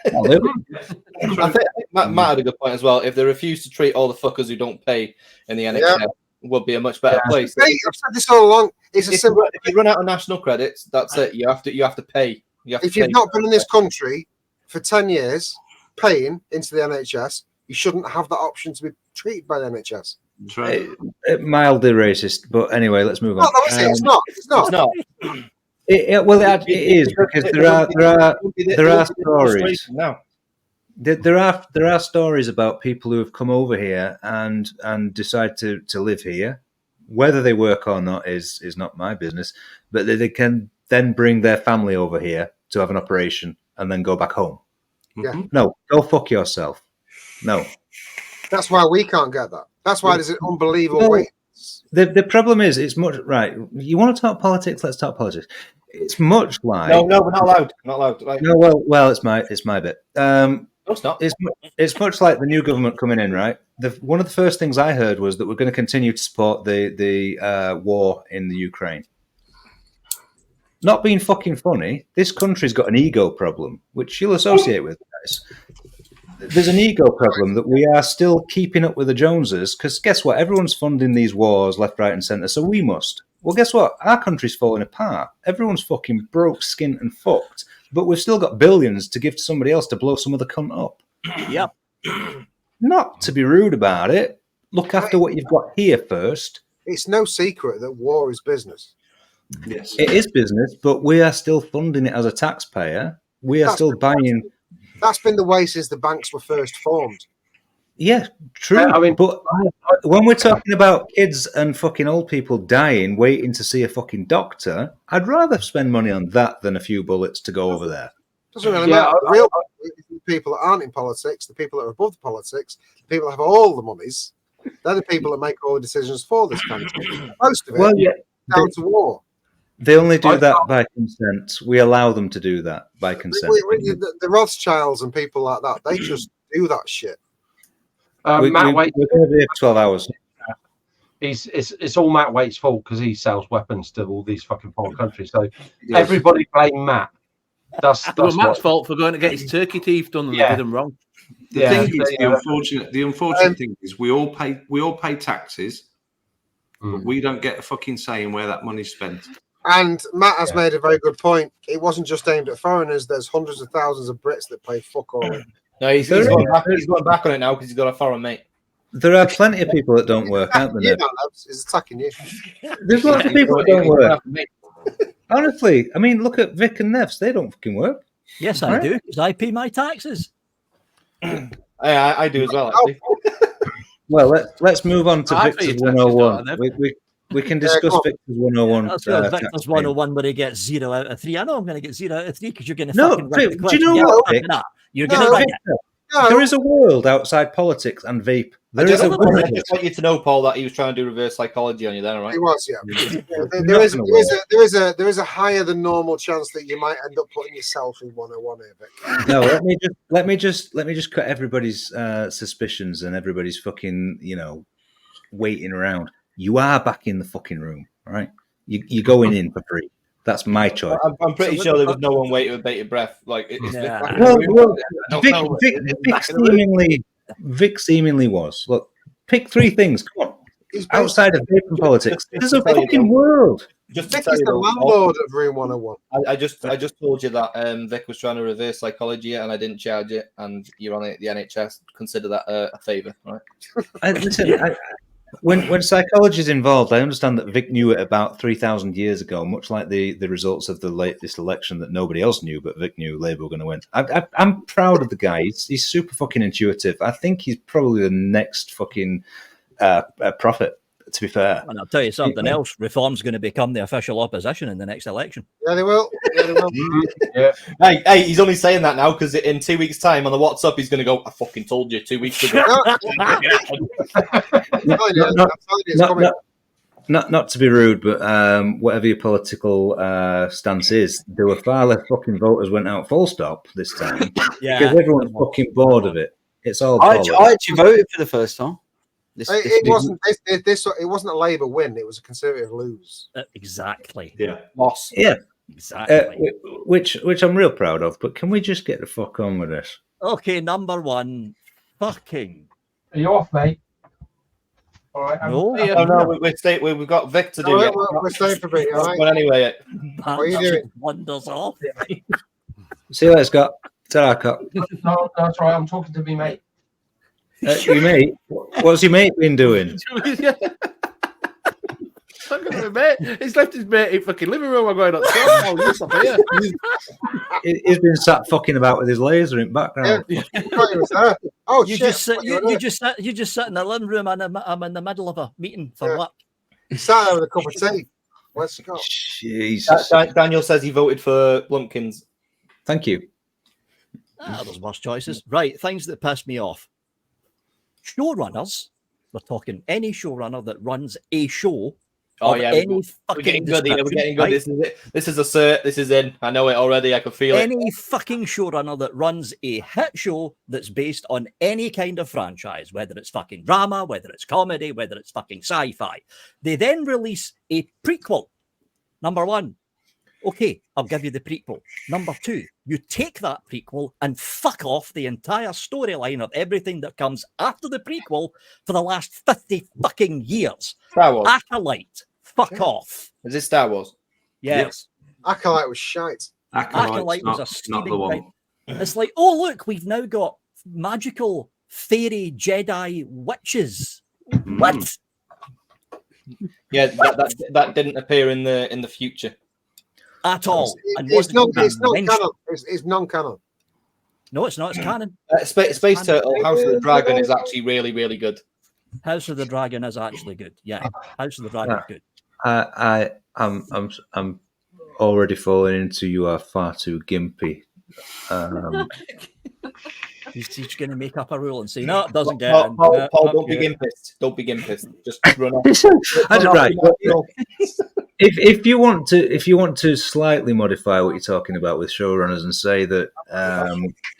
I think Matt had a good point as well. If they refuse to treat all the fuckers who don't pay in the NHS, would be a much better place. Hey, I've said this all along. It's a simple. If you run out of national credits, that's it. You have to pay. If you've not been in this country for 10 years, paying into the NHS, you shouldn't have that option to be treated by the NHS. That's right. Mildly racist, but anyway, let's move on. No, it's not. It's not. It is because there are stories. Now. There are stories about people who have come over here and decide to live here. Whether they work or not is not my business, but they can then bring their family over here to have an operation and then go back home. Yeah. No, go fuck yourself. No. That's why we can't get that. That's why there's an unbelievable wait. The problem is, it's much right. You want to talk politics? Let's talk politics. It's much like no, we're not allowed. Not allowed. Right. No, well, it's my bit. No, it's not. It's much like the new government coming in, right? One of the first things I heard was that we're going to continue to support the war in the Ukraine. Not being fucking funny, this country's got an ego problem, which you'll associate with, guys. there's an ego problem that we are still keeping up with the Joneses, because guess what? Everyone's funding these wars left, right, and centre, so we must. Well, guess what? Our country's falling apart. Everyone's fucking broke, skint, and fucked, but we've still got billions to give to somebody else to blow some other cunt up. Yep. Not to be rude about it. Look after what you've got here first. It's no secret that war is business. Yes. It is business, but we are still funding it as a taxpayer. We are still buying. That's been the way since the banks were first formed. Yeah, true. I mean, but when we're talking about kids and fucking old people dying, waiting to see a fucking doctor, I'd rather spend money on that than a few bullets to go over there. Doesn't really matter. The real people that aren't in politics, the people that are above the politics, the people that have all the monies, they're the people that make all the decisions for this country. Most of it down to war. They only do that by consent. We allow them to do that by consent. The Rothschilds and people like that, they just do that shit. Matt Waite, we're going to be here for 12 hours. It's all Matt Waite's fault because he sells weapons to all these fucking foreign countries. So everybody blame Matt. That's Matt's fault for going to get his turkey teeth done and they did him wrong. The unfortunate thing is we all pay taxes, but we don't get a fucking say in where that money's spent. And Matt has made a very good point. It wasn't just aimed at foreigners. There's hundreds of thousands of Brits that pay fuck all. No, he's going back on it now because he's got a foreign mate. There are plenty of people that don't work, aren't there? He's attacking you. There's lots of people that don't work. Honestly, I mean, look at Vic and Nevs. They don't fucking work. Yes, I do, because I pay my taxes. I do as well, actually. Well, let's move on to Victor's 101. We can discuss Victor's 101. That's Victor's 101 where he gets 0 out of 3. I know I'm going to get 0 out of 3 because you're going to fucking write the do you know what, Vic? You're going to write it. There is a world outside politics and vape. I just want you to know, Paul, that he was trying to do reverse psychology on you then, all right? He was, yeah. There is a higher than normal chance that you might end up putting yourself in 101 here, Vic. No, let me just cut everybody's suspicions and everybody's fucking, waiting around. You are back in the fucking room, all right? You're going in for free. That's my choice. I'm pretty sure there was no one waiting with bated breath. Vic seemingly was. Look, pick 3 things. Come on. Outside of vaping politics, there's a fucking world. Just Vic is the landlord of Room 101. I just told you that Vic was trying to reverse psychology and I didn't charge it, and you're on it. The NHS consider that a favour, right? When psychology is involved, I understand that Vic knew it about 3,000 years ago, much like the results of the latest election that nobody else knew, but Vic knew Labour were going to win. I'm proud of the guy. He's super fucking intuitive. I think he's probably the next fucking prophet, to be fair. And I'll tell you something else. Reform's going to become the official opposition in the next election. Yeah, they will. Yeah. Hey, he's only saying that now because in 2 weeks' time on the WhatsApp, he's going to go, I fucking told you 2 weeks ago. Not to be rude, but whatever your political stance is, there were far less fucking voters went out full stop this time. Because everyone's fucking bored of it. It's all I actually voted for the first time. It wasn't a Labour win. It was a Conservative lose. Exactly. Yeah. Loss. Yeah. Exactly. Which I'm real proud of. But can we just get the fuck on with this? Okay, number 1. Fucking. Are you off, mate? All right. No, we've got Vic to do. We're staying for Vic. All right. But anyway, what are you doing? Wonders off. See you later, Scott. Ta-ra, Scott. No, that's right. I'm talking to me, mate. Your mate? What's your mate been doing? He's left his mate in fucking living room. I'm going up here. He's been sat fucking about with his laser in background. Yeah. Oh, you shit. just sit in the living room and I'm in the middle of a meeting for what? He sat there with a cup of tea. Where's he got? Jesus. Daniel says he voted for Lumpkins. Thank you. There's worse choices. Right, things that piss me off. Showrunners. We're talking any showrunner that runs a show. Oh yeah, any we're getting good. We're getting good. Right? This is it. This is a cert. This is in. I know it already. I can feel it. Any fucking showrunner that runs a hit show that's based on any kind of franchise, whether it's fucking drama, whether it's comedy, whether it's fucking sci-fi, they then release a prequel. Number 1. Okay, I'll give you the prequel. Number 2, you take that prequel and fuck off the entire storyline of everything that comes after the prequel for the last 50 fucking years. Star Wars. Acolyte, fuck off. Is this Star Wars? Yes. Acolyte was shite. Acolyte was a not the steaming one. thing. It's like, oh, look, we've now got magical fairy Jedi witches. What? Yeah, that didn't appear in the future At all. And It's wasn't not even mentioned. canon. It's non-canon. No, it's not. It's canon. Space Turtle House of the Dragon is actually really, really good. House of the Dragon is actually good. Yeah, House of the Dragon is good. I'm already falling into you are far too gimpy. He's going to make up a rule and say, no, it doesn't get in. Paul, No, don't be good. gimpist. Don't be gimpist. Just run off. Right. If you want to slightly modify what you're talking about with showrunners and say that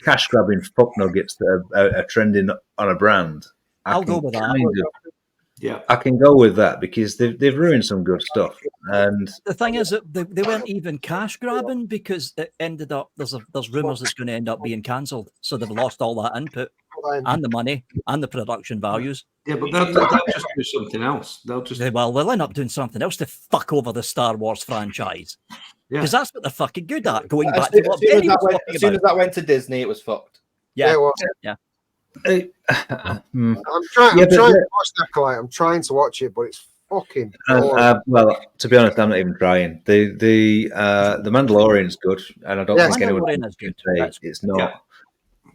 cash grabbing fuck nuggets that are trending on a brand, I'll go with that. Yeah, I can go with that because they've ruined some good stuff. And The thing is that they weren't even cash grabbing because it ended up there's rumors it's going to end up being cancelled. So they've lost all that input and the money and the production values. yeah, but they'll just do something else. They'll just They'll end up doing something else to fuck over the Star Wars franchise because that's what they're fucking good at. Going back to what Benny was talking as soon as about. that went to Disney, it was fucked. Yeah, it was. yeah. I'm trying to watch Acolyte. I'm trying to watch it, but it's fucking boring. well, to be honest, I'm not even trying. The Mandalorian's good, and I don't think anyone Mandalorian is good. can say That's it's not. Yeah.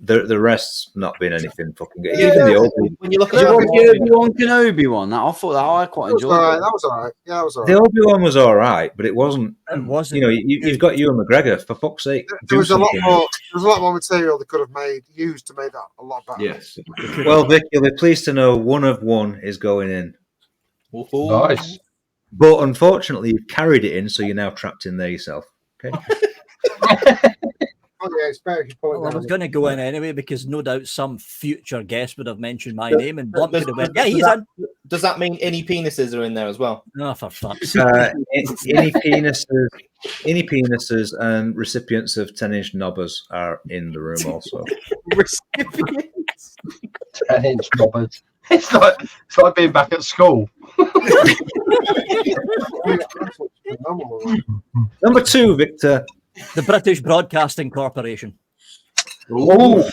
The rest's not been anything fucking good. Yeah, Even the old When you look Did at you watch the it, Obi-Wan Kenobi one? I thought that I quite That was enjoyed. alright. It. That was alright. Yeah, that was the alright. Obi-Wan was all right, but it wasn't. It wasn't. You know, you've got Ewan McGregor, for fuck's sake. There was a lot something. more. There was a lot more material they could have used to make that a lot better. yes. Well, Vic, you'll be pleased to know one of one is going in. Nice. But unfortunately, you've carried it in, so you're now trapped in there yourself. Okay. Oh yeah, it's better if you pull it Well, I down. was going to go in anyway because no doubt some future guest would have mentioned my name and Blunt could have went, yeah, he's in. does that mean any penises are in there as well? No, for fuck's sake. Any penises and recipients of 10-inch knobbers are in the room also. 10-inch knobbers. It's like being back at school. Number 2, Victor. The British Broadcasting Corporation. Oh,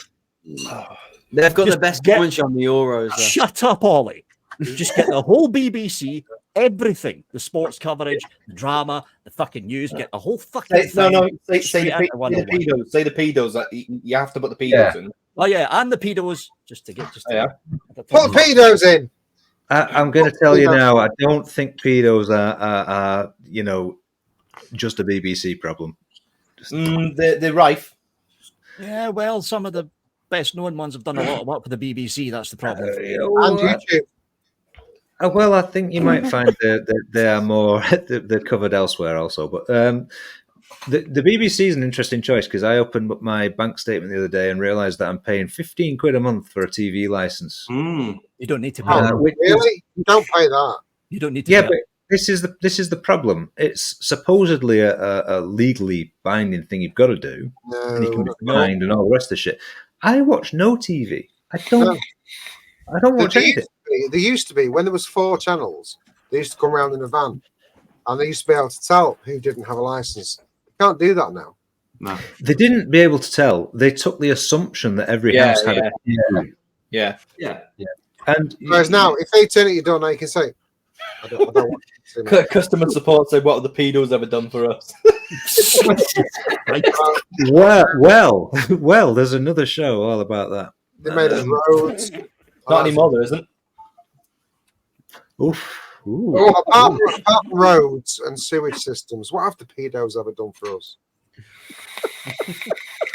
They've got Just the best get- punch on the Euros. Though. Shut up, Ollie. Just get the whole BBC, everything, the sports coverage, the drama, the fucking news, get the whole fucking thing. Say straight the out of pedos. 101. Say the pedos. You have to put the pedos in. Oh yeah, and the pedos, just to Put pedos in. I'm going to tell you now, I don't think pedos are just a BBC problem. They're rife. Yeah, well, some of the best known ones have done a lot of work for the BBC. That's the problem. And YouTube. Well, I think you might find that they are more they're covered elsewhere also. But the BBC is an interesting choice because I opened up my bank statement the other day and realised that I'm paying £15 a month for a TV license. Mm. You don't need to pay. Really? You don't pay that. You don't need to. Yeah, pay. but this is the problem. It's supposedly a legally binding thing you've got to do, and you can be fined and all the rest of the shit. I watch no TV. I don't watch anything. There used to be when there was 4 channels. They used to come around in a van, and they used to be able to tell who didn't have a license. You can't do that now. No. They didn't be able to tell. They took the assumption that every house had a TV. Yeah. And Whereas now, if they turn at your door now, you can say, I don't want to see Customer support say, "What have the pedos ever done for us?" well, there's another show all about that. They made us roads. Not anymore, there isn't. Oof. Ooh. Apart from roads and sewage systems, what have the pedos ever done for us?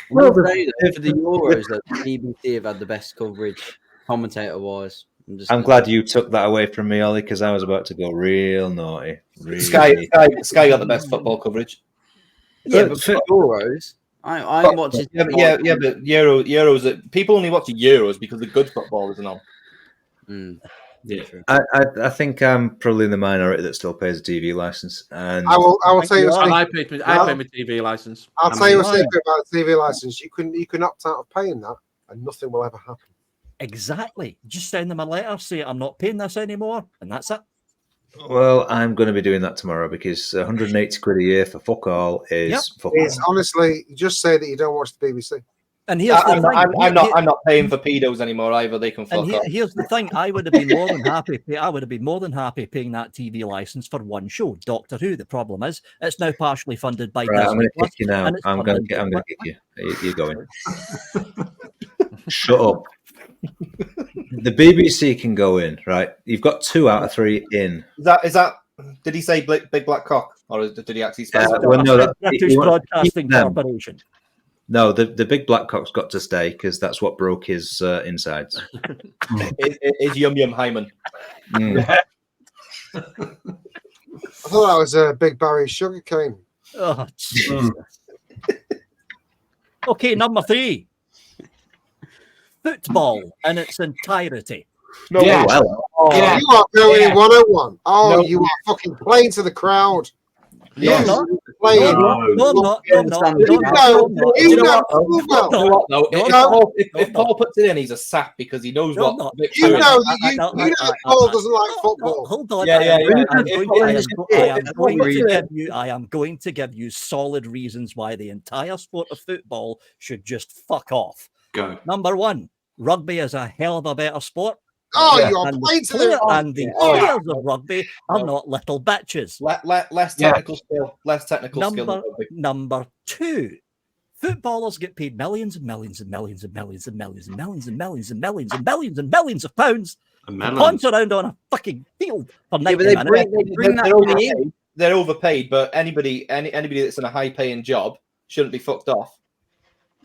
Well, For the Euros, though, the BBC have had the best coverage, commentator-wise. I'm glad you took that away from me, Ollie, because I was about to go real naughty. Really. Sky got the best football coverage. Yeah, but for Euros, I watch it. But Euros. People only watch the Euros because the good football isn't on. Yeah. I think I'm probably in the minority that still pays a TV license. And I will tell you a And secret. I pay my TV license. I'll tell you a secret about the TV license. You can opt out of paying that, and nothing will ever happen. Exactly. Just send them a letter, say I'm not paying this anymore, and that's it. well, I'm going to be doing that tomorrow because 180 quid a year for fuck all is fuck all. It's honestly, just say that you don't watch the BBC. And here's the thing. I'm not paying for pedos anymore either. They can fuck off. Here's the thing. I would have been more than happy. I would have been more than happy paying that TV license for one show, Doctor Who. The problem is, it's now partially funded by Right, I'm Disney going to kick you now. I'm going to kick you. You're going. Shut up. The BBC can go in, right? You've got 2 out of 3 in. Is that? Did he say big black cock, or did he actually specify? Well, no, British Broadcasting Corporation. No, the big black cock's got to stay because that's what broke his insides. Is Yum Yum Hyman? I thought that was a Big Barry sugarcane. Oh, Jesus. Okay, number 3. Football in its entirety. No, Yeah. You are going in 101. Oh, you are fucking playing to the crowd. Yes. No, Playing. no, no, You know, if Paul puts it in, he's a sap because he knows what. You know Paul doesn't like football. Hold on. Yeah. I am going to give you solid reasons why the entire sport of football should just fuck off. Go. Number 1, rugby is a hell of a better sport. Oh, Yeah. you are playing to the And the players of rugby are not little bitches. Less technical skill. Less technical skill. Number 2, footballers get paid millions and millions and millions and millions and millions and millions and millions and millions and millions and millions of pounds to punch around on a fucking field for 90 minutes. They're overpaid, but anybody that's in a high-paying job shouldn't be fucked off.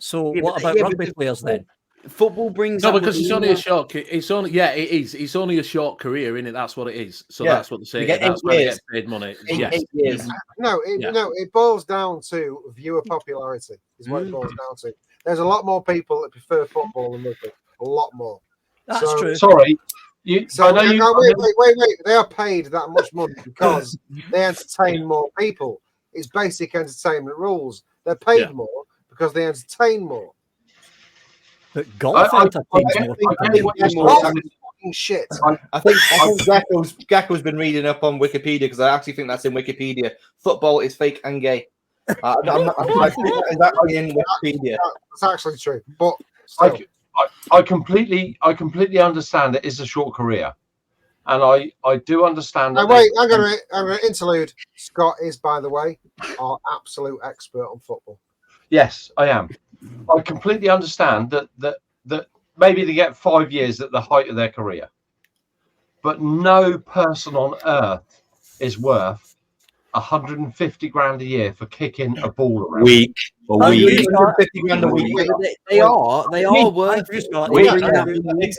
So what about rugby players then? Football brings because it's only a short. It's only it is. It's only a short career, isn't it? That's what it is. So that's what they say. That's where they get paid money. Yes. 8 years. No, it boils down to viewer popularity. Is what it boils down to. There's a lot more people that prefer football than rugby. A lot more. That's true. Sorry. Wait. They are paid that much money because they entertain more people. It's basic entertainment rules. They're paid more because they entertain more. But golf entertains more people. Shit. I think Gecko's been reading up on Wikipedia because I actually think that's in Wikipedia. Football is fake and gay. Is that in Wikipedia? That's actually true. But I completely understand it is a short career, and I do understand that. Wait, I'm going to interlude. Scott is, by the way, our absolute expert on football. Yes, I am. I completely understand that maybe they get 5 years at the height of their career, but no person on earth is worth 150 grand a year for kicking a ball around. Week. 150 grand a week. They are worth it.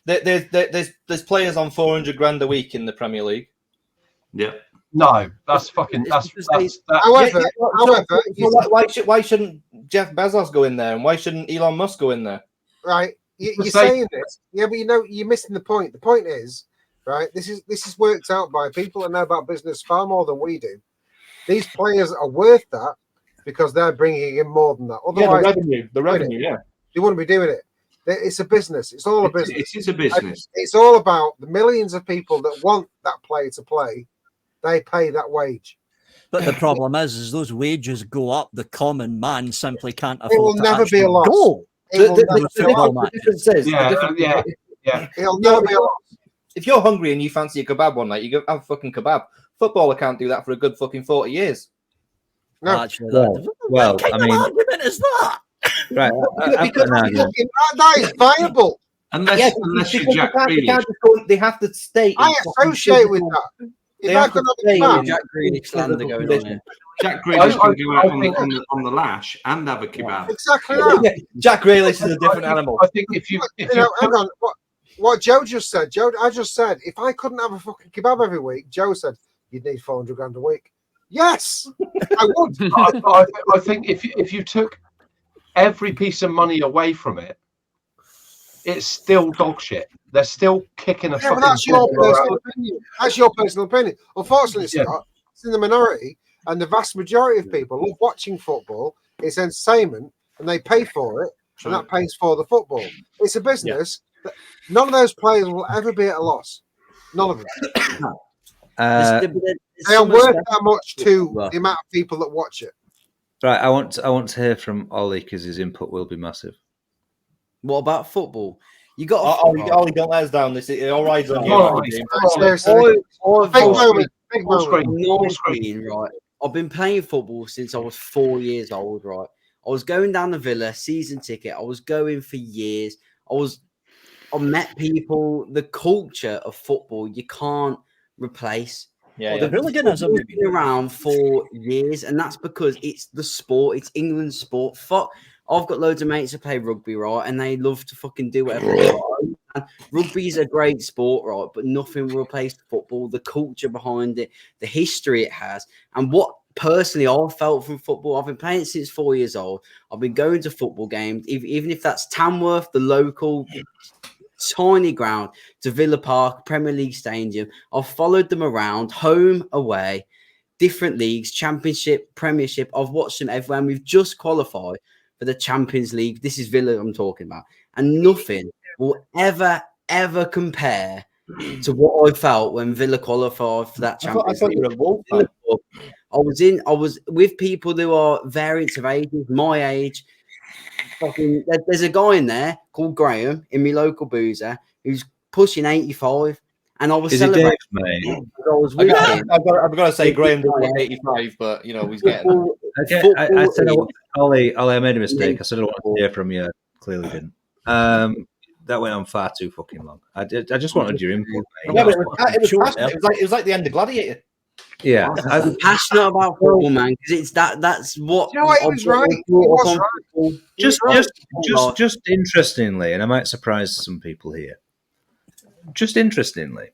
There's players on 400 grand a week in the Premier League. Yeah. No, that's fucking. However, why shouldn't Jeff Bezos go in there, and why shouldn't Elon Musk go in there? Right, you're saying this, yeah, but you're missing the point. The point is, right, this is worked out by people that know about business far more than we do. These players are worth that because they're bringing in more than that. Otherwise, the revenue, yeah, you wouldn't be doing it. It's a business. It's all a business. It is a business. It's all about the millions of people that want that player to play. They pay that wage. But the problem is those wages go up. The common man simply can't afford. It will never be a loss. The difference is, it'll never be a loss. If you're hungry and you fancy a kebab one night, you go have a fucking kebab. Footballer can't do that for a good fucking 40 years. No. Actually, Well, what I kind mean, of argument is that? right. That is viable. Unless you're Jack Grealish. They have to stay. I associate with that. If I could have Jack Grealish slander going on here. Jack Grealish can go out on the lash and have a kebab. Exactly that. Jack Grealish is a different animal. I think if you hang on. What Joe just said, I just said, if I couldn't have a fucking kebab every week, Joe said, you'd need 400 grand a week. Yes, I would. I think if you took every piece of money away from it, it's still dog shit. They're still kicking a Yeah, but fucking that's your football personal around. opinion. That's your personal opinion. Unfortunately, Yeah. Scott, it's in the minority, and the vast majority of people love watching football. It's entertainment, and they pay for it, and that pays for the football. It's a business. That none of those players will ever be at a loss. None of them. They are worth that much to the amount of people that watch it. Right, I want to hear from Ollie because his input will be massive. What about football? You got Ollie, don't let us down. This it all rides on you. Big moment. Right. I've been playing football since I was 4 years old. Right. I was going down the Villa season ticket. I was going for years. I met people. The culture of football you can't replace. The hooliganism has been around for years, and that's because it's the sport. It's England's sport. Fuck, I've got loads of mates who play rugby, right, and they love to fucking do whatever they want. And rugby is a great sport, right, but nothing will replace football. The culture behind it, the history it has, and what personally I've felt from football. I've been playing it since 4 years old. I've been going to football games, even if that's Tamworth, the local tiny ground, to Villa Park, Premier League Stadium. I've followed them around, home, away, different leagues, Championship, Premiership. I've watched them everywhere, and we've just qualified for the Champions League. This is Villa I'm talking about. And nothing will ever compare to what I felt when Villa qualified for that Champions League. You were a Wolf fan. I was with people who are variants of ages, my age. There's a guy in there called Graham in my local boozer who's pushing 85, and I was celebrating. I was with him. I've got to say, Graham doesn't look 85, but you know he's getting. Okay, I said, Ollie, I made a mistake. I said I wanted to hear from you. Clearly didn't. That went on far too fucking long. I just wanted your input. Yeah, but it was like the end of Gladiator. Yeah, I'm passionate about football, man, because it's that's what. You know what? He was right. He was right. Just interestingly, and I might surprise some people here. Just interestingly,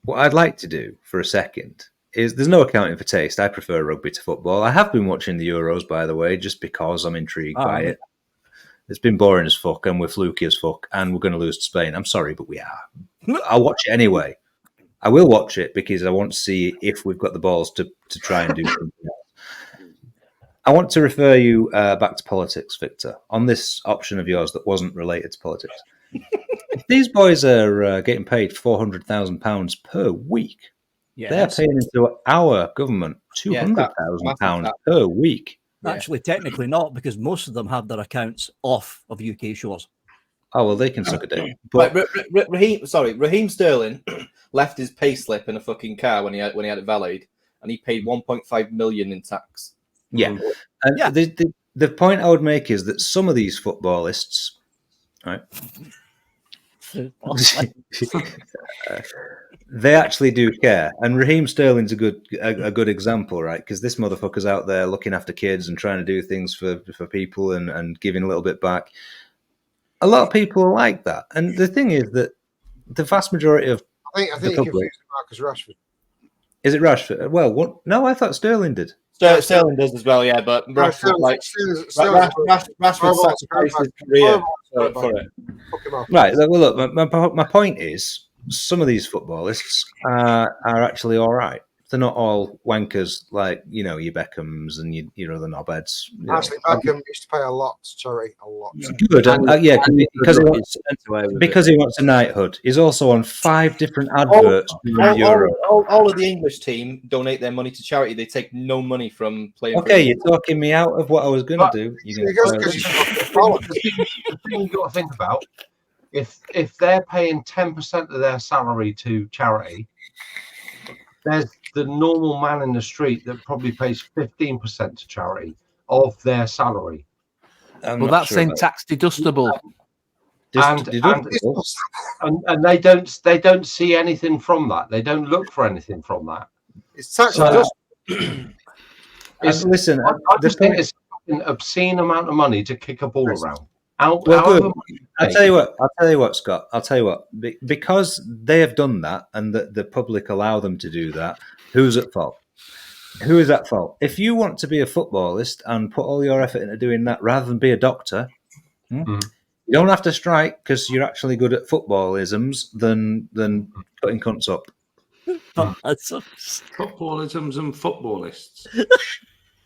what I'd like to do for a second is there's no accounting for taste. I prefer rugby to football. I have been watching the Euros, by the way, just because I'm intrigued by it. It's been boring as fuck, and we're fluky as fuck, and we're going to lose to Spain. I'm sorry, but we are. I'll watch it anyway. I will watch it because I want to see if we've got the balls to try and do something else. I want to refer you back to politics, Victor, on this option of yours that wasn't related to politics. If these boys are getting paid £400,000 per week, they're paying into our government £200,000 per week. Actually, technically not, because most of them have their accounts off of UK shores. Oh, well, they can suck a dick. But Raheem Sterling left his payslip in a fucking car when he had it valeted, and he paid 1.5 million in tax. Yeah, and the point I would make is that some of these footballists, right, they actually do care. And Raheem Sterling's a good example, right? Because this motherfucker's out there looking after kids and trying to do things for people and giving a little bit back. A lot of people are like that, and the thing is that the vast majority of I think you confused Marcus Rashford. Is it Rashford? Well, no, I thought Sterling did. Sterling does as well, yeah, but Rashford sacrificed his career for it. Right. Well, look, my point is, some of these footballists are actually all right. They're not all wankers like your Beckhams and your other knobheads. Actually, Beckham used to pay a lot to charity, a lot. Good, because he wants a knighthood. He's also on 5 different adverts. All of the English team donate their money to charity. They take no money from playing. Okay, you're talking me out of what I was going to do. The thing you've got to think about, if they're paying 10% of their salary to charity, there's the normal man in the street that probably pays 15% to charity of their salary. Well, that's saying tax deductible. And they don't see anything from that. They don't look for anything from that. It's tax deductible. Listen, I just think it's an obscene amount of money to kick a ball around. I'll tell you what, Scott. I'll tell you what. Because they have done that, and the public allow them to do that, who's at fault? Who is at fault? If you want to be a footballist and put all your effort into doing that, rather than be a doctor, You don't have to strike because you're actually good at footballisms than cutting cunts up. Footballisms and footballists.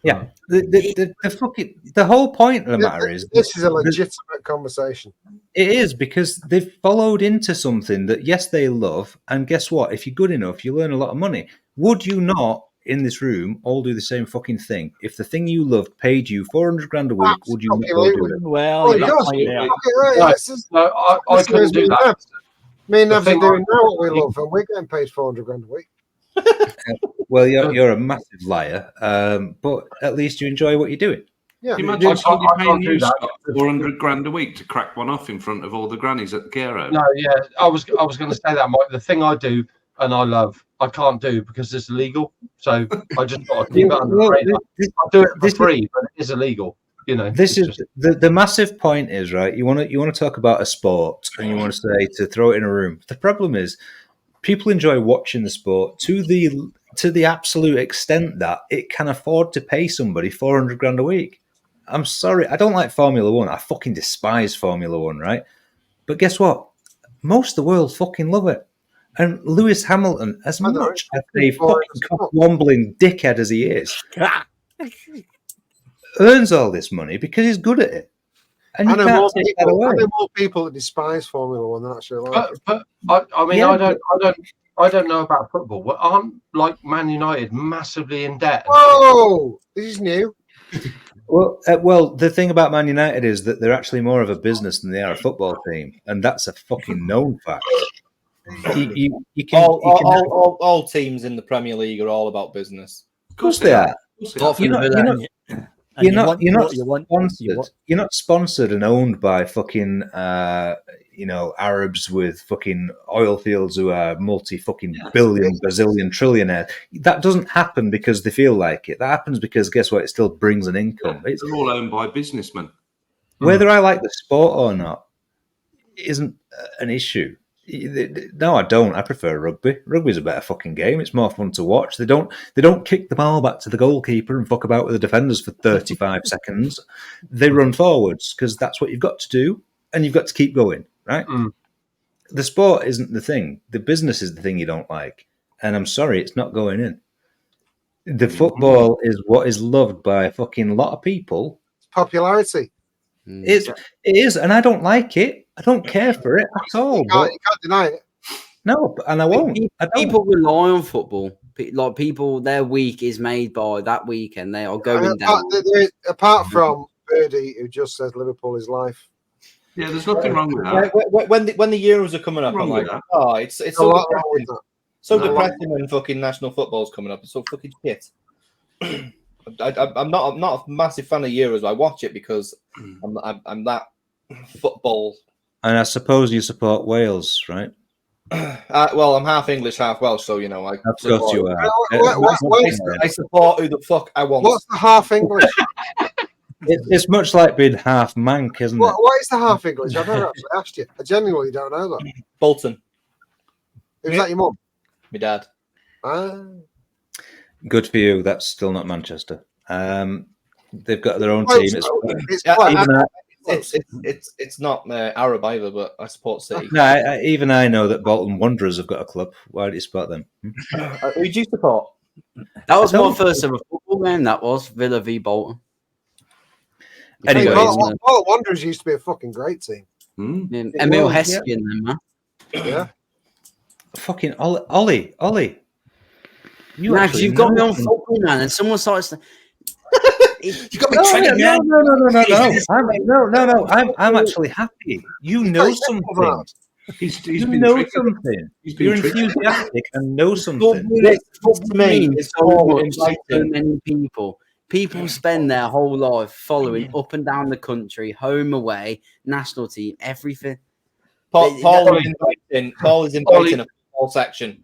Yeah, the whole point of the matter is This is a legitimate conversation. it is because they've followed into something that yes they love, and guess what? If you're good enough, you earn a lot of money. Would you not in this room all do the same fucking thing? If the thing you loved paid you 400 grand a week, would you not go do it? Well, you've got a point there. No, I couldn't do that. Me and The Nevs are thing doing now what we love, and we're getting paid 400 grand a week. Well, you're a massive liar, but at least you enjoy what you're doing. Yeah, Imagine I somebody can't paying do you that. 400 grand a week to crack one off in front of all the grannies at the Gero. No, yeah, I was going to say that, Mike. The thing I do and I love, I can't do because it's illegal. So I just got to keep it under the radar. I'll do it for free, but it is illegal. You know, this is the massive point is, right? You want to talk about a sport and you want to say to throw it in a room. The problem is people enjoy watching the sport to the absolute extent that it can afford to pay somebody 400 grand a week. I'm sorry, I don't like Formula One. I fucking despise Formula One, right? But guess what? Most of the world fucking love it. And Lewis Hamilton, as much as a fucking cock-wombling dickhead as he is, earns all this money because he's good at it. And you can't take that away. I know more people that despise Formula One than actually like it. But I mean, I don't know about football. But aren't like Man United massively in debt? Whoa, this is new. Well, the thing about Man United is that they're actually more of a business than they are a football team, and that's a fucking known fact. All teams in the Premier League are all about business. Of course they are. You're not sponsored and owned by fucking Arabs with fucking oil fields who are multi-fucking-billion, bazillion, trillionaires. That doesn't happen because they feel like it. That happens because, guess what? It still brings an income. They're all owned by businessmen. Whether I like the sport or not isn't an issue. No, I don't. I prefer rugby. Rugby's a better fucking game. It's more fun to watch. They don't kick the ball back to the goalkeeper and fuck about with the defenders for 35 seconds. They run forwards because that's what you've got to do, and you've got to keep going, right? The sport isn't the thing. The business is the thing you don't like. And I'm sorry, it's not going in. The football is what is loved by a fucking lot of people. Popularity. It is, and I don't like it. I don't care for it at all. You can't deny it. No, and I won't. People rely on football. Like people, their week is made by that weekend. They are going down. Apart from Birdie, who just says Liverpool is life. Yeah, there's nothing wrong with that. When the Euros are coming up, I'm like, it's so depressing. So depressing when fucking national football's coming up. It's so fucking shit. I'm not a massive fan of Euros. I watch it because I'm that football. And I suppose you support Wales, right? Well, I'm half English, half Welsh, so you know I support, you are. I support who the fuck I want. What's the half English? It's much like being half Manc, isn't it? What is the half English? I've never actually asked you. I genuinely don't know that. Bolton. Who's that? Your mum? My dad. Good for you. That's still not Manchester. They've got their own team. It's not Arab either, but I support City. No, even I know that Bolton Wanderers have got a club. Why do you support them? Who do you support? That was my first ever football game. That was Villa v Bolton. Anyway, Bolton Wanderers used to be a fucking great team. Emil Heskey and them, man. Yeah. Fucking Ollie. You've got me on football, man, and someone starts to. You got me training. No. I'm actually happy. You know something. You know something. You're enthusiastic and know something. To me, it's so many people. People spend their whole life following up and down the country, home, away, national team, everything. Paul is inviting a football section.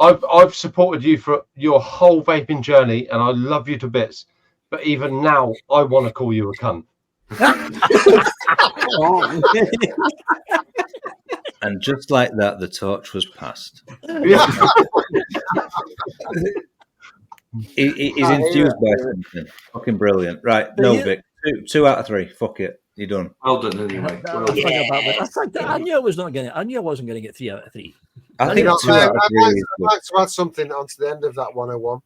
I've supported you for your whole vaping journey, and I love you to bits. But even now, I want to call you a cunt. And just like that, the torch was passed. Yeah. He's enthused by something. Fucking brilliant. Right, no, Vic. Two out of three. Fuck it. You're done. Well done, anyway. Well done. I knew I was not going. I knew I wasn't going to get 3 out of 3. I think You know, 2 out of 3 I'd is good. like to add something onto the end of that 101.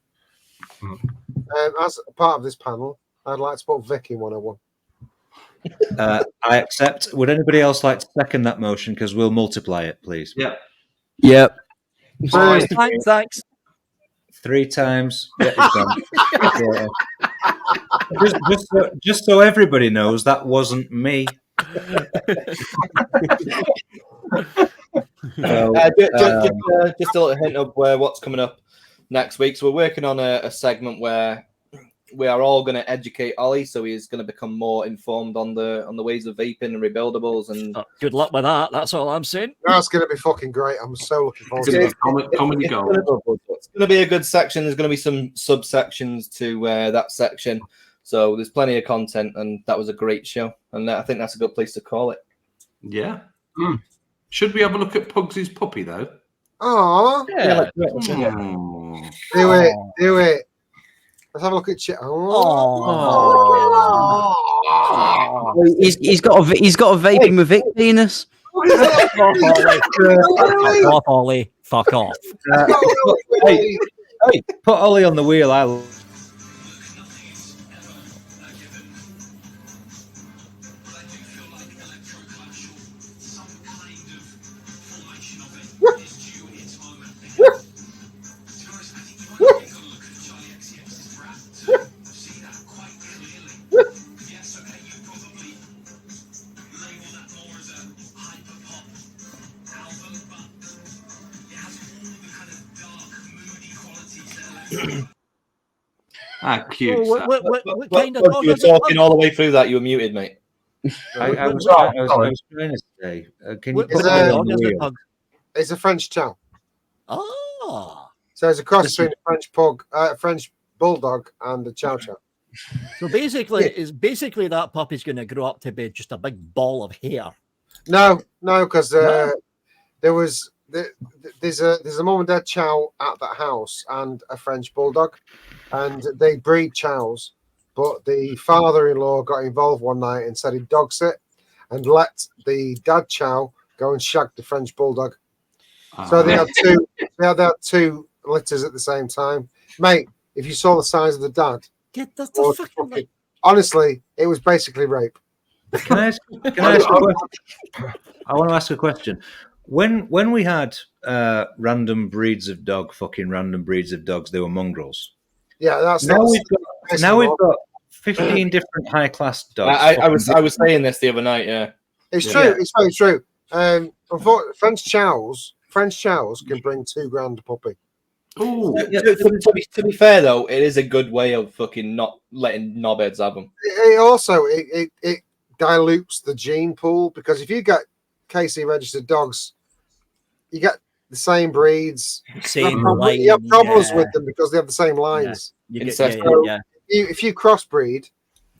As a part of this panel, I'd like to put Vic in 101. I accept. Would anybody else like to second that motion? Because we'll multiply it, please. Yeah. Yep. Thanks. 3 times. Yeah, it's done. Yeah. Just so everybody knows, that wasn't me. Just a little hint of what's coming up next week. So we're working on a segment where we are all going to educate Ollie, so he's going to become more informed on the ways of vaping and rebuildables. And good luck with that. That's all I'm saying. That's going to be fucking great. I'm so looking forward to it. Comedy gold. It's going to be a good section. There's going to be some subsections to that section. So there's plenty of content, and that was a great show. And I think that's a good place to call it. Yeah. Should we have a look at Pugsy's puppy, though? Oh, Yeah. Do it. Let's have a look at Chip. He's got a vaping with Vic penis. Fuck off, Ollie. Fuck off. Hey, put Ollie on the wheel. Cute. What kind of dog You were is it? talking all the way through that. You were muted, mate. I was trying to say, can you What put kind Ollie of on dog the is it, wheel? Pug? It's a French chow. Oh. So it's a cross between a French pug, French bulldog, and a chow chow. So basically, that puppy's going to grow up to be just a big ball of hair. No, because there's a mum and dad chow at that house and a French bulldog, and they breed chows. But the father-in-law got involved one night and said he'd dog sit and let the dad chow go and shag the French bulldog. So they had two litters at the same time, mate. If you saw the size of the dad, honestly, it was basically rape. Can I ask a question? I want to ask a question. When we had random breeds of dogs, they were mongrels. Yeah, that's now we've got 15 different high class dogs. I was saying this the other night. Yeah, it's true. It's very true. French chows can bring $2,000 a puppy. Ooh. To be fair though, it is a good way of fucking not letting knobheads have them. It also dilutes the gene pool, because if you get KC registered dogs, you get the same breeds. You have problems with them because they have the same lines. If you crossbreed,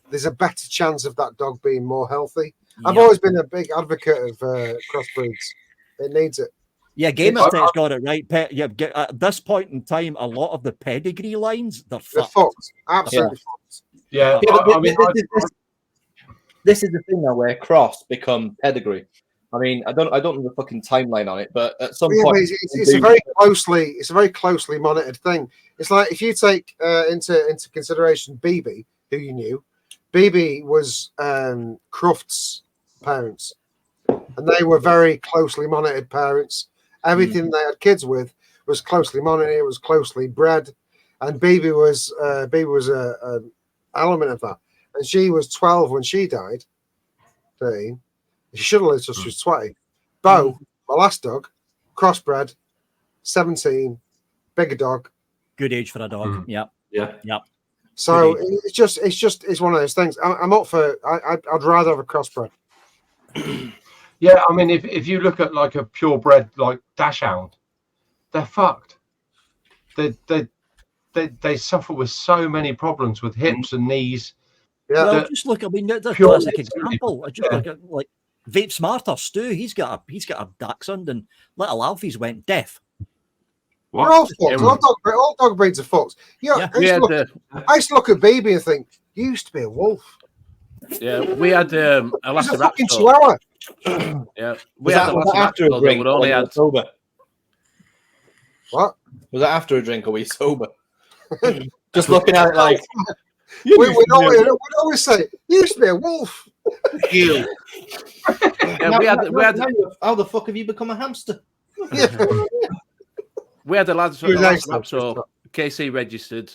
there's a better chance of that dog being more healthy. I've always been a big advocate of crossbreeds. It needs it. Yeah, Gamerstet's got it right. At this point in time, a lot of the pedigree lines, they're fucked. Absolutely fucked. Yeah, this is the thing now where cross become pedigree. I mean, I don't know the fucking timeline on it, but at some point, it's a very closely monitored thing. It's like if you take into consideration BB, who you knew, BB was Croft's parents, and they were very closely monitored parents. Everything they had kids with was closely monitored. It was closely bred, and BB was a element of that. And she was 12 when she died. 13. She should have lived till she was 20. Bo, my last dog, crossbred, 17, bigger dog. Good age for a dog. Yep. So it's one of those things. I'm up for. I'd rather have a crossbred. Yeah, I mean, if you look at like a purebred like dachshund, they're fucked. They suffer with so many problems with hips and knees. Yeah, well, just look. I mean, that's a classic example. I just look at like Vape Smarter Stu. He's got a dachshund, and little Alfie's went deaf. What? All fucked. All dog breeds are fucked. I used to look at BB and think, he used to be a wolf. Yeah, we had a It's a last fucking Raptor. chihuahua. Yeah, Was we had that, a was last that after a Raptor that drink? would or only when you had. were sober? What? Was that after a drink or were you sober? Just looking at it like. We'd always say, you used to be a wolf. You. Yeah, we had how the fuck have you become a hamster? We had a last He was Raptor, KC registered,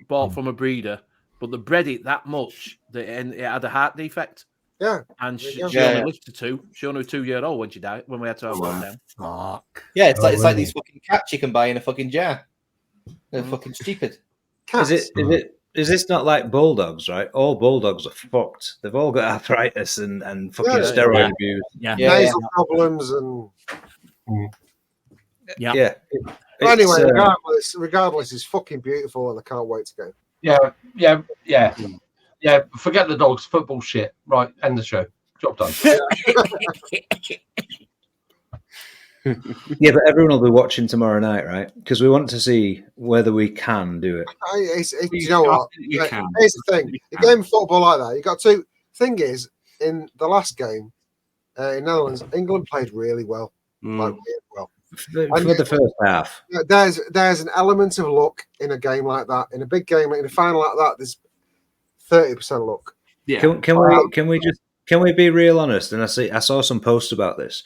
bought from a breeder, but they bred it that much that it had a heart defect. Yeah. And she Yeah. only lived to 2. She only was 2-year-old when she died, when we had to have her down. Fuck. Yeah, it's like these fucking cats you can buy in a fucking jar. They're fucking stupid. Cats. Is this not like bulldogs, right? All bulldogs are fucked. They've all got arthritis and fucking Yeah. steroid abuse. Yeah. Nasal problems and Yeah. Yeah. But anyway, It's, regardless, it's fucking beautiful and I can't wait to go. Yeah. Forget the dogs, football shit. Right, end the show. Job done. yeah, but everyone will be watching tomorrow night, right? Because we want to see whether we can do it. You know what? You can. Here's the thing: the game of football like that, you got to. Thing is, in the last game in Netherlands, England played really well, like really well. For the first half. There's an element of luck in a game like that. In a big game, in a final like that, there's 30% luck. Yeah. Can we be real honest? And I saw some posts about this.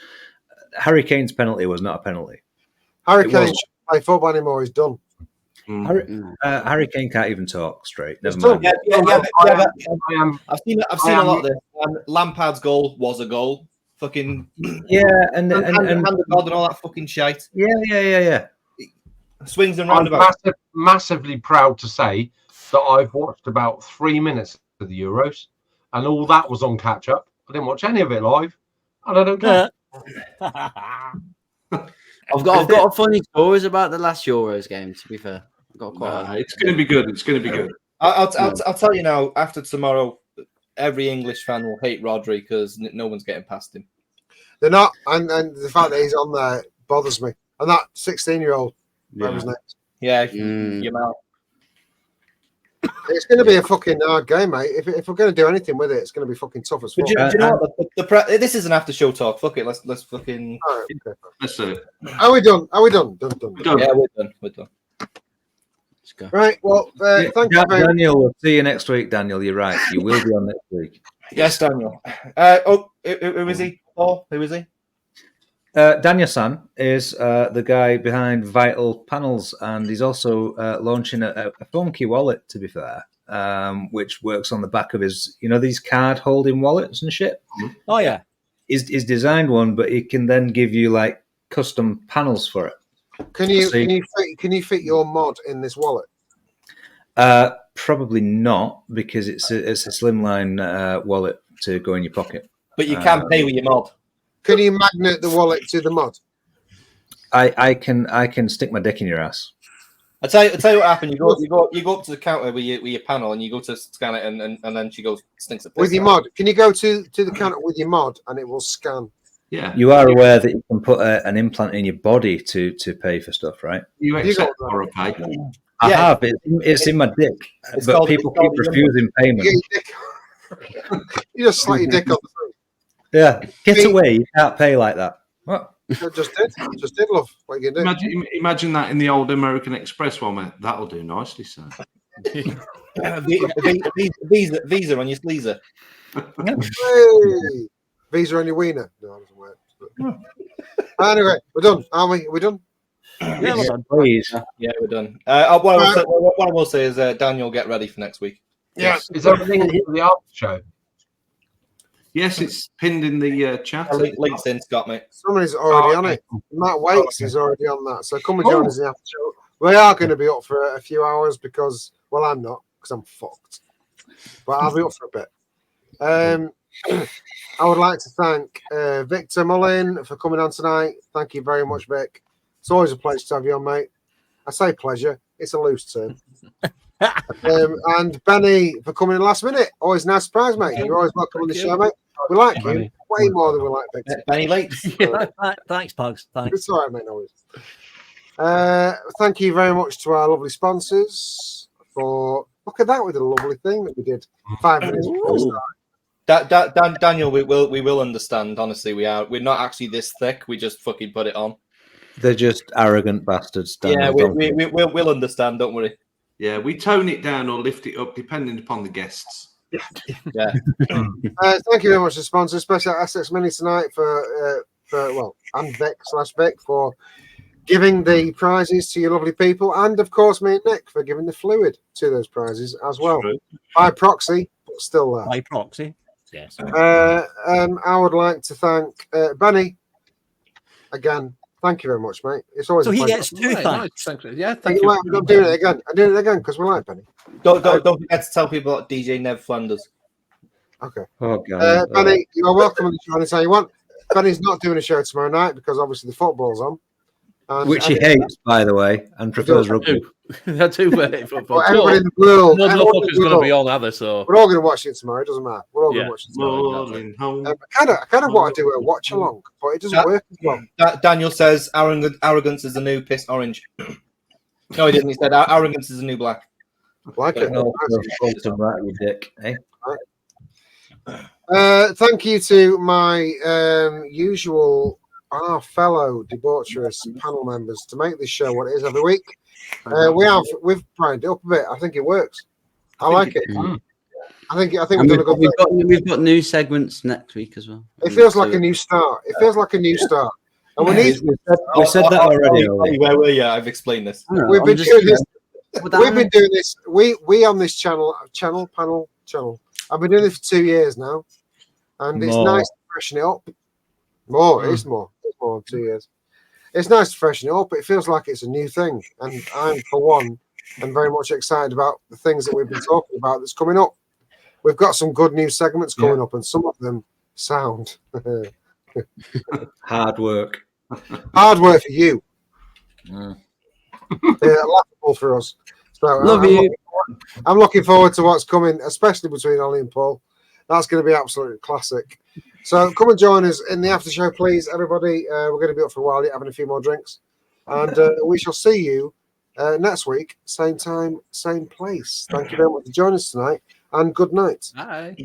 Harry Kane's penalty was not a penalty. Harry Kane shouldn't play football anymore. He's done. Harry Kane can't even talk straight. Never He's done. mind. I've seen a lot of this. Lampard's goal was a goal. Fucking and hand of God and all that fucking shite. Yeah. Swings and I'm roundabouts. massively proud to say that I've watched about 3 minutes of the Euros, and all that was on catch up. I didn't watch any of it live, and I don't care. I've got funny stories about the last Euros game. To be fair, I've got quite. It's going to be good. It's going to be good. I'll tell you now. After tomorrow, every English fan will hate Rodri because no one's getting past him. They're not, and the fact that he's on there bothers me. And that 16-year-old, Yeah, your mouth. It's going to be a fucking hard game, mate. If we're going to do anything with it, it's going to be fucking tough as fuck. Do you know what? This is an after show talk. Fuck it. Let's fucking. All right, okay. Let's do it. Are we done? Done. Yeah, we're done. Let's go. Right. Well, thank you very much. Daniel, we'll see you next week. Daniel, you're right. You will be on next week. Yes, Daniel. Who is he? Paul, who is he? Daniel San is the guy behind Vital Panels, and he's also launching a funky wallet, to be fair, which works on the back of his, these card holding wallets and shit. Oh, yeah. He's designed one, but he can then give you like custom panels for it. Can you fit your mod in this wallet? Probably not, because it's a slimline wallet to go in your pocket. But you can pay with your mod. Can you magnet the wallet to the mod? I can stick my dick in your ass. I tell you what happened. You go up to the counter with your panel, and you go to scan it, and then she goes stinks of piss with your mod. Can you go to the counter with your mod and it will scan? Yeah. You are aware that you can put an implant in your body to pay for stuff, right? You accept or pay? I have. It's in my dick, but people keep refusing payment. You just slap your dick on the thing. Yeah, get away! You can't pay like that. What? Just did, love. What are you gonna do? Imagine that in the old American Express one, mate. That'll do nicely, sir. Visa on your sleazer. Hey, Visa on your wiener. No, it doesn't work. Anyway, we're done, aren't we? We're done. Yeah, we're done. Please. Yeah, we're done. What I will say is, Daniel, get ready for next week. Yeah. Is everything for the after show? Yes, it's pinned in the chat. Links in, Scott, mate. Somebody's already on it. Matt Waits is already on that. So come and join us in the after show. We are going to be up for a few hours because, well, I'm not because I'm fucked. But I'll be up for a bit. I would like to thank Victor Mullin for coming on tonight. Thank you very much, Vic. It's always a pleasure to have you on, mate. I say pleasure. It's a loose term. And Benny for coming in last minute. Always a nice surprise, mate. You're always welcome on the show, mate. We like you way more than we like Victor. Benny Lates. Thanks, Pugs. Thanks. It's all right, mate. No worries. Thank you very much to our lovely sponsors for. Look at that with a lovely thing that we did 5 minutes before we started. Daniel, we will understand. Honestly, we're not actually this thick. We just fucking put it on. They're just arrogant bastards. Yeah, Daniel, we'll understand. Don't worry. Yeah, we tone it down or lift it up depending upon the guests. Yeah. Thank you very much, the sponsor, especially SX Mini tonight and Vic/Vic for giving the prizes to you lovely people, and of course me and Nick for giving the fluid to those prizes as well. True. By proxy, but still there. By proxy. Yes. I would like to thank Benny again. Thank you very much, mate. It's always So a he pleasure. gets two Right, thanks. nice, thanks. Yeah, thank you. I'm doing it again. I'm doing it again because we like Benny. Don't forget to tell people about DJ Nev Flanders. Okay. Oh, God. Benny, you are welcome on the show anytime you want. Benny's not doing a show tomorrow night because obviously the football's on. And Which he hates, by the way, and prefers rugby. They're too bad. Well, everybody in the world, No everyone in motherfucker's the going to world, be on either, so. we're all going to watch it tomorrow. It doesn't matter. We're all going Yeah. to watch it tomorrow. Rolling home. I kind of want to do a watch along, but it doesn't work as well. Daniel says arrogance is the new piss orange. No, he didn't. He said arrogance is the new black. Like it. No, right, you dick. Eh? Thank you to my usual fellow debaucherous panel members to make this show what it is every week. We've primed it up a bit. I think it works. I like it. I think we've done a good thing. We've got new segments next week as well. It feels like a new start. It feels like a new start. And we need. We said that already. Where were you? I've explained this. We've been doing this. We've been doing this. We on this channel. I've been doing this for 2 years now, and it's nice to freshen it up. It's more than 2 years. It's nice to freshen it up. It feels like it's a new thing, and I'm for one, am very much excited about the things that we've been talking about that's coming up. We've got some good new segments coming up, and some of them sound Hard work. hard work for you. Laughable for us. So I'm looking forward to what's coming, especially between Ollie and Paul. That's going to be absolutely classic. So come and join us in the after show, please, everybody. We're going to be up for a while yet, having a few more drinks, and we shall see you next week, same time, same place. Thank you very much for joining us tonight, and good night. Bye.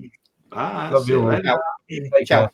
Bye. Love See you you all. later. Take care.